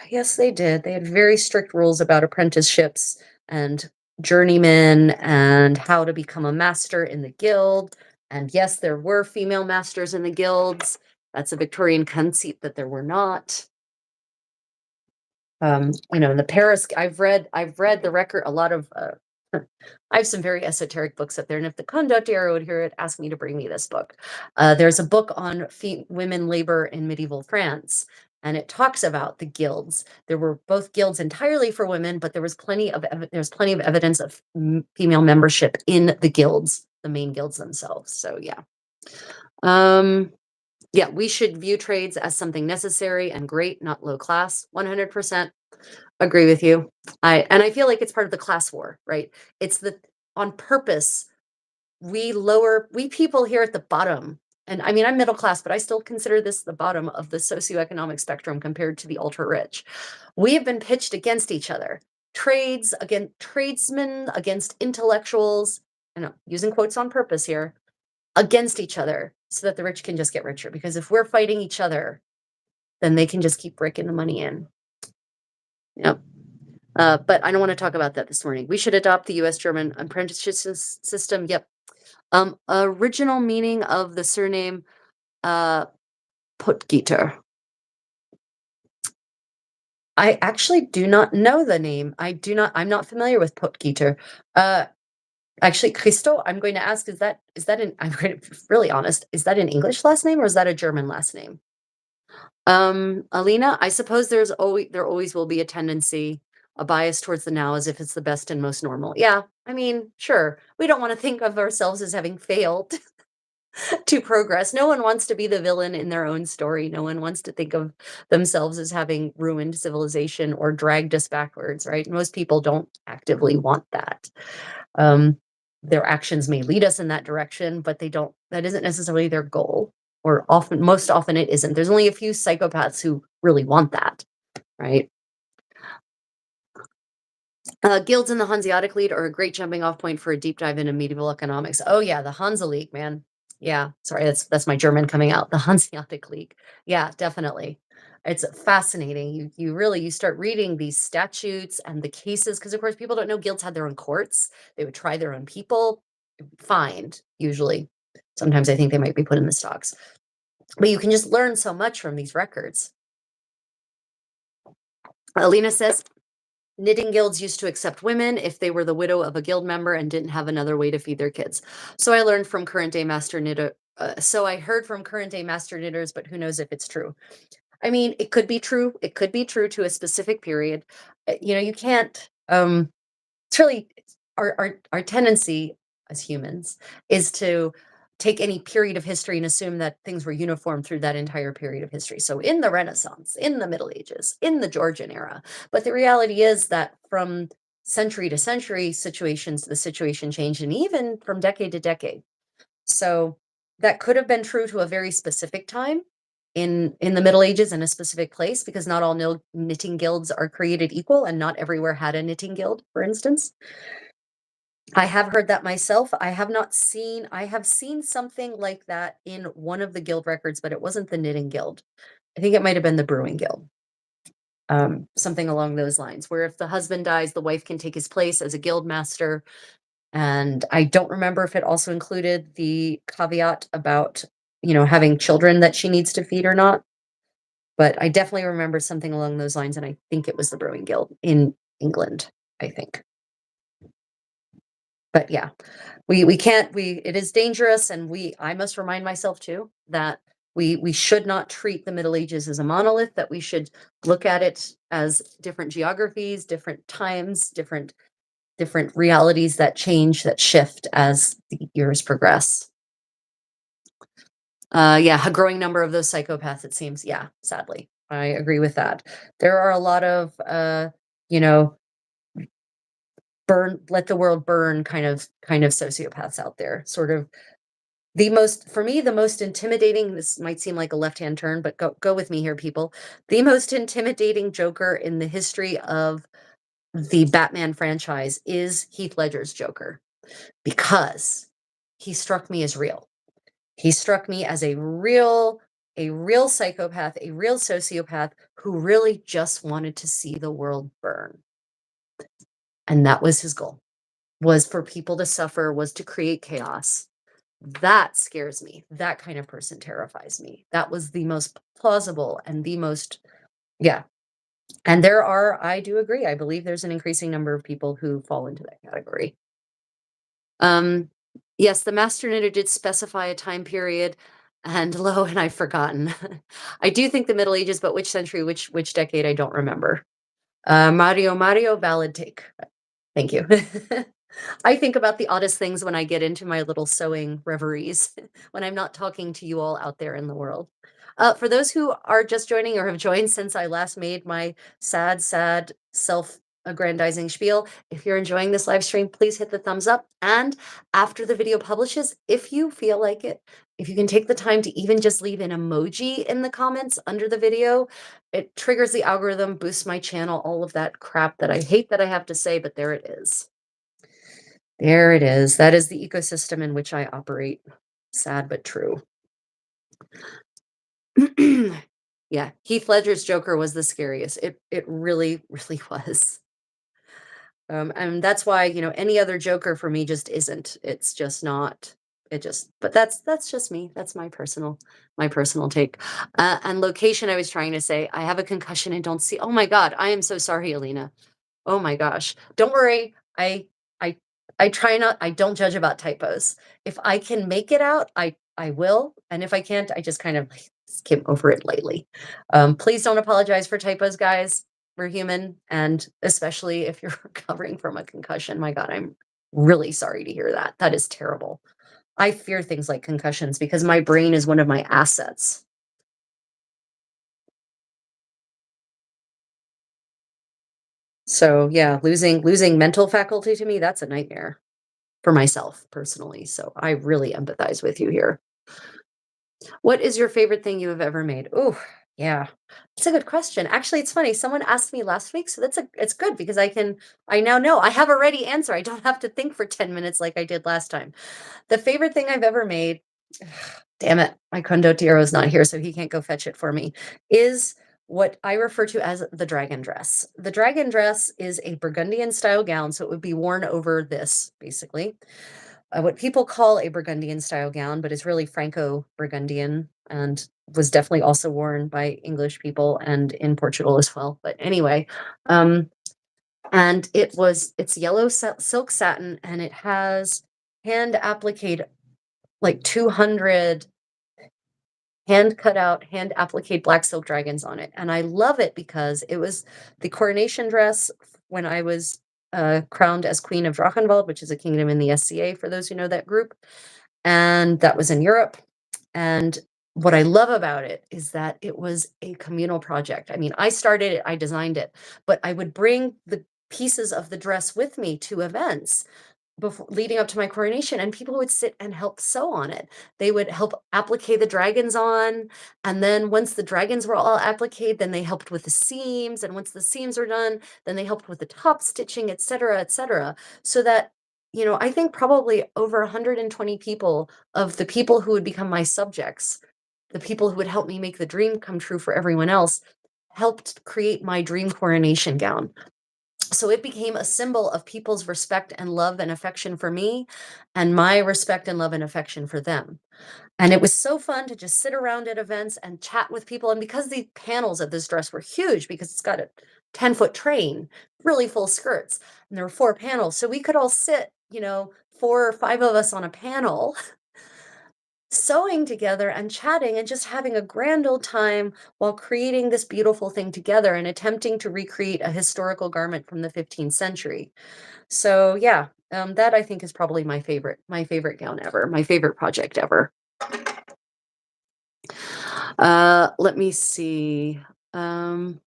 yes, they did. They had very strict rules about apprenticeships and journeymen and how to become a master in the guild. And yes, there were female masters in the guilds. That's a Victorian conceit that there were not. In the Paris, I've read the record, a lot of, I have some very esoteric books up there, and if the conductor would hear it, ask me to bring me this book. There's a book on women labor in medieval France, and it talks about the guilds. There were both guilds entirely for women, but there's plenty of evidence of female membership in the guilds, the main guilds themselves. So yeah. Um, yeah, we should view trades as something necessary and great, not low class. 100% agree with you. I feel like it's part of the class war, right? It's the on purpose we people here at the bottom, and I mean I'm middle class, but I still consider this the bottom of the socioeconomic spectrum compared to the ultra rich. We have been pitched against each other. Trades against tradesmen, against intellectuals, and I'm using quotes on purpose here, against each other so that the rich can just get richer. Because if we're fighting each other, then they can just keep raking the money in. Yep. But I don't want to talk about that this morning. We should adopt the US German apprenticeship system. Yep. Original meaning of the surname uh Puttgitter. I actually do not know the name. I'm not familiar with Puttgitter. Uh Actually, Christo, I'm going to ask, is that an I'm going to really honest, is that an English last name or is that a German last name? Alina, I suppose there always will be a tendency, a bias towards the now as if it's the best and most normal. Yeah, I mean, sure. We don't want to think of ourselves as having failed to progress. No one wants to be the villain in their own story. No one wants to think of themselves as having ruined civilization or dragged us backwards, right? Most people don't actively want that. Um, their actions may lead us in that direction, but that isn't necessarily their goal. Or most often it isn't. There's only a few psychopaths who really want that, right? Guilds in the Hanseatic League are a great jumping off point for a deep dive into medieval economics. Oh yeah, the Hansa League, man. Yeah, sorry, that's my German coming out. The Hanseatic League. Yeah, definitely. It's fascinating. You start reading these statutes and the cases because of course people don't know guilds had their own courts. They would try their own people, fined usually. Sometimes I think they might be put in the stocks. But you can just learn so much from these records. Alina says, knitting guilds used to accept women if they were the widow of a guild member and didn't have another way to feed their kids. So I learned from current day master knitter. So I heard from current day master knitters, but who knows if it's true? I mean, it could be true. It could be true to a specific period. You can't. It's really our tendency as humans is to take any period of history and assume that things were uniform through that entire period of history. So in the Renaissance, in the Middle Ages, in the Georgian era, but the reality is that from century to century, the situation changed, and even from decade to decade. So that could have been true to a very specific time in the Middle Ages in a specific place, because not all knitting guilds are created equal, and not everywhere had a knitting guild, for instance. I have heard that myself. I have seen something like that in one of the guild records, but it wasn't the knitting guild. I think it might have been the brewing guild. Something along those lines, where if the husband dies, the wife can take his place as a guild master. And I don't remember if it also included the caveat about, having children that she needs to feed or not. But I definitely remember something along those lines, and I think it was the brewing guild in England, I think. But yeah, we can't, it is dangerous, and I must remind myself too that We should not treat the Middle Ages as a monolith, that we should look at it as different geographies, different times, different realities that change, that shift as the years progress. Yeah, a growing number of those psychopaths, it seems. Yeah, sadly, I agree with that. There are a lot of, you know, let the world burn kind of sociopaths out there. Sort of for me, the most intimidating. This might seem like a left-hand turn, but go with me here, people. The most intimidating Joker in the history of the Batman franchise is Heath Ledger's Joker, because he struck me as real. He struck me as a real psychopath, a real sociopath who really just wanted to see the world burn. And that was his goal, was for people to suffer, was to create chaos. That scares me. That kind of person terrifies me. That was the most plausible and the most, yeah. And I do agree. I believe there's an increasing number of people who fall into that category. Um, yes, the master knitter did specify a time period, and lo, and I've forgotten. I do think the Middle Ages, but which century, which decade, I don't remember. Mario, valid take. Thank you. I think about the oddest things when I get into my little sewing reveries, when I'm not talking to you all out there in the world. For those who are just joining or have joined since I last made my sad self-aggrandizing spiel, if you're enjoying this live stream, please hit the thumbs up. And after the video publishes, if you feel like it, if you can take the time to even just leave an emoji in the comments under the video, it triggers the algorithm, boosts my channel, all of that crap that I hate that I have to say, but there it is. There it is. That is the ecosystem in which I operate. Sad but true. Yeah, Heath Ledger's Joker was the scariest. It really, really was. And that's why, any other Joker for me just isn't. It's just not. But that's just me. That's my personal take. And location, I was trying to say, I have a concussion and don't see. Oh my God, I am so sorry, Alina. Oh my gosh. Don't worry. I I try not I don't judge about typos. If I can make it out, I will, and if I can't, I just kind of like skim over it lightly. Please don't apologize for typos, guys. We're human, and especially if you're recovering from a concussion. My God, I'm really sorry to hear that. That is terrible. I fear things like concussions because my brain is one of my assets. So, yeah, losing mental faculty to me, that's a nightmare for myself personally. So, I really empathize with you here. What is your favorite thing you have ever made? Oh, yeah. It's a good question. Actually, it's funny. Someone asked me last week, so it's good because I now know I have a ready answer. I don't have to think for 10 minutes like I did last time. The favorite thing I've ever made, damn it, my condottiero is not here, so he can't go fetch it for me, is what I refer to as the dragon dress. The dragon dress is a Burgundian style gown, so it would be worn over this, basically. What people call a Burgundian style gown, but is really Franco-Burgundian and was definitely also worn by English people and in Portugal as well. But anyway, and it's yellow silk satin, and it has hand appliqued, like 200 hand cut out, hand appliqued black silk dragons on it. And I love it because it was the coronation dress when I was crowned as Queen of Drachenwald, which is a kingdom in the SCA, for those who know that group. And that was in Europe. And what I love about it is that it was a communal project. I mean, I started it, I designed it, but I would bring the pieces of the dress with me to events before leading up to my coronation, and people would sit and help sew on it. They would help applique the dragons on, and then once the dragons were all appliqued, then they helped with the seams, and once the seams were done, then they helped with the top stitching, etc., etc. So that, I think probably over 120 people of the people who would become my subjects, the people who would help me make the dream come true for everyone else, helped create my dream coronation gown. So it became a symbol of people's respect and love and affection for me, and my respect and love and affection for them. And it was so fun to just sit around at events and chat with people. And because the panels of this dress were huge, because it's got a 10-foot train, really full skirts, and there were 4 panels. So we could all sit, 4 or 5 of us on a panel sewing together and chatting and just having a grand old time while creating this beautiful thing together and attempting to recreate a historical garment from the 15th century. So yeah, that I think is probably my favorite gown ever, my favorite project ever. Let me see. Um,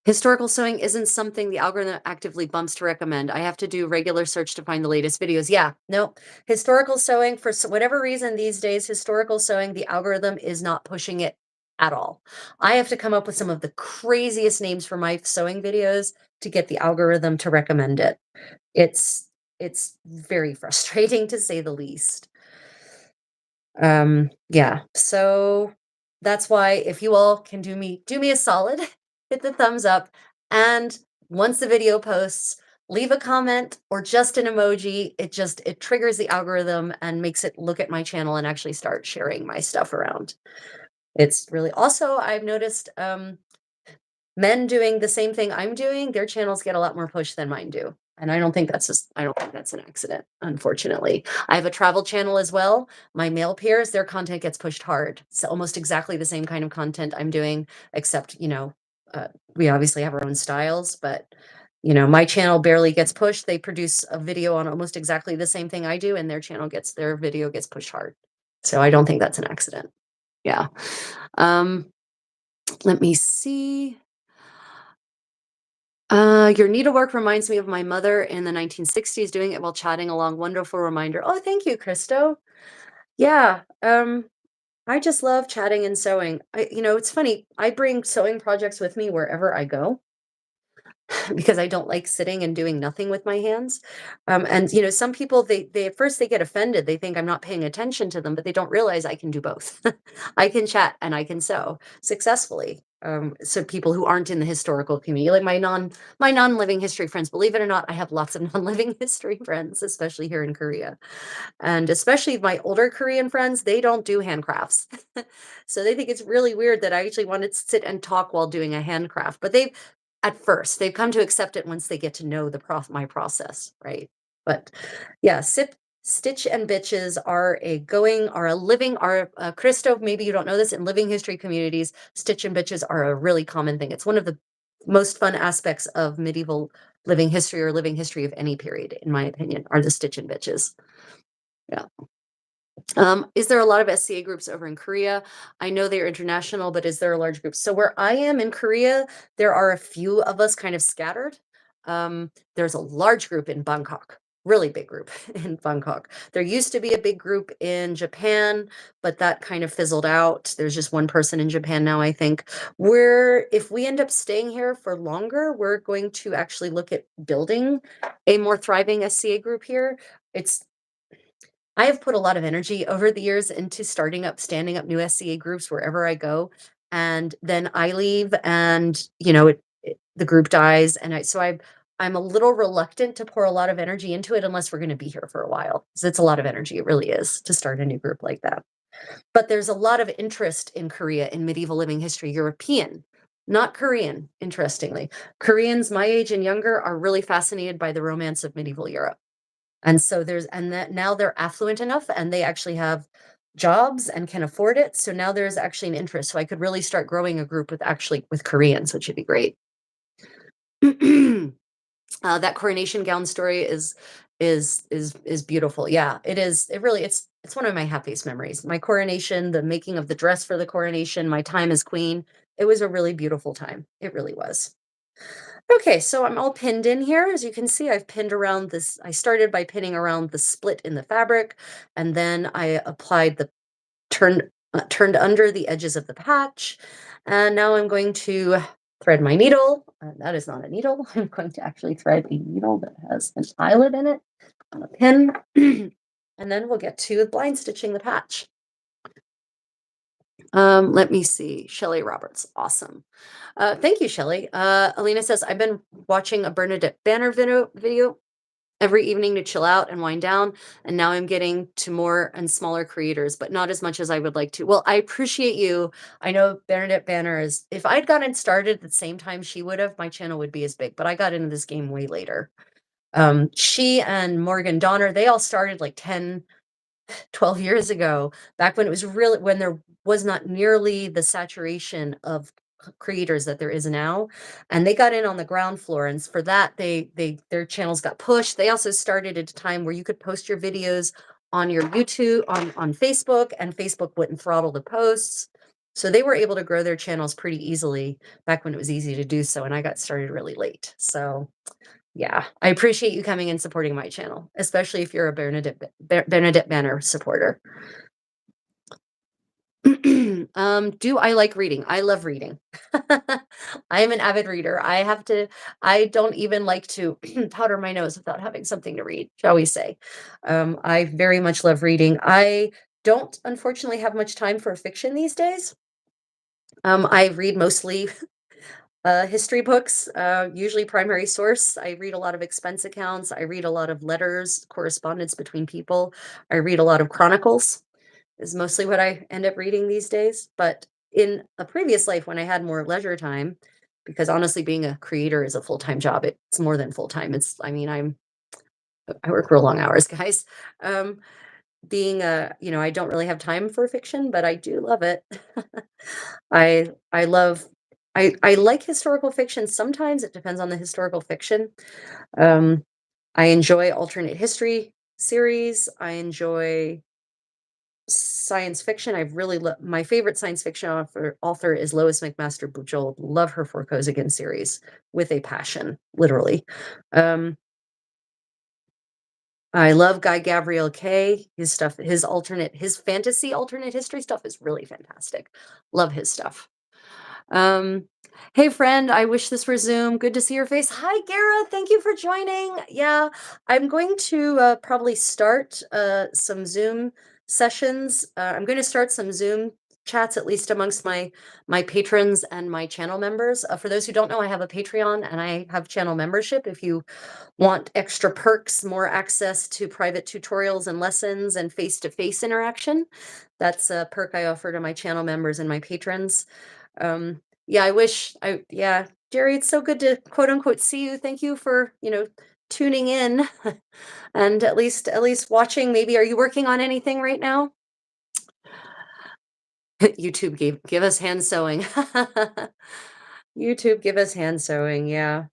Historical sewing isn't something the algorithm actively bumps to recommend. I have to do regular search to find the latest videos. Yeah, no, historical sewing for whatever reason these days, historical sewing, the algorithm is not pushing it at all. I have to come up with some of the craziest names for my sewing videos to get the algorithm to recommend it. It's it's very frustrating to say the least. Yeah, so that's why if you all can do me a solid, hit the thumbs up, and once the video posts, leave a comment or just an emoji. It triggers the algorithm and makes it look at my channel and actually start sharing my stuff around. It's really also I've noticed men doing the same thing I'm doing, their channels get a lot more push than mine do. And I don't think that's an accident, unfortunately. I have a travel channel as well. My male peers, their content gets pushed hard. It's almost exactly the same kind of content I'm doing, except, we obviously have our own styles, but my channel barely gets pushed. They produce a video on almost exactly the same thing I do, and their video gets pushed hard. So I don't think that's an accident. Yeah. Um, Let me see. Your needlework reminds me of my mother in the 1960s doing it while chatting along. Wonderful reminder. Oh, thank you, Christo. Yeah. I just love chatting and sewing. It's funny. I bring sewing projects with me wherever I go because I don't like sitting and doing nothing with my hands. And some people they at first they get offended. They think I'm not paying attention to them, but they don't realize I can do both. I can chat and I can sew successfully. So people who aren't in the historical community, like my non-living history friends, believe it or not, I have lots of non-living history friends, especially here in Korea. And especially my older Korean friends, they don't do handcrafts. So they think it's really weird that I actually want to sit and talk while doing a handcraft. But they've come to accept it once they get to know my process, right? But yeah, stitch and bitches are a living are Christo, maybe you don't know this, in living history communities, stitch and bitches are a really common thing. It's one of the most fun aspects of medieval living history or living history of any period, in my opinion, are the stitch and bitches. Yeah. Is there a lot of SCA groups over in Korea? I know they're international, but is there a large group? So where I am in Korea, there are a few of us kind of scattered. There's a large group in Bangkok, really big group in Bangkok. There used to be a big group in Japan, but that kind of fizzled out. There's just one person in Japan now, I think. If we end up staying here for longer, we're going to actually look at building a more thriving SCA group here. It's I have put a lot of energy over the years into standing up new SCA groups wherever I go, and then I leave and, the group dies, and I'm a little reluctant to pour a lot of energy into it unless we're gonna be here for a while. 'Cause it's a lot of energy, it really is, to start a new group like that. But there's a lot of interest in Korea in medieval living history, European, not Korean, interestingly. Koreans my age and younger are really fascinated by the romance of medieval Europe. And so that now they're affluent enough and they actually have jobs and can afford it. So now there's actually an interest. So I could really start growing a group with Koreans, which would be great. That coronation gown story is beautiful. Yeah, it is. It's one of my happiest memories. My coronation, the making of the dress for the coronation, my time as queen. It was a really beautiful time. It really was. Okay, so I'm all pinned in here. As you can see, I've pinned around this. I started by pinning around the split in the fabric, and then I applied the turned under the edges of the patch. And now I'm going to thread my needle. That is not a needle. I'm going to actually thread a needle that has an eyelet in it on a pin. And then we'll get to blind stitching the patch. Let me see. Shelley Roberts. Awesome. Thank you, Shelley. Alina says, I've been watching a Bernadette Banner video every evening to chill out and wind down. And now I'm getting to more and smaller creators, but not as much as I would like to. Well, I appreciate you. I know Bernadette Banner if I'd gotten started at the same time she would have, my channel would be as big, but I got into this game way later. She and Morgan Donner, they all started like 10, 12 years ago, back when it was really when there was not nearly the saturation of creators that there is now, and they got in on the ground floor, and for that they their channels got pushed. They also started at a time where you could post your videos on your YouTube on Facebook, and Facebook wouldn't throttle the posts. So they were able to grow their channels pretty easily back when it was easy to do so, and I got started really late. So yeah, I appreciate you coming and supporting my channel, especially if you're a Bernadette Banner supporter. Do I like reading? I love reading. I am an avid reader. I don't even like to powder my nose without having something to read, shall we say. I very much love reading. I don't unfortunately have much time for fiction these days. I read mostly history books, usually primary source. I read a lot of expense accounts. I read a lot of letters, correspondence between people. I read a lot of chronicles, is mostly what I end up reading these days. But in a previous life, when I had more leisure time, because honestly, being a creator is a full time job. It's more than full time. I mean, I work real long hours, guys. Um, being I don't really have time for fiction, but I do love it. I love I like historical fiction. Sometimes it depends on the historical fiction. Um, I enjoy alternate history series. I enjoy science fiction. My favorite science fiction author is Lois McMaster Bujold. Love her For Again series with a passion, literally. Um, I love Guy Gavriel Kay. His stuff, his fantasy alternate history stuff is really fantastic. Love his stuff. Um, hey friend, I wish this were Zoom. Good to see your face. Hi, Gara. Thank you for joining. Yeah, I'm going to probably start some Zoom sessions. I'm going to start some Zoom chats, at least amongst my patrons and my channel members. For those who don't know, I have a Patreon and I have channel membership. If you want extra perks, more access to private tutorials and lessons and face-to-face interaction, that's a perk I offer to my channel members and my patrons. Yeah, yeah, Jerry, it's so good to quote unquote see you. Thank you for, tuning in and at least watching. Maybe are you working on anything right now? YouTube give us hand sewing. YouTube give us hand sewing, yeah.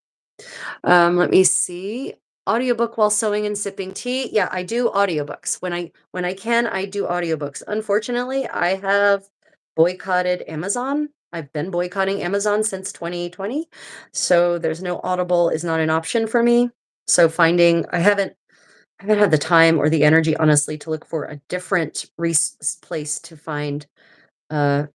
Let me see. Audiobook while sewing and sipping tea. Yeah, I do audiobooks. When I can, I do audiobooks. Unfortunately, I have boycotted Amazon. I've been boycotting Amazon since 2020. So there's no Audible is not an option for me. So I haven't had the time or the energy, honestly, to look for a different place to find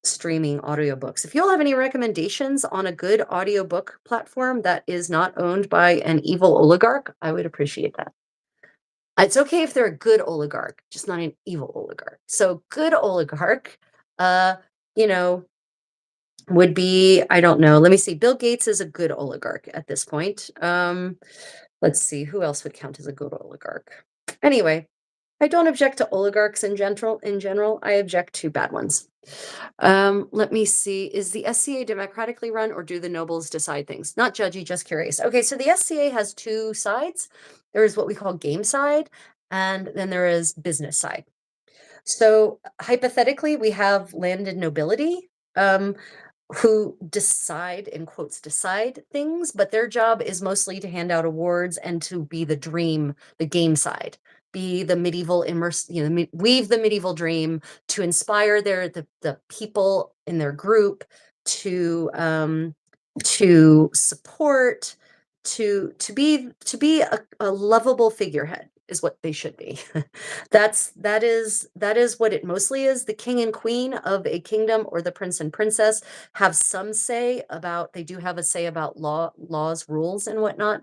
streaming audiobooks. If you all have any recommendations on a good audiobook platform that is not owned by an evil oligarch, I would appreciate that. It's okay if they're a good oligarch, just not an evil oligarch. So good oligarch, uh, you know, would be, I don't know. Let me see. Bill Gates is a good oligarch at this point. Let's see, who else would count as a good oligarch? Anyway, I don't object to oligarchs in general. I object to bad ones. Let me see. Is the SCA democratically run or do the nobles decide things? Not judgy, just curious. Okay, so the SCA has two sides. There is what we call game side, and then there is business side. So hypothetically, we have landed nobility. Who decide, in quotes, decide things, but their job is mostly to hand out awards and to be the game side, be the medieval weave the medieval dream to inspire the people in their group to support, to be a lovable figurehead is what they should be. That is what it mostly is. The king and queen of a kingdom or the prince and princess have some say about, they do have a say about laws, rules, and whatnot.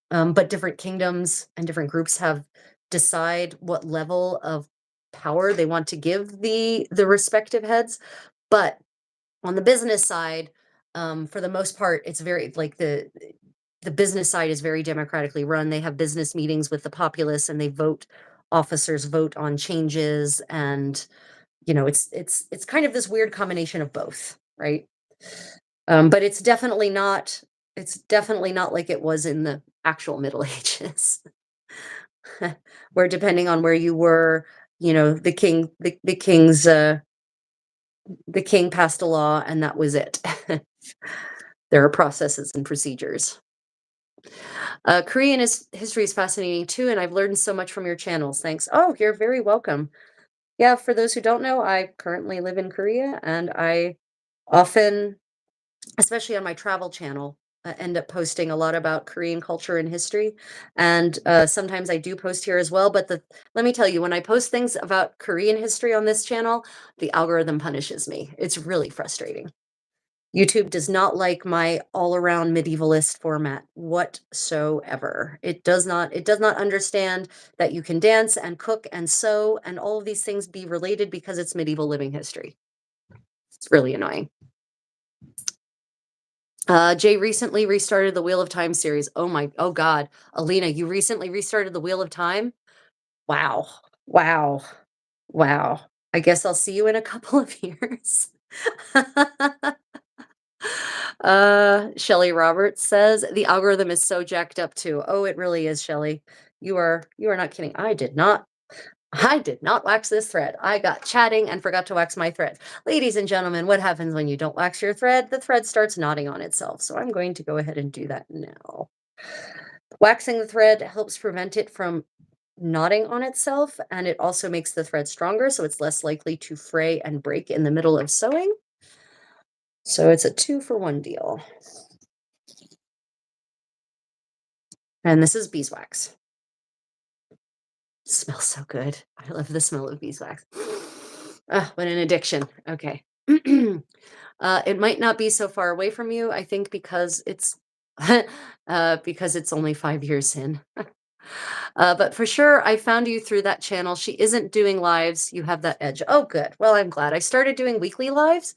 But different kingdoms and different groups have decide what level of power they want to give the respective heads. But on the business side, for the most part, it's very like the business side is very democratically run. They have business meetings with the populace and they vote, officers vote on changes, and it's kind of this weird combination of both, right? But it's definitely not like it was in the actual Middle Ages, where depending on where you were, the king passed a law and that was it. There are processes and procedures. Korean history is fascinating too, and I've learned so much from your channels. Thanks. Oh, you're very welcome. Yeah, for those who don't know, I currently live in Korea, and I often, especially on my travel channel, end up posting a lot about Korean culture and history. And sometimes I do post here as well. But let me tell you, when I post things about Korean history on this channel, the algorithm punishes me. It's really frustrating. YouTube does not like my all-around medievalist format whatsoever. It does not understand that you can dance and cook and sew and all of these things be related because it's medieval living history. It's really annoying. Jay recently restarted the Wheel of Time series. Oh God, Alina, you recently restarted the Wheel of Time? Wow, wow, wow. I guess I'll see you in a couple of years. Shelley Roberts says the algorithm is so jacked up too. Oh, it really is, Shelley. You are not kidding. I did not wax this thread. I got chatting and forgot to wax my thread. Ladies and gentlemen, what happens when you don't wax your thread? The thread starts knotting on itself. So I'm going to go ahead and do that now. Waxing the thread helps prevent it from knotting on itself, and it also makes the thread stronger, so it's less likely to fray and break in the middle of sewing. So it's a 2-for-1 deal. And this is beeswax. It smells so good. I love the smell of beeswax. Ah, what an addiction. Okay. It might not be so far away from you, I think, because it's only 5 years in. But for sure, I found you through that channel. She isn't doing lives. You have that edge. Oh, good. Well, I'm glad. I started doing weekly lives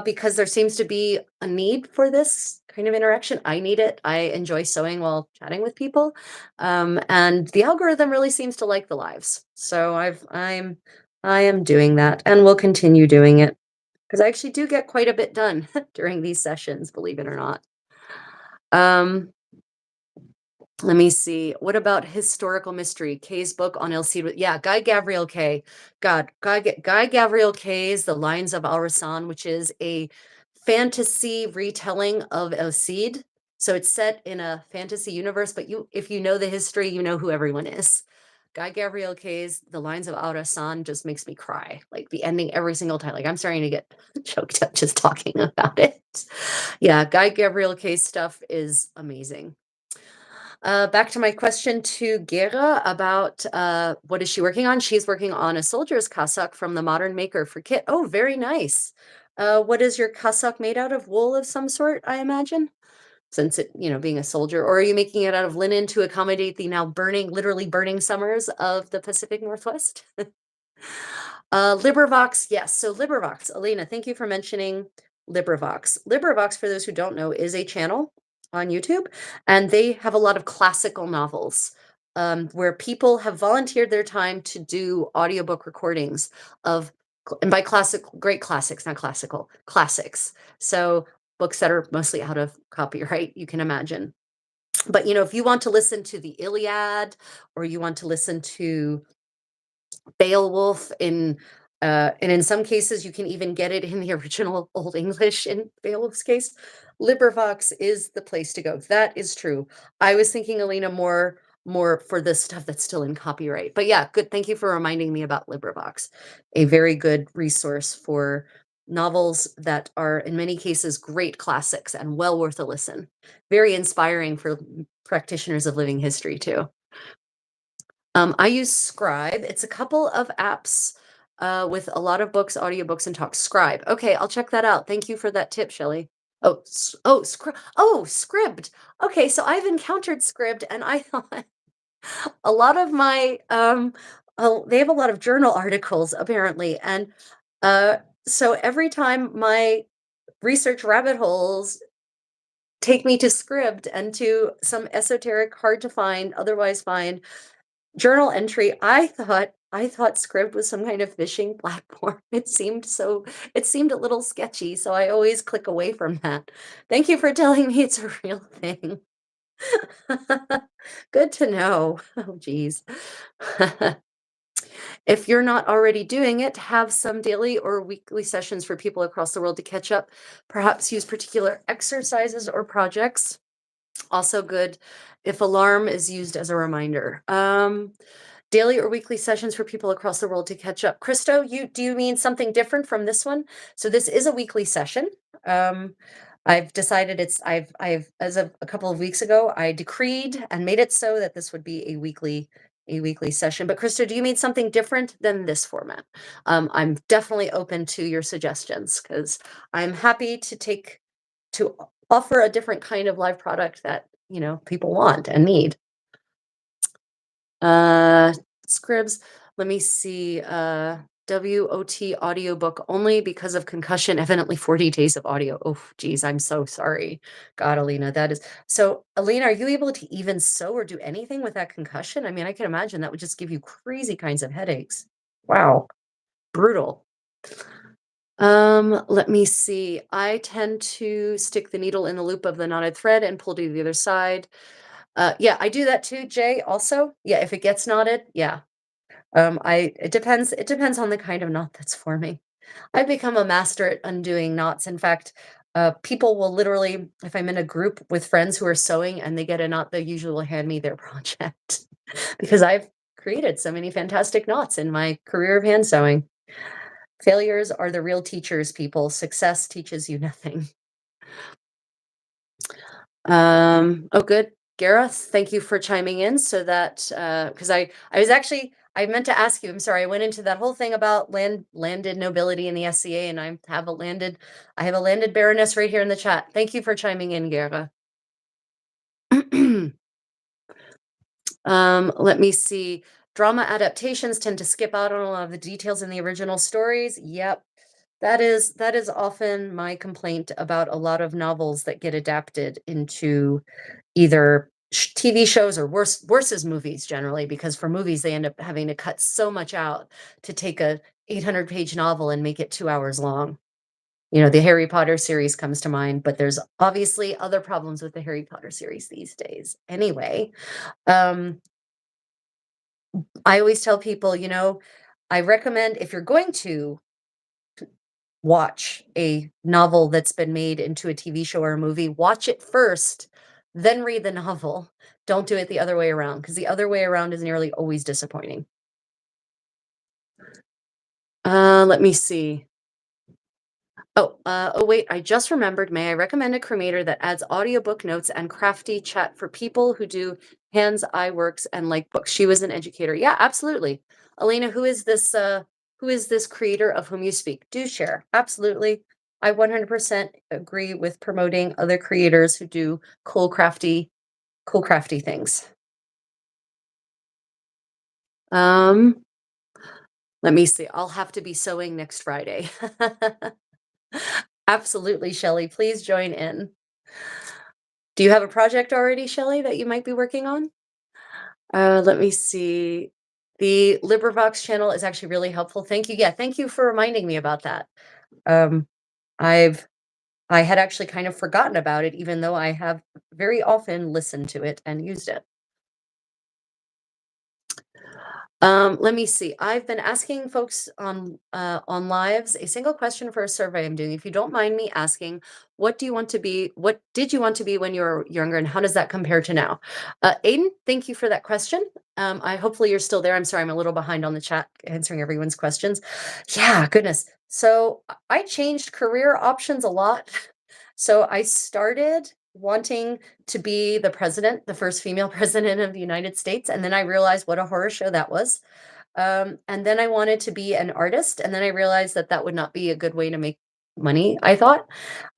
because there seems to be a need for this kind of interaction. I need it. I enjoy sewing while chatting with people, and the algorithm really seems to like the lives. So I am doing that, and will continue doing it because I actually do get quite a bit done during these sessions, believe it or not. Um, Let me see. What about historical mystery? Kay's book on El Cid. Yeah, Guy Gavriel Kay. God, Guy Gavriel Kay's The Lines of Al Rassan, which is a fantasy retelling of El Cid. So it's set in a fantasy universe, but if you know the history, you know who everyone is. Guy Gavriel Kay's The Lines of Al Rassan just makes me cry. Like the ending every single time. Like I'm starting to get choked up just talking about it. Yeah, Guy Gavriel Kay's stuff is amazing. Back to my question to Gera about what is she working on? She's working on a soldier's cassock from the Modern Maker for Kit. Oh, very nice. What is your cassock made out of? Wool of some sort, I imagine, since being a soldier, or are you making it out of linen to accommodate the now literally burning summers of the Pacific Northwest? LibriVox, yes. So LibriVox, Elena, thank you for mentioning LibriVox. LibriVox, for those who don't know, is a channel on YouTube, and they have a lot of classical novels where people have volunteered their time to do audiobook recordings of, and by great classics, not classical, classics. So books that are mostly out of copyright, you can imagine. But if you want to listen to the Iliad, or you want to listen to Beowulf and in some cases you can even get it in the original Old English in Beowulf's case. LibriVox is the place to go. That is true. I was thinking, Alina, more for the stuff that's still in copyright. But yeah, good. Thank you for reminding me about LibriVox. A very good resource for novels that are in many cases great classics and well worth a listen. Very inspiring for practitioners of living history too. I use Scribe. It's a couple of apps with a lot of books, audiobooks, and talks. Scribe. Okay, I'll check that out. Thank you for that tip, Shelley. Scribd. Okay, so I've encountered Scribd, and I thought a lot of my they have a lot of journal articles apparently, and uh, so every time my research rabbit holes take me to Scribd and to some esoteric, hard to find, otherwise find journal entry, I thought Scribd was some kind of phishing platform. It seemed a little sketchy, so I always click away from that. Thank you for telling me it's a real thing. Good to know. Oh, geez. If you're not already doing it, have some daily or weekly sessions for people across the world to catch up. Perhaps use particular exercises or projects. Also good if alarm is used as a reminder. Daily or weekly sessions for people across the world to catch up. Christo, you mean something different from this one? So this is a weekly session. Um, I've decided I've as of a couple of weeks ago, I decreed and made it so that this would be a weekly session. But Christo, do you mean something different than this format? I'm definitely open to your suggestions because I'm happy to offer a different kind of live product that people want and need. Uh, Scribs, let me see. WOT audiobook only because of concussion, evidently 40 days of audio. Oh, geez, I'm so sorry. God, Alina, that is so. Alina, are you able to even sew or do anything with that concussion? I mean, I can imagine that would just give you crazy kinds of headaches. Wow, brutal. Let me see. I tend to stick the needle in the loop of the knotted thread and pull to the other side. Yeah, I do that too, Jay, also. Yeah, if it gets knotted, yeah. It depends on the kind of knot that's forming. I've become a master at undoing knots. In fact, people will literally, if I'm in a group with friends who are sewing and they get a knot, they usually will hand me their project because I've created so many fantastic knots in my career of hand sewing. Failures are the real teachers, people. Success teaches you nothing. Oh, good. Gareth, thank you for chiming in so that because I was actually I meant to ask you, I'm sorry, I went into that whole thing about landed nobility in the SCA, and I have a landed baroness right here in the chat. Thank you for chiming in, Gareth. Let me see. Drama adaptations tend to skip out on a lot of the details in the original stories. Yep. That is often my complaint about a lot of novels that get adapted into either TV shows or worse is movies generally, because for movies they end up having to cut so much out to take a 800-page novel and make it 2 hours long. The Harry Potter series comes to mind, but there's obviously other problems with the Harry Potter series these days. Anyway, um, I always tell people, I recommend if you're going to watch a novel that's been made into a TV show or a movie, watch it first, then read the novel. Don't do it the other way around because the other way around is nearly always disappointing. Let me see. Oh wait, I just remembered. May I recommend a cremator that adds audiobook notes and crafty chat for people who do hands-eye works and like books? She was an educator. Yeah, absolutely. Elena, who is this creator of whom you speak? Do share. Absolutely. I 100% agree with promoting other creators who do cool crafty things. Um, Let me see. I'll have to be sewing next Friday. Absolutely, Shelley. Please join in. Do you have a project already, Shelley, that you might be working on? Let me see. The LibriVox channel is actually really helpful. Thank you. Yeah, thank you for reminding me about that. Um, I've I had actually kind of forgotten about it, even though I have very often listened to it and used it. Let me see. I've been asking folks on lives a single question for a survey I'm doing. If you don't mind me asking, what do you want to be? What did you want to be when you were younger, and how does that compare to now? Aiden, thank you for that question. I hopefully you're still there. I'm sorry, I'm a little behind on the chat answering everyone's questions. Yeah, goodness. So I changed career options a lot. So I started wanting to be the president, the first female president of the United States. And then I realized what a horror show that was. And then I wanted to be an artist. And then I realized that that would not be a good way to make money, I thought,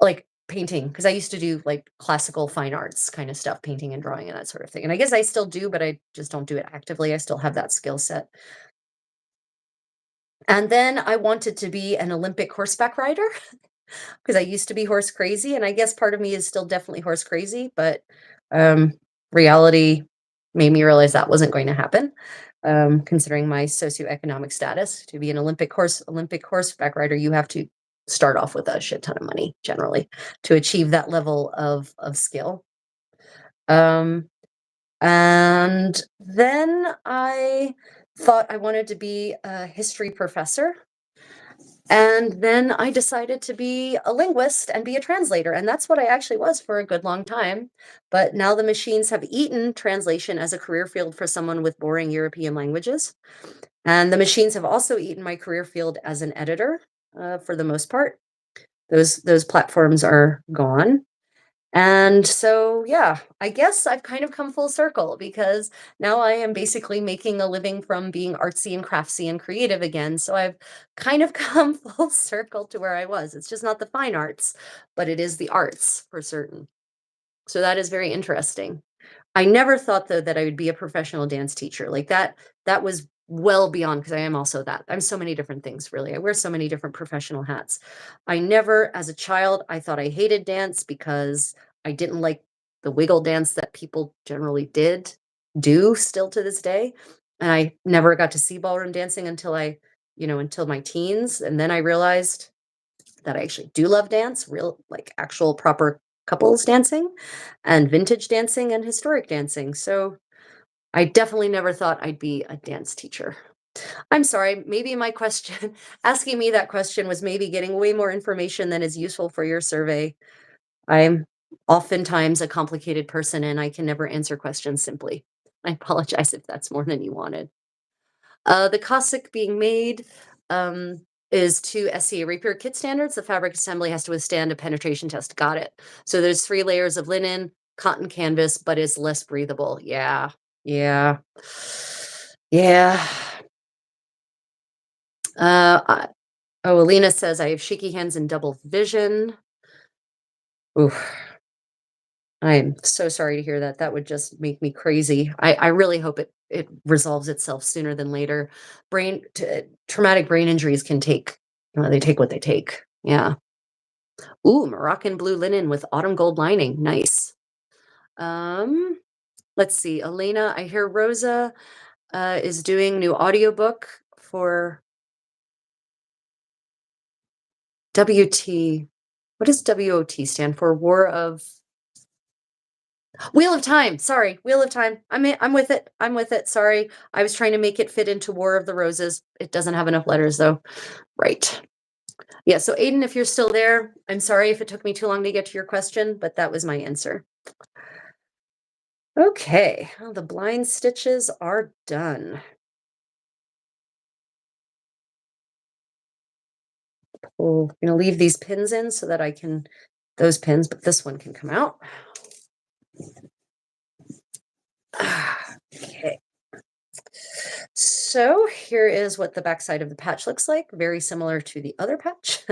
like painting, because I used to do like classical fine arts kind of stuff, painting and drawing and that sort of thing. And I guess I still do, but I just don't do it actively. I still have that skill set. And then I wanted to be an Olympic horseback rider because I used to be horse crazy, and I guess part of me is still definitely horse crazy, but um, reality made me realize that wasn't going to happen. Considering my socioeconomic status, to be an Olympic horseback rider, you have to start off with a shit ton of money generally to achieve that level of skill. Um, and then I thought I wanted to be a history professor. And then I decided to be a linguist and be a translator. And that's what I actually was for a good long time. But now the machines have eaten translation as a career field for someone with boring European languages. And the machines have also eaten my career field as an editor for the most part. Those platforms are gone. And so, yeah, I guess I've kind of come full circle because now I am basically making a living from being artsy and craftsy and creative again. So I've kind of come full circle to where I was. It's just not the fine arts, but it is the arts for certain. So that is very interesting. I never thought though that I would be a professional dance teacher. Like that was well beyond because I am also that. I'm so many different things really. I wear so many different professional hats. I never as a child I thought I hated dance because I didn't like the wiggle dance that people generally do still to this day. And I never got to see ballroom dancing until until my teens and then I realized that I actually do love dance, real like actual proper couples dancing and vintage dancing and historic dancing. So I definitely never thought I'd be a dance teacher. I'm sorry, maybe my question, asking me that question was maybe getting way more information than is useful for your survey. I'm oftentimes a complicated person and I can never answer questions simply. I apologize if that's more than you wanted. The Cossack being made is to SCA rapier kit standards. The fabric assembly has to withstand a penetration test. Got it. So there's 3 layers of linen, cotton canvas, but it's less breathable. Yeah. Yeah. Yeah. I, oh, Alina says I have shaky hands and double vision. Oof. I am so sorry to hear that. That would just make me crazy. I really hope it resolves itself sooner than later. Traumatic brain injuries can take, they take what they take. Yeah. Ooh, Moroccan blue linen with autumn gold lining. Nice. Um, let's see. Elena, I hear Rosa is doing new audiobook for WT. What does WOT stand for? War of Wheel of Time. Sorry, Wheel of Time. I'm with it. I'm with it. Sorry. I was trying to make it fit into War of the Roses. It doesn't have enough letters though. Right. Yeah, so Aiden, if you're still there, I'm sorry if it took me too long to get to your question, but that was my answer. Okay, well, the blind stitches are done. I'm gonna leave these pins in so that I can, those pins, but this one can come out. Okay. So here is what the backside of the patch looks like, very similar to the other patch.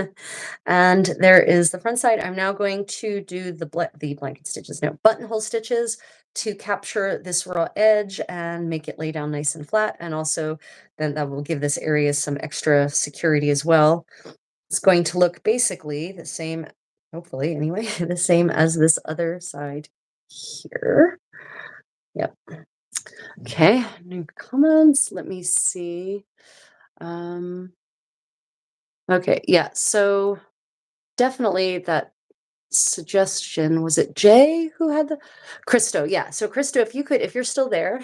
And there is the front side. I'm now going to do the blanket stitches, no, buttonhole stitches to capture this raw edge and make it lay down nice and flat. And also then that will give this area some extra security as well. It's going to look basically the same, hopefully anyway, the same as this other side here. Yep. Okay, new comments. Let me see. Um, okay, yeah, so definitely that suggestion, was it Jay who had the Christo? Yeah. So Christo, if you're still there,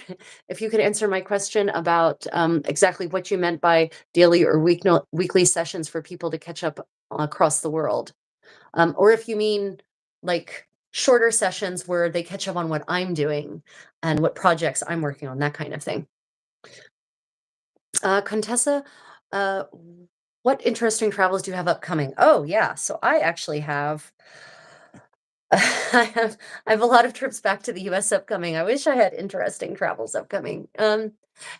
if you could answer my question about exactly what you meant by daily or weekly sessions for people to catch up across the world. Or if you mean like shorter sessions where they catch up on what I'm doing and what projects I'm working on, that kind of thing. Contessa, uh, what interesting travels do you have upcoming? Oh, yeah. So I actually have, I have a lot of trips back to the US upcoming. I wish I had interesting travels upcoming.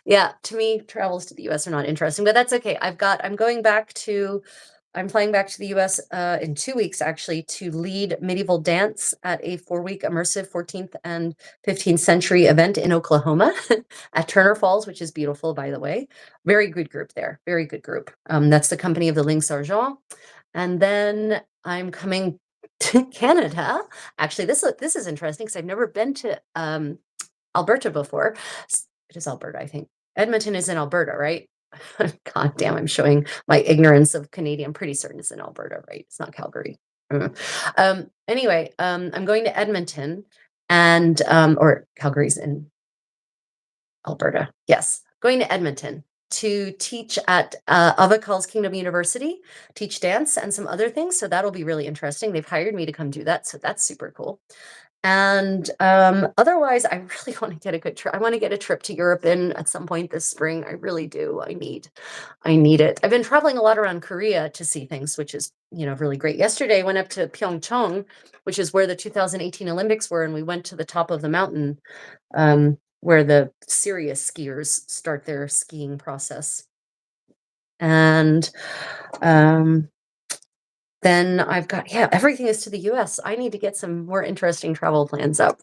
Yeah, to me, travels to the US are not interesting, but that's okay. I'm flying back to the US in 2 weeks actually to lead medieval dance at a 4-week immersive 14th and 15th century event in Oklahoma at Turner Falls, which is beautiful, by the way. Very good group there. Very good group. That's the company of the Lynx Argent. And then I'm coming to Canada. Actually, this is interesting because I've never been to Alberta before. It is Alberta, I think. Edmonton is in Alberta, right? God damn, I'm showing my ignorance of Canadian. I'm pretty certain it's in Alberta, right? It's not Calgary. Anyway, I'm going to Edmonton and or Calgary's in Alberta. Yes. going to Edmonton to teach at Avakal's Kingdom University, teach dance and some other things. So that'll be really interesting. They've hired me to come do that. So that's super cool. And otherwise, I really want to get a good trip. I want to get a trip to Europe in at some point this spring. I really do. I need it. I've been traveling a lot around Korea to see things, which is, really great. Yesterday, I went up to Pyeongchang, which is where the 2018 Olympics were, and we went to the top of the mountain where the serious skiers start their skiing process. And um, then I've got, yeah, everything is to the US. I need to get some more interesting travel plans up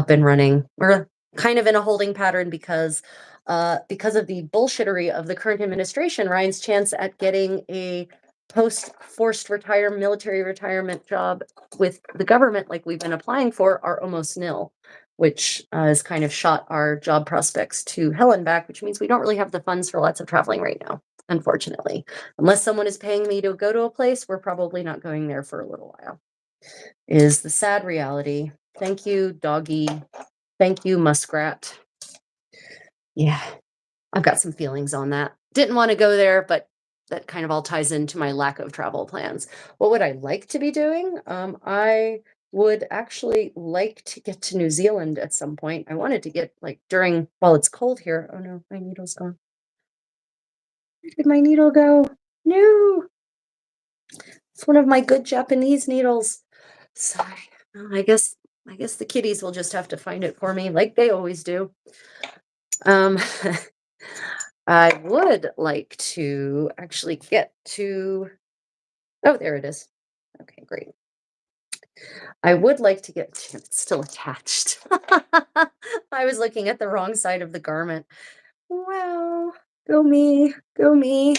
and running. We're kind of in a holding pattern because of the bullshittery of the current administration. Ryan's chance at getting a post forced military retirement job with the government, like we've been applying for, are almost nil, which has kind of shot our job prospects to hell and back, which means we don't really have the funds for lots of traveling right now, unfortunately. Unless someone is paying me to go to a place, we're probably not going there for a little while, is the sad reality. Thank you, doggy. Thank you, muskrat. Yeah, I've got some feelings on that. Didn't want to go there, but that kind of all ties into my lack of travel plans. What would I like to be doing? I would actually like to get to New Zealand at some point. I wanted to get while it's cold here. Oh no, my needle's gone. Where did my needle go? No, it's one of my good Japanese needles. Sorry. Well, I guess the kitties will just have to find it for me, like they always do. Um, I would like to actually get to. Oh, there it is. Okay, great. I would like to get to. It's still attached. I was looking at the wrong side of the garment. Wow, go me, go me.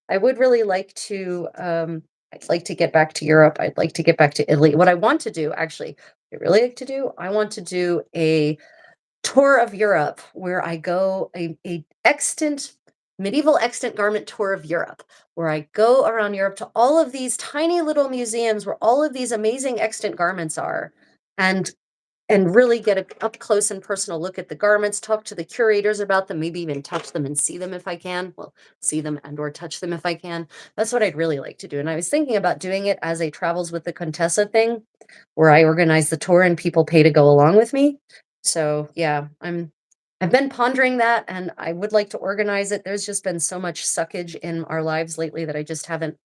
I would really like to. I'd like to get back to Europe. I'd like to get back to Italy. What I want to do, actually, I really like to do. I want to do a tour of Europe where I go a extant medieval extant garment tour of Europe, where I go around Europe to all of these tiny little museums where all of these amazing extant garments are, and really get a up close and personal look at the garments, talk to the curators about them, maybe even touch them and see them if I can. Well, see them and or touch them if I can. That's what I'd really like to do. And I was thinking about doing it as a travels with the Contessa thing, where I organize the tour and people pay to go along with me. So yeah, I've been pondering that and I would like to organize it. There's just been so much suckage in our lives lately that I just haven't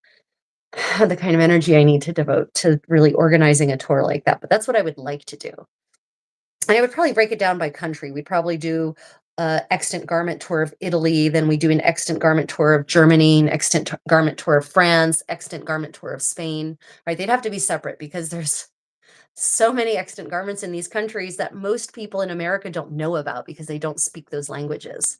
had the kind of energy I need to devote to really organizing a tour like that. But that's what I would like to do. And I would probably break it down by country. We'd probably do a extant garment tour of Italy, then we do an extant garment tour of Germany, an extant garment tour of France, extant garment tour of Spain, right? They'd have to be separate because there's so many extant garments in these countries that most people in America don't know about because they don't speak those languages.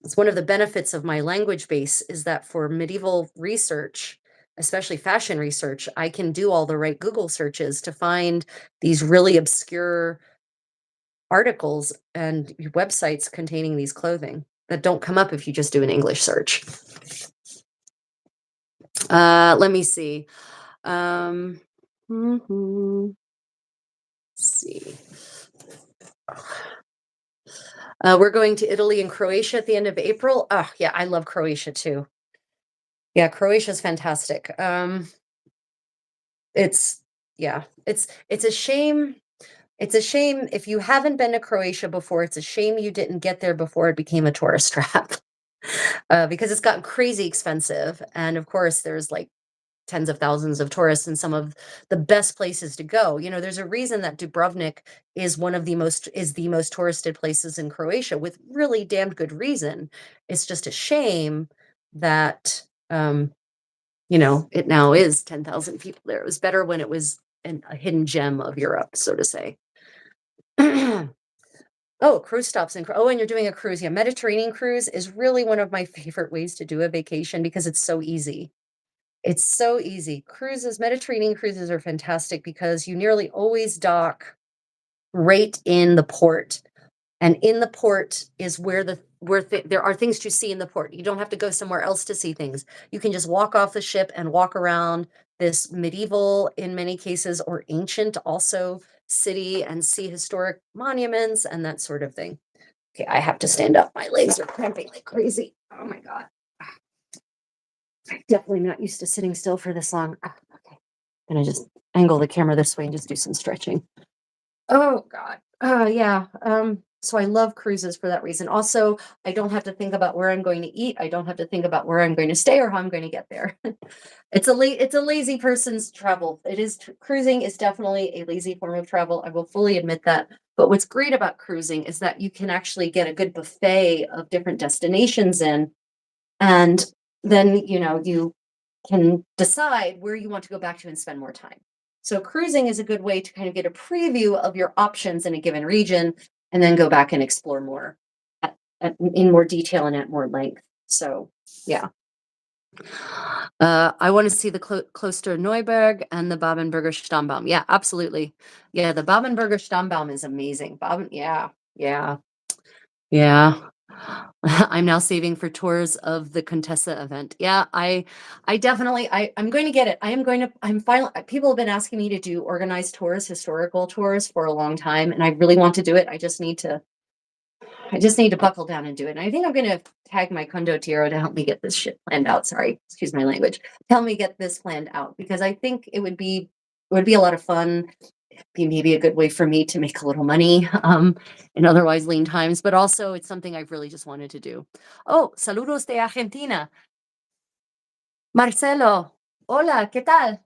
It's one of the benefits of my language base is that for medieval research, especially fashion research, I can do all the right Google searches to find these really obscure articles and websites containing these clothing that don't come up if you just do an English search. Let me see. Mhm. Let's see. We're going to Italy and Croatia at the end of April. Oh, yeah, I love Croatia too. Yeah, Croatia's fantastic. It's yeah, it's a shame. It's a shame if you haven't been to Croatia before. It's a shame you didn't get there before it became a tourist trap, because it's gotten crazy expensive. And of course, there's like tens of thousands of tourists in some of the best places to go. There's a reason that Dubrovnik is the most touristed places in Croatia with really damned good reason. It's just a shame that it now is 10,000 people there. It was better when it was a hidden gem of Europe, so to say. Oh, cruise stops and you're doing a cruise. Yeah, Mediterranean cruise is really one of my favorite ways to do a vacation because it's so easy. It's so easy. Mediterranean cruises are fantastic because you nearly always dock right in the port. And in the port is there are things to see in the port. You don't have to go somewhere else to see things. You can just walk off the ship and walk around this medieval, in many cases, or ancient also city and see historic monuments and that sort of thing. Okay, I have to stand up. My legs are cramping like crazy. Oh my God. I'm definitely not used to sitting still for this long. Okay. I'm gonna just angle the camera this way and just do some stretching. Oh God. Yeah. So I love cruises for that reason. Also, I don't have to think about where I'm going to eat. I don't have to think about where I'm going to stay or how I'm going to get there. It's a lazy person's travel. Cruising is definitely a lazy form of travel. I will fully admit that. But what's great about cruising is that you can actually get a good buffet of different destinations in, and then you can decide where you want to go back to and spend more time. So cruising is a good way to kind of get a preview of your options in a given region and then go back and explore more in more detail and at more length. So yeah. I want to see the Kloster Neuberg and the Babenberger Stammbaum. Yeah, absolutely. Yeah, the Babenberger Stammbaum is amazing. Yeah, yeah, yeah. I'm now saving for tours of the Contessa event. Yeah, I definitely, I'm going to get it. I'm finally, people have been asking me to do organized tours, historical tours for a long time, and I really want to do it. I just need to buckle down and do it. And I think I'm going to tag my condottiero to help me get this shit planned out. Sorry, excuse my language. Help me get this planned out because I think it would be a lot of fun. Be maybe a good way for me to make a little money in otherwise lean times, but also it's something I've really just wanted to do. Oh, saludos de Argentina. Marcelo, hola, ¿qué tal?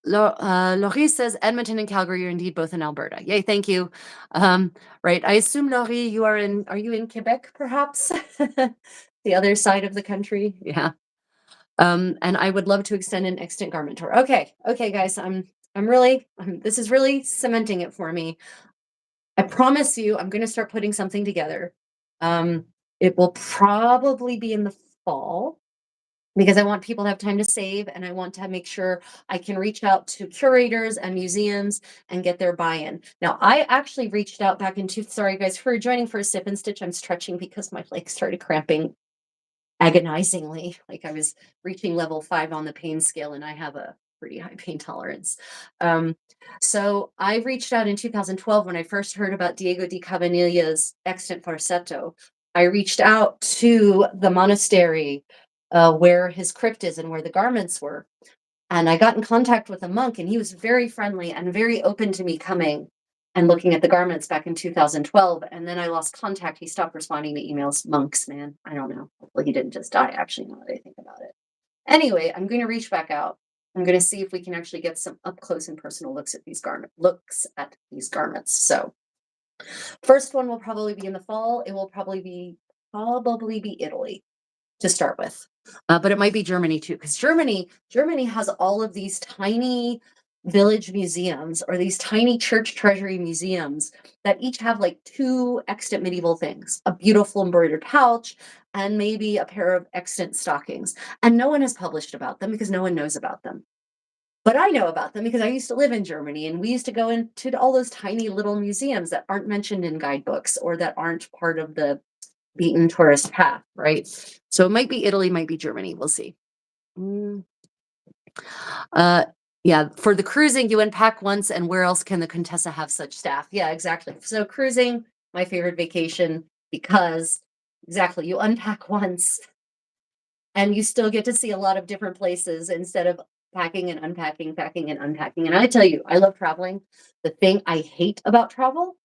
Laurie says Edmonton and Calgary are indeed both in Alberta. Yay, thank you. Right, I assume, Laurie, are you in Quebec, perhaps? The other side of the country? Yeah. And I would love to extend an extant garment tour. Okay, guys, this is really cementing it for me. I promise you, I'm going to start putting something together. It will probably be in the fall because I want people to have time to save and I want to make sure I can reach out to curators and museums and get their buy-in. Now, I actually reached out back sorry guys for joining for a sip and stitch. I'm stretching because my legs started cramping agonizingly. Like I was reaching level 5 on the pain scale and I have a pretty high pain tolerance. So I reached out in 2012 when I first heard about Diego di Cavanilla's extant farsetto. I reached out to the monastery where his crypt is and where the garments were. And I got in contact with a monk and he was very friendly and very open to me coming and looking at the garments back in 2012. And then I lost contact. He stopped responding to emails. Monks, man. I don't know. Hopefully he didn't just die, actually, now that I think about it. Anyway, I'm going to reach back out. I'm going to see if we can actually get some up close and personal looks at these garments. So first one will probably be in the fall. It will probably be Italy to start with. But it might be Germany too, because Germany has all of these tiny village museums or these tiny church treasury museums that each have like 2 extant medieval things, a beautiful embroidered pouch and maybe a pair of extant stockings. And no one has published about them because no one knows about them. But I know about them because I used to live in Germany and we used to go into all those tiny little museums that aren't mentioned in guidebooks or that aren't part of the beaten tourist path, right? So it might be Italy, might be Germany. We'll see. Yeah, for the cruising, you unpack once, and where else can the Contessa have such staff? Yeah, exactly. So cruising, my favorite vacation, because exactly, you unpack once and you still get to see a lot of different places instead of packing and unpacking, packing and unpacking. And I tell you, I love traveling. The thing I hate about travel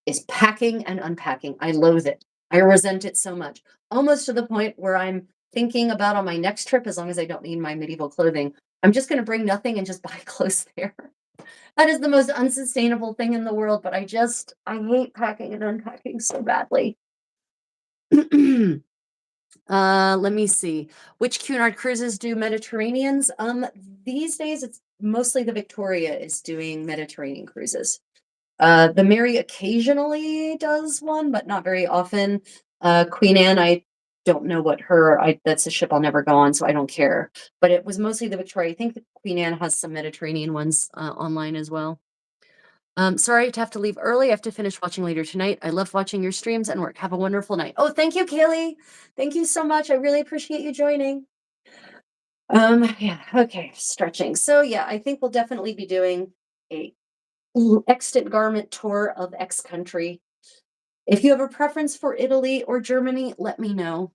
is packing and unpacking. I loathe it. I resent it so much, almost to the point where I'm thinking about on my next trip, as long as I don't need my medieval clothing, I'm just going to bring nothing and just buy clothes there. That is the most unsustainable thing in the world, but I hate packing and unpacking so badly. Let me see. Which Cunard cruises do Mediterraneans? These days it's mostly the Victoria is doing Mediterranean cruises. The Mary occasionally does one, but not very often. Queen Anne, I don't know what that's a ship I'll never go on, so I don't care. But it was mostly the Victoria. I think the Queen Anne has some Mediterranean ones online as well. Sorry to have to leave early. I have to finish watching later tonight. I love watching your streams and work. Have a wonderful night. Oh, thank you, Kaylee. Thank you so much. I really appreciate you joining. Yeah, okay, stretching. So yeah, I think we'll definitely be doing a extant garment tour of X country. If you have a preference for Italy or Germany, let me know.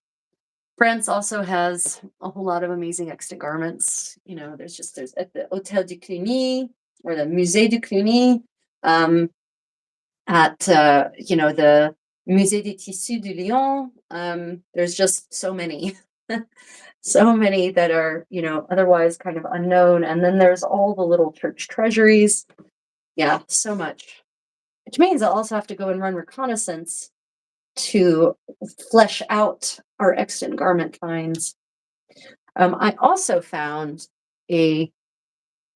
France also has a whole lot of amazing extant garments. You know, there's at the Hôtel de Cluny or the Musée de Cluny, um, at the Musée des Tissus de Lyon. There's just so many, so many that are otherwise kind of unknown. And then there's all the little church treasuries. Yeah, so much. Which means I'll also have to go and run reconnaissance to flesh out our extant garment finds. I also found a,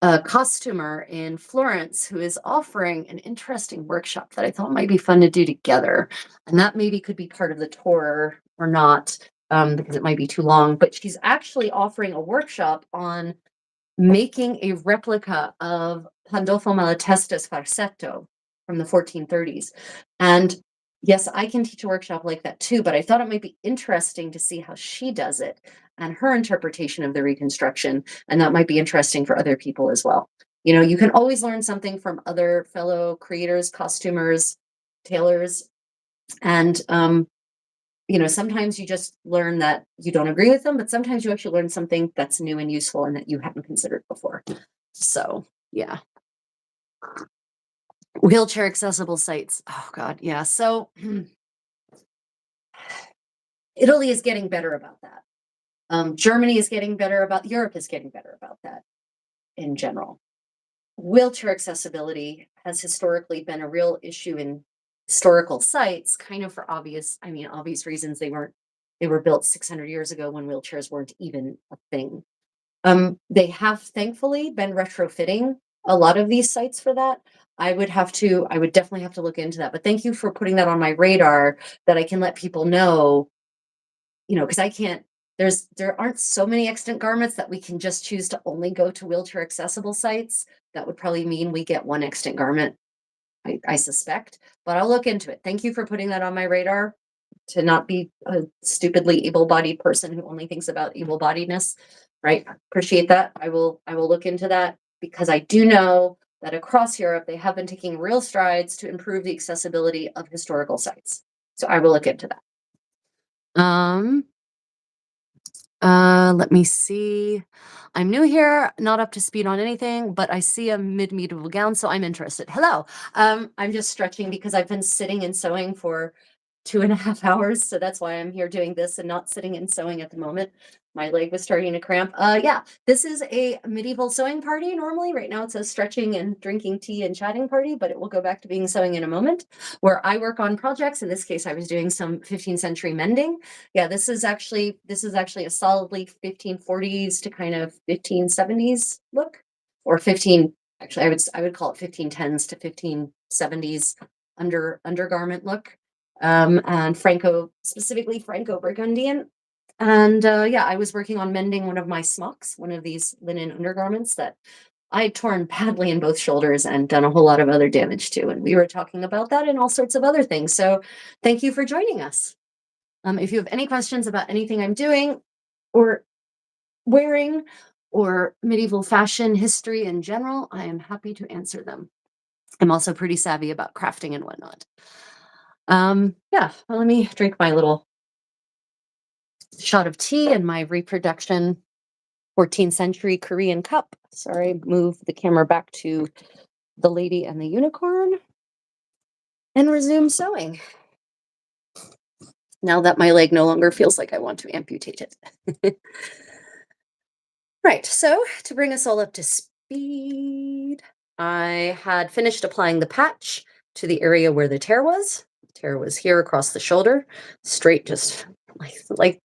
a costumer in Florence who is offering an interesting workshop that I thought might be fun to do together. And that maybe could be part of the tour or not, because it might be too long. But she's actually offering a workshop on making a replica of Pandolfo Malatesta's farsetto from the 1430s. And yes, I can teach a workshop like that too, but I thought it might be interesting to see how she does it and her interpretation of the reconstruction. And that might be interesting for other people as well. You know, you can always learn something from other fellow creators, costumers, tailors, and sometimes you just learn that you don't agree with them, but sometimes you actually learn something that's new and useful and that you hadn't considered before. So, yeah. Wheelchair accessible sites. Oh, God. Yeah. So, Italy is getting better about that. Germany is getting better Europe is getting better about that in general. Wheelchair accessibility has historically been a real issue in historical sites, kind of for obvious reasons. They were built 600 years ago when wheelchairs weren't even a thing. They have thankfully been retrofitting a lot of these sites for that. I would definitely have to look into that. But thank you for putting that on my radar that I can let people know, because I can't, there aren't so many extant garments that we can just choose to only go to wheelchair accessible sites. That would probably mean we get one extant garment, I suspect, but I'll look into it. Thank you for putting that on my radar to not be a stupidly able-bodied person who only thinks about able-bodiedness, right? Appreciate that. I will look into that because I do know that across Europe, they have been taking real strides to improve the accessibility of historical sites. So I will look into that. Let me see. I'm new here, not up to speed on anything, but I see a mid-medieval gown, so I'm interested. Hello. I'm just stretching because I've been sitting and sewing for 2.5 hours, so that's why I'm here doing this and not sitting and sewing at the moment. My leg was starting to cramp. Yeah, this is a medieval sewing party normally. Right now it's a stretching and drinking tea and chatting party, but it will go back to being sewing in a moment, where I work on projects. In this case, I was doing some 15th century mending. Yeah, this is actually a solidly 1540s to kind of 1570s look, or 15. Actually, I would call it 1510s to 1570s undergarment look, and specifically Franco Burgundian. And yeah, I was working on mending one of my smocks, one of these linen undergarments that I had torn badly in both shoulders and done a whole lot of other damage to. And we were talking about that and all sorts of other things. So thank you for joining us. If you have any questions about anything I'm doing or wearing or medieval fashion history in general, I am happy to answer them. I'm also pretty savvy about crafting and whatnot. Yeah, well, let me drink my little shot of tea in my reproduction 14th century Korean cup. Sorry, move the camera back to the lady and the unicorn and resume sewing. Now that my leg no longer feels like I want to amputate it. Right, so to bring us all up to speed, I had finished applying the patch to the area where the tear was. The tear was here across the shoulder, straight, just like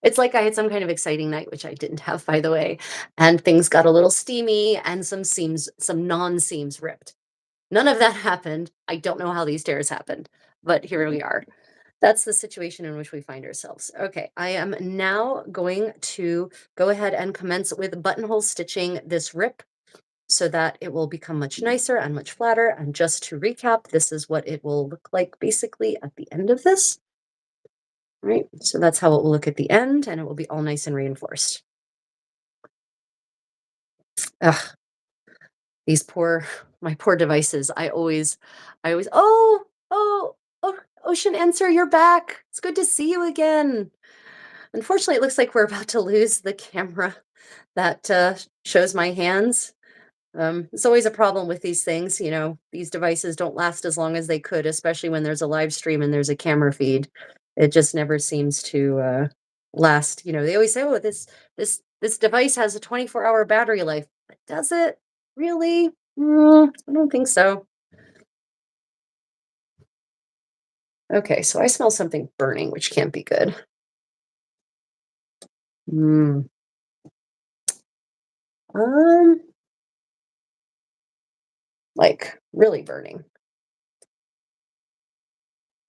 it's like I had some kind of exciting night, which I didn't have, by the way, and things got a little steamy and some non-seams ripped. None of that happened. I don't know how these tears happened, but here we are. That's the situation in which we find ourselves. Okay, I am now going to go ahead and commence with buttonhole stitching this rip so that it will become much nicer and much flatter. And just to recap, this is what it will look like basically at the end of this. Right, so that's how it will look at the end, and it will be all nice and reinforced. Ugh, my poor devices. I always, oh, Ocean Answer, you're back. It's good to see you again. Unfortunately, it looks like we're about to lose the camera that shows my hands. It's always a problem with these things. These devices don't last as long as they could, especially when there's a live stream and there's a camera feed. It just never seems to last. They always say, "Oh, this device has a 24-hour battery life." But does it really? I don't think so. Okay, so I smell something burning, which can't be good. Mm. Um, like really burning.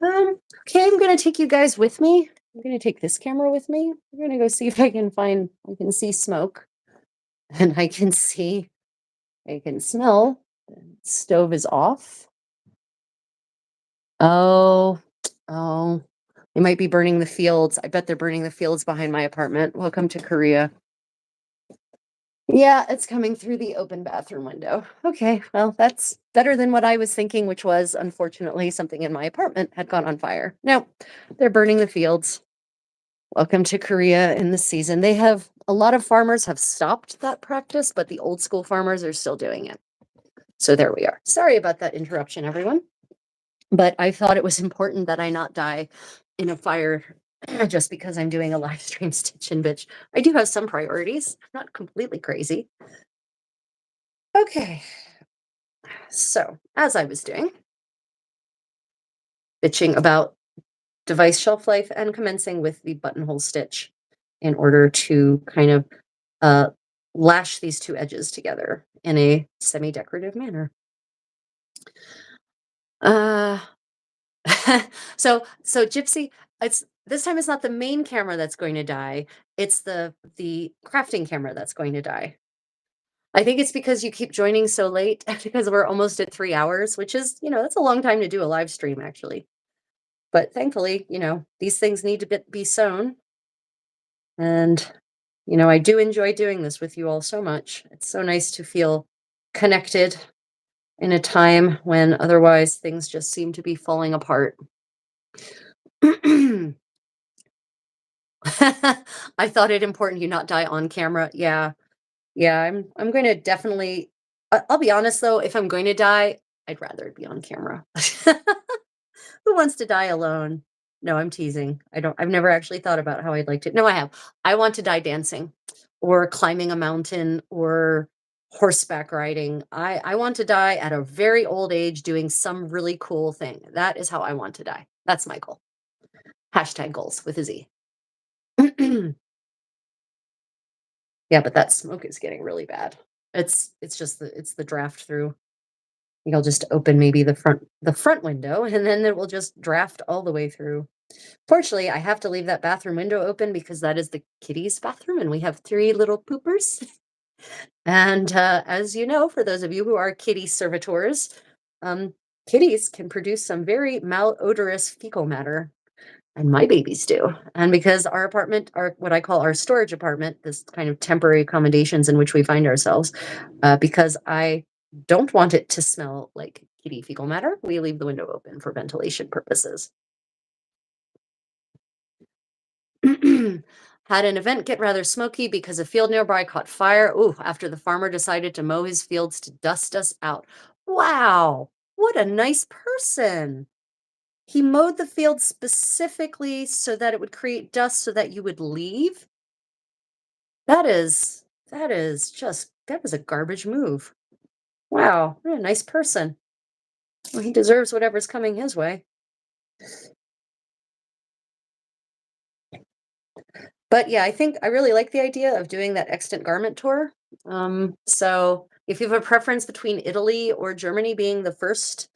Okay, I'm gonna take you guys with me. I'm gonna take this camera with me. We're gonna go see if I can see smoke and I can smell. The stove is off. Oh, oh, they might be burning the fields. I bet they're burning the fields behind my apartment. Welcome to Korea. Yeah, it's coming through the open bathroom window. Okay, well, that's better than what I was thinking, which was unfortunately something in my apartment had gone on fire. No, they're burning the fields. Welcome to Korea in the season. A lot of farmers have stopped that practice, but the old school farmers are still doing it. So there we are. Sorry about that interruption, everyone. But I thought it was important that I not die in a fire just because I'm doing a live stream stitch and bitch. I do have some priorities, not completely crazy. Okay, so as I was doing, bitching about device shelf life and commencing with the buttonhole stitch in order to kind of uh, lash these two edges together in a semi-decorative manner. Uh, so Gypsy, it's this time it's not the main camera that's going to die. It's the crafting camera that's going to die. I think it's because you keep joining so late because we're almost at 3 hours, which is, that's a long time to do a live stream actually. But thankfully, these things need to be sewn. And, I do enjoy doing this with you all so much. It's so nice to feel connected in a time when otherwise things just seem to be falling apart. I thought it important you not die on camera. Yeah. Yeah, I'm going to definitely I'll be honest though, if I'm going to die, I'd rather it be on camera. Who wants to die alone? No, I'm teasing. I've never actually thought about how I'd like to. No, I have. I want to die dancing or climbing a mountain or horseback riding. I want to die at a very old age doing some really cool thing. That is how I want to die. That's my goal. Hashtag goals with a Z. Yeah, but that smoke is getting really bad. It's just the draft through. I think I'll just open maybe the front window and then it will just draft all the way through. Fortunately, I have to leave that bathroom window open because that is the kitty's bathroom and we have 3 little poopers. And as you know, for those of you who are kitty servitors, um, kitties can produce some very malodorous fecal matter. And my babies do. And because our apartment, our what I call our storage apartment, this kind of temporary accommodations in which we find ourselves, because I don't want it to smell like kitty fecal matter, we leave the window open for ventilation purposes. Had an event get rather smoky because a field nearby caught fire. Ooh, after the farmer decided to mow his fields to dust us out. Wow, what a nice person. He mowed the field specifically so that it would create dust so that you would leave? That is a garbage move. Wow, what a nice person. Well, he deserves whatever's coming his way. But yeah, I think I really like the idea of doing that extant garment tour. So if you have a preference between Italy or Germany being the first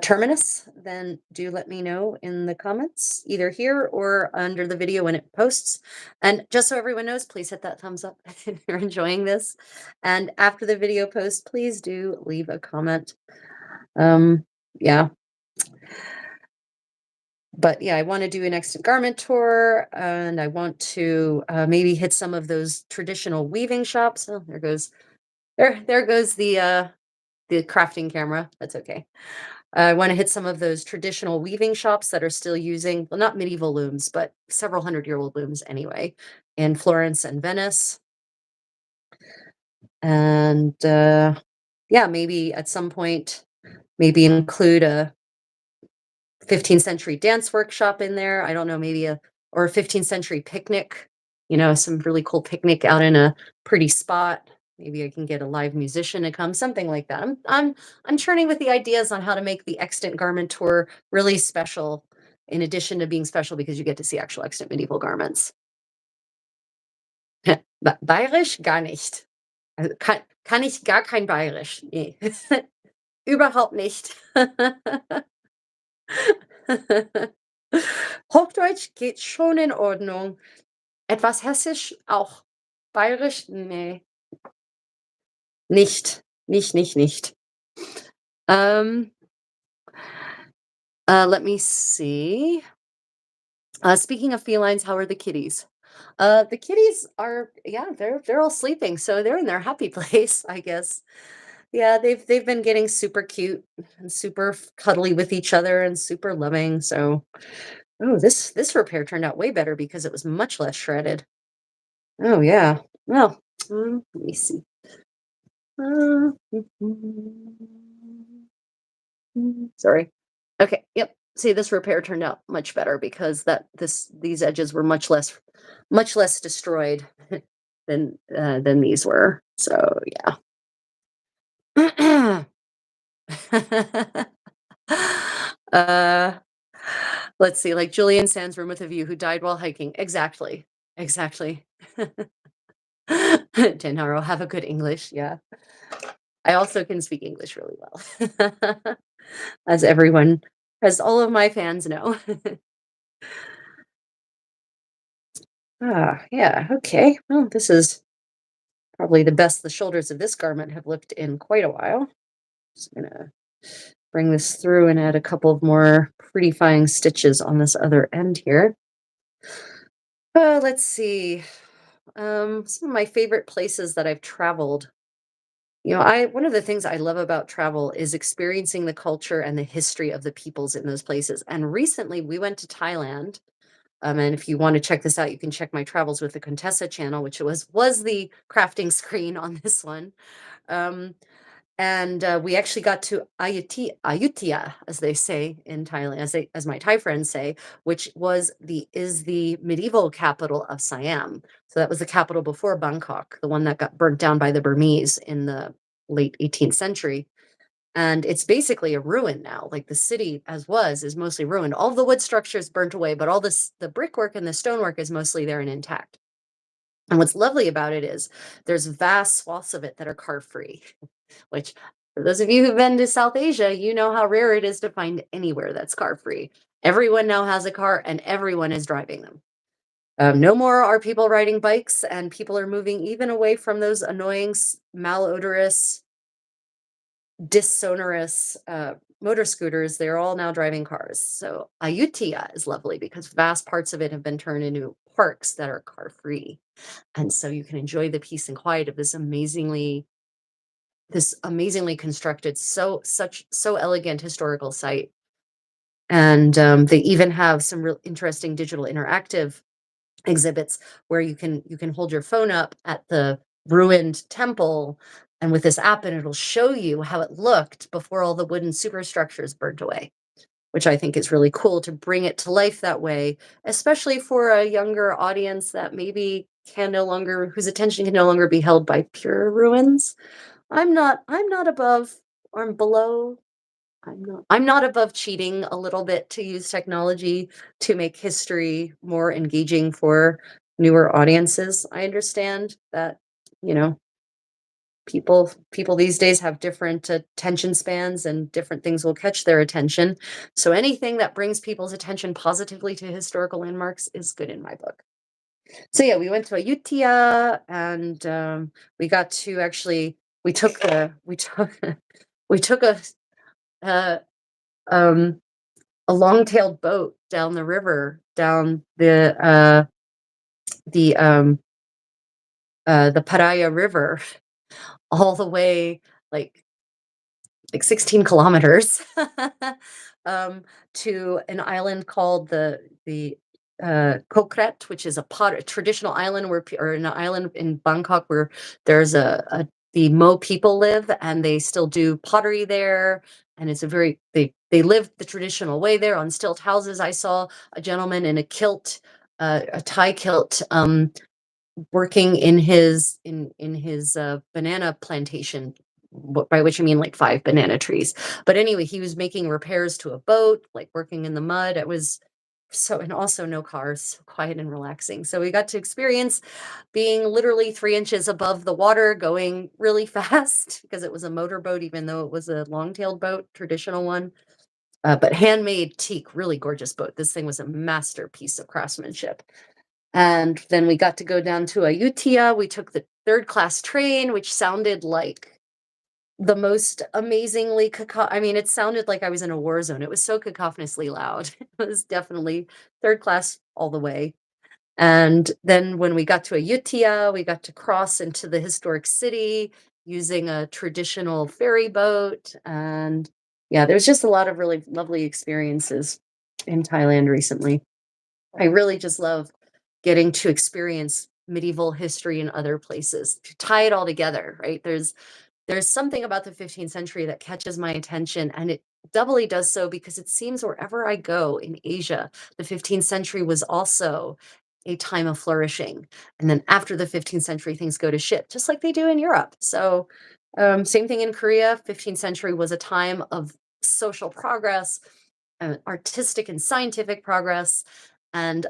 terminus, then do let me know in the comments, either here or under the video when it posts. And just so everyone knows, please hit that thumbs up if you're enjoying this. And after the video post, please do leave a comment. Yeah. But yeah, I want to do an extant garment tour and I want to maybe hit some of those traditional weaving shops. Oh, there goes the crafting camera. That's okay. I want to hit some of those traditional weaving shops that are still using, well, not medieval looms, but several hundred-year-old looms anyway, in Florence and Venice. And yeah, maybe at some point, maybe include a 15th century dance workshop in there. I don't know, maybe a or a 15th century picnic, some really cool picnic out in a pretty spot. Maybe I can get a live musician to come, something like that. I'm churning with the ideas on how to make the extant garment tour really special, in addition to being special because you get to see actual extant medieval garments. Bayerisch gar nicht. Also kann ich gar kein Bayerisch. Nee. Überhaupt nicht. Hochdeutsch geht schon in Ordnung. Etwas Hessisch auch. Bayerisch, ne, nicht. Nicht, nicht, nicht. Um, let me see. Speaking of felines, how are the kitties? The kitties are, yeah, they're all sleeping, so they're in their happy place, I guess. Yeah, they've been getting super cute and super cuddly with each other and super loving. So, oh, this repair turned out way better because it was much less shredded. Oh yeah. Well, let me see. Uh, Sorry. Okay. Yep. See, this repair turned out much better because these edges were much less destroyed than these were. So yeah. uh, let's see. Like Julian Sands, room with a view, who died while hiking. Exactly. Exactly. Gennaro, have a good English. Yeah. I also can speak English really well, as everyone, as all of my fans know. Yeah, okay. Well, this is probably the best the shoulders of this garment have looked in quite a while. Just gonna bring this through and add a couple of more prettifying stitches on this other end here. Let's see. Some of my favorite places that I've traveled. I one of the things I love about travel is experiencing the culture and the history of the peoples in those places. And recently we went to Thailand. And if you want to check this out, you can check my travels with the Contessa channel, which was the crafting screen on this one. Um, and we actually got to Ayutthaya, as they say in Thailand, as my Thai friends say, which is the medieval capital of Siam. So that was the capital before Bangkok, the one that got burnt down by the Burmese in the late 18th century. And it's basically a ruin now. Like the city as was is mostly ruined. All the wood structures burnt away, but all the brickwork and the stonework is mostly there and intact. And what's lovely about it is there's vast swaths of it that are car free, which for those of you who've been to South Asia, you know how rare it is to find anywhere that's car free. Everyone now has a car and everyone is driving them. No more are people riding bikes, and people are moving even away from those annoying, malodorous, dissonorous motor scooters. They're all now driving cars. So Ayutthaya is lovely because vast parts of it have been turned into parks that are car free. And so you can enjoy the peace and quiet of this amazingly constructed, so elegant historical site. And they even have some real interesting digital interactive exhibits where you can hold your phone up at the ruined temple, and with this app, and it'll show you how it looked before all the wooden superstructures burnt away, which I think is really cool to bring it to life that way, especially for a younger audience that maybe can no longer whose attention can no longer be held by pure ruins. I'm not above or below. I'm not above cheating a little bit to use technology to make history more engaging for newer audiences. I understand that, you know, people these days have different attention spans and different things will catch their attention. So anything that brings people's attention positively to historical landmarks is good in my book. So yeah, we went to Ayutthaya, and we got to actually we took we took uh, um, a long-tailed boat down the river, down the Paraya River, all the way like like 16 kilometers um, to an island called the Kokret, which is a traditional island or an island in Bangkok where there's the Mo people live, and they still do pottery there. And it's a very they live the traditional way there on stilt houses. I saw a gentleman in a kilt, a Thai kilt, working in his banana plantation, by which I mean like 5 banana trees. But anyway, he was making repairs to a boat, like working in the mud. It was so, and also no cars, quiet and relaxing. So we got to experience being literally 3 inches above the water, going really fast because it was a motorboat, even though it was a long-tailed boat, traditional one. But handmade teak, really gorgeous boat. This thing was a masterpiece of craftsmanship. And then we got to go down to Ayutthaya. We took the third class train, which sounded like the most amazingly I mean, it sounded like I was in a war zone. It was so cacophonously loud. It was definitely third class all the way. And then when we got to Ayutthaya, we got to cross into the historic city using a traditional ferry boat. And yeah, there's just a lot of really lovely experiences in Thailand recently. I really just love getting to experience medieval history in other places, to tie it all together, right? There's something about the 15th century that catches my attention, and it doubly does so because it seems wherever I go in Asia, the 15th century was also a time of flourishing. And then after the 15th century, things go to shit, just like they do in Europe. So, same thing in Korea. 15th century was a time of social progress, artistic and scientific progress, and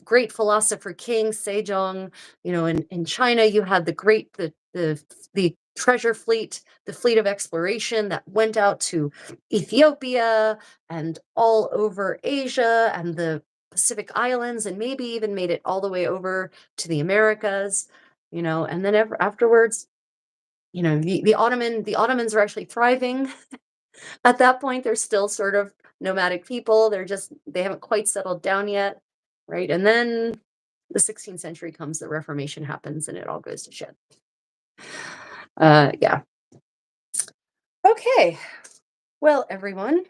great philosopher King Sejong. In China, you had the treasure fleet, the fleet of exploration that went out to Ethiopia and all over Asia and the Pacific Islands, and maybe even made it all the way over to the Americas. And then afterwards, the Ottomans are actually thriving. At that point, they're still sort of nomadic people. They haven't quite settled down yet, right? And then the 16th century comes, the Reformation happens, and it all goes to shit. Yeah. Okay. Well, everyone,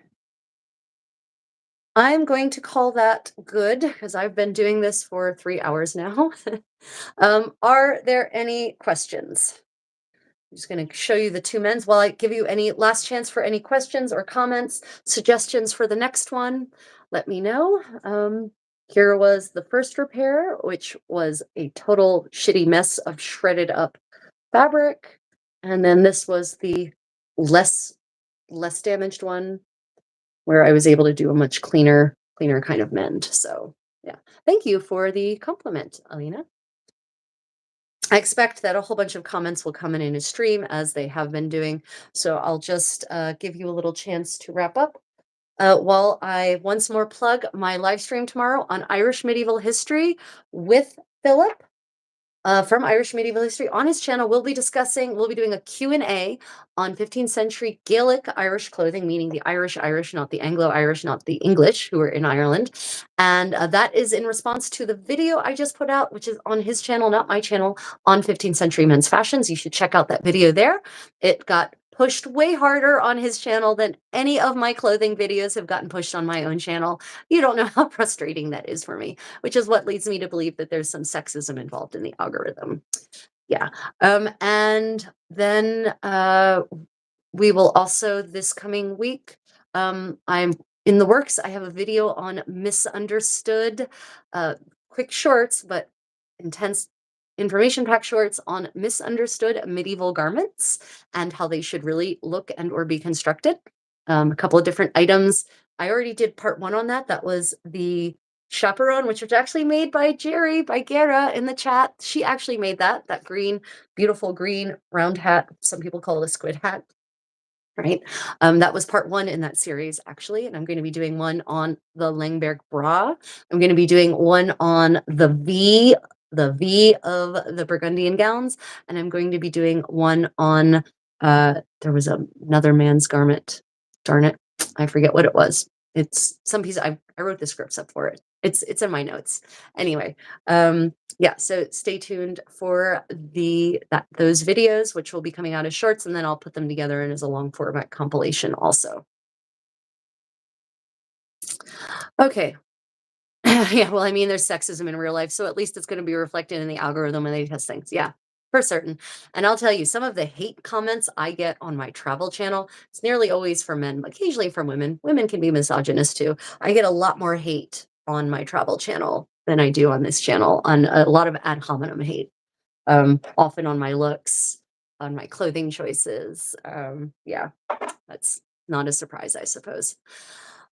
I'm going to call that good because I've been doing this for 3 hours now. Are there any questions? I'm just going to show you the two men's while I give you any last chance for any questions or comments, suggestions for the next one. Let me know. Here was the first repair, which was a total shitty mess of shredded up fabric. And then this was the less damaged one where I was able to do a much cleaner kind of mend. So yeah, thank you for the compliment, Alina. I expect that a whole bunch of comments will come in a stream as they have been doing. So I'll just give you a little chance to wrap up while I once more plug my live stream tomorrow on Irish medieval history with Philip from Irish Medieval History. On his channel, we'll be doing a Q&A on 15th century Gaelic Irish clothing, meaning the Irish, not the Anglo-Irish, not the English who were in Ireland. And that is in response to the video I just put out, which is on his channel, not my channel, on 15th century men's fashions. You should check out that video there. It got pushed way harder on his channel than any of my clothing videos have gotten pushed on my own channel. You don't know how frustrating that is for me, which is what leads me to believe that there's some sexism involved in the algorithm. Yeah. And then we will also this coming week, I'm in the works. I have a video on misunderstood, quick shorts, but intense information pack shorts on misunderstood medieval garments and how they should really look and or be constructed. A couple of different items. I already did part 1 on that. That was the chaperone, which was actually made by Jerry, by Guerra in the chat. She actually made that green, beautiful green round hat. Some people call it a squid hat, right? That was part 1 in that series, actually. And I'm going to be doing one on the Langberg bra. I'm going to be doing one on the V of the Burgundian gowns. And I'm going to be doing one on, there was another man's garment. Darn it. I forget what it was. It's some piece I wrote the scripts up for it. It's in my notes. Anyway, yeah, so stay tuned for those videos, which will be coming out as shorts, and then I'll put them together in as a long format compilation also. Okay. Yeah, well, I mean, there's sexism in real life, so at least it's going to be reflected in the algorithm when they test things. Yeah, for certain. And I'll tell you, some of the hate comments I get on my travel channel, it's nearly always from men, occasionally from women. Women can be misogynist too. I get a lot more hate on my travel channel than I do on this channel, on a lot of ad hominem hate, often on my looks, on my clothing choices. Yeah, that's not a surprise, I suppose.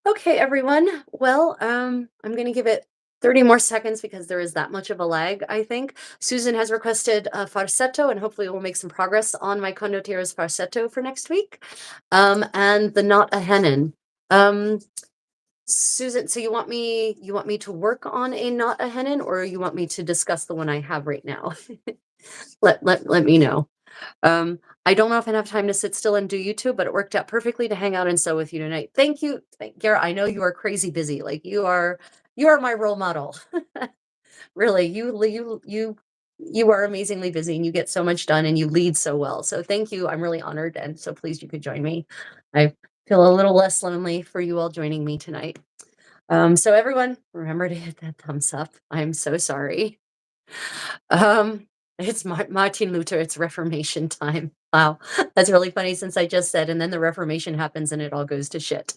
Okay, everyone. Well, I'm going to give it 30 more seconds because there is that much of a lag, I think. Susan has requested a farsetto, and hopefully we'll make some progress on my condottiera's farsetto for next week. And the not a hennin. Um, Susan, so you want me to work on a not a hennin, or you want me to discuss the one I have right now? Let me know. I don't often have time to sit still and do YouTube, but it worked out perfectly to hang out and sew with you tonight. Thank you. Gara, I know you are crazy busy. Like you are my role model. Really, you are amazingly busy and you get so much done and you lead so well. So thank you. I'm really honored and so pleased you could join me. I feel a little less lonely for you all joining me tonight. So everyone, remember to hit that thumbs up. I'm so sorry. It's Martin Luther, it's Reformation time. Wow, that's really funny since I just said, and then the Reformation happens and it all goes to shit.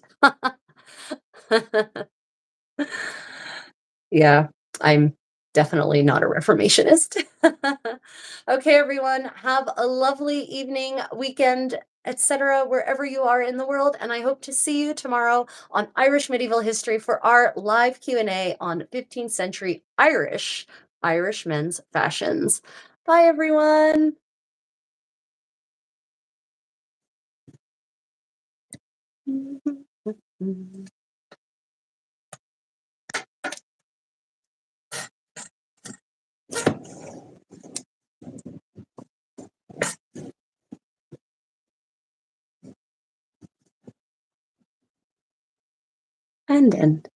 Yeah, I'm definitely not a Reformationist. Okay, everyone, have a lovely evening, weekend, etc., wherever you are in the world, and I hope to see you tomorrow on Irish Medieval History for our live Q&A on 15th century Irish men's fashions. Bye, everyone. And end.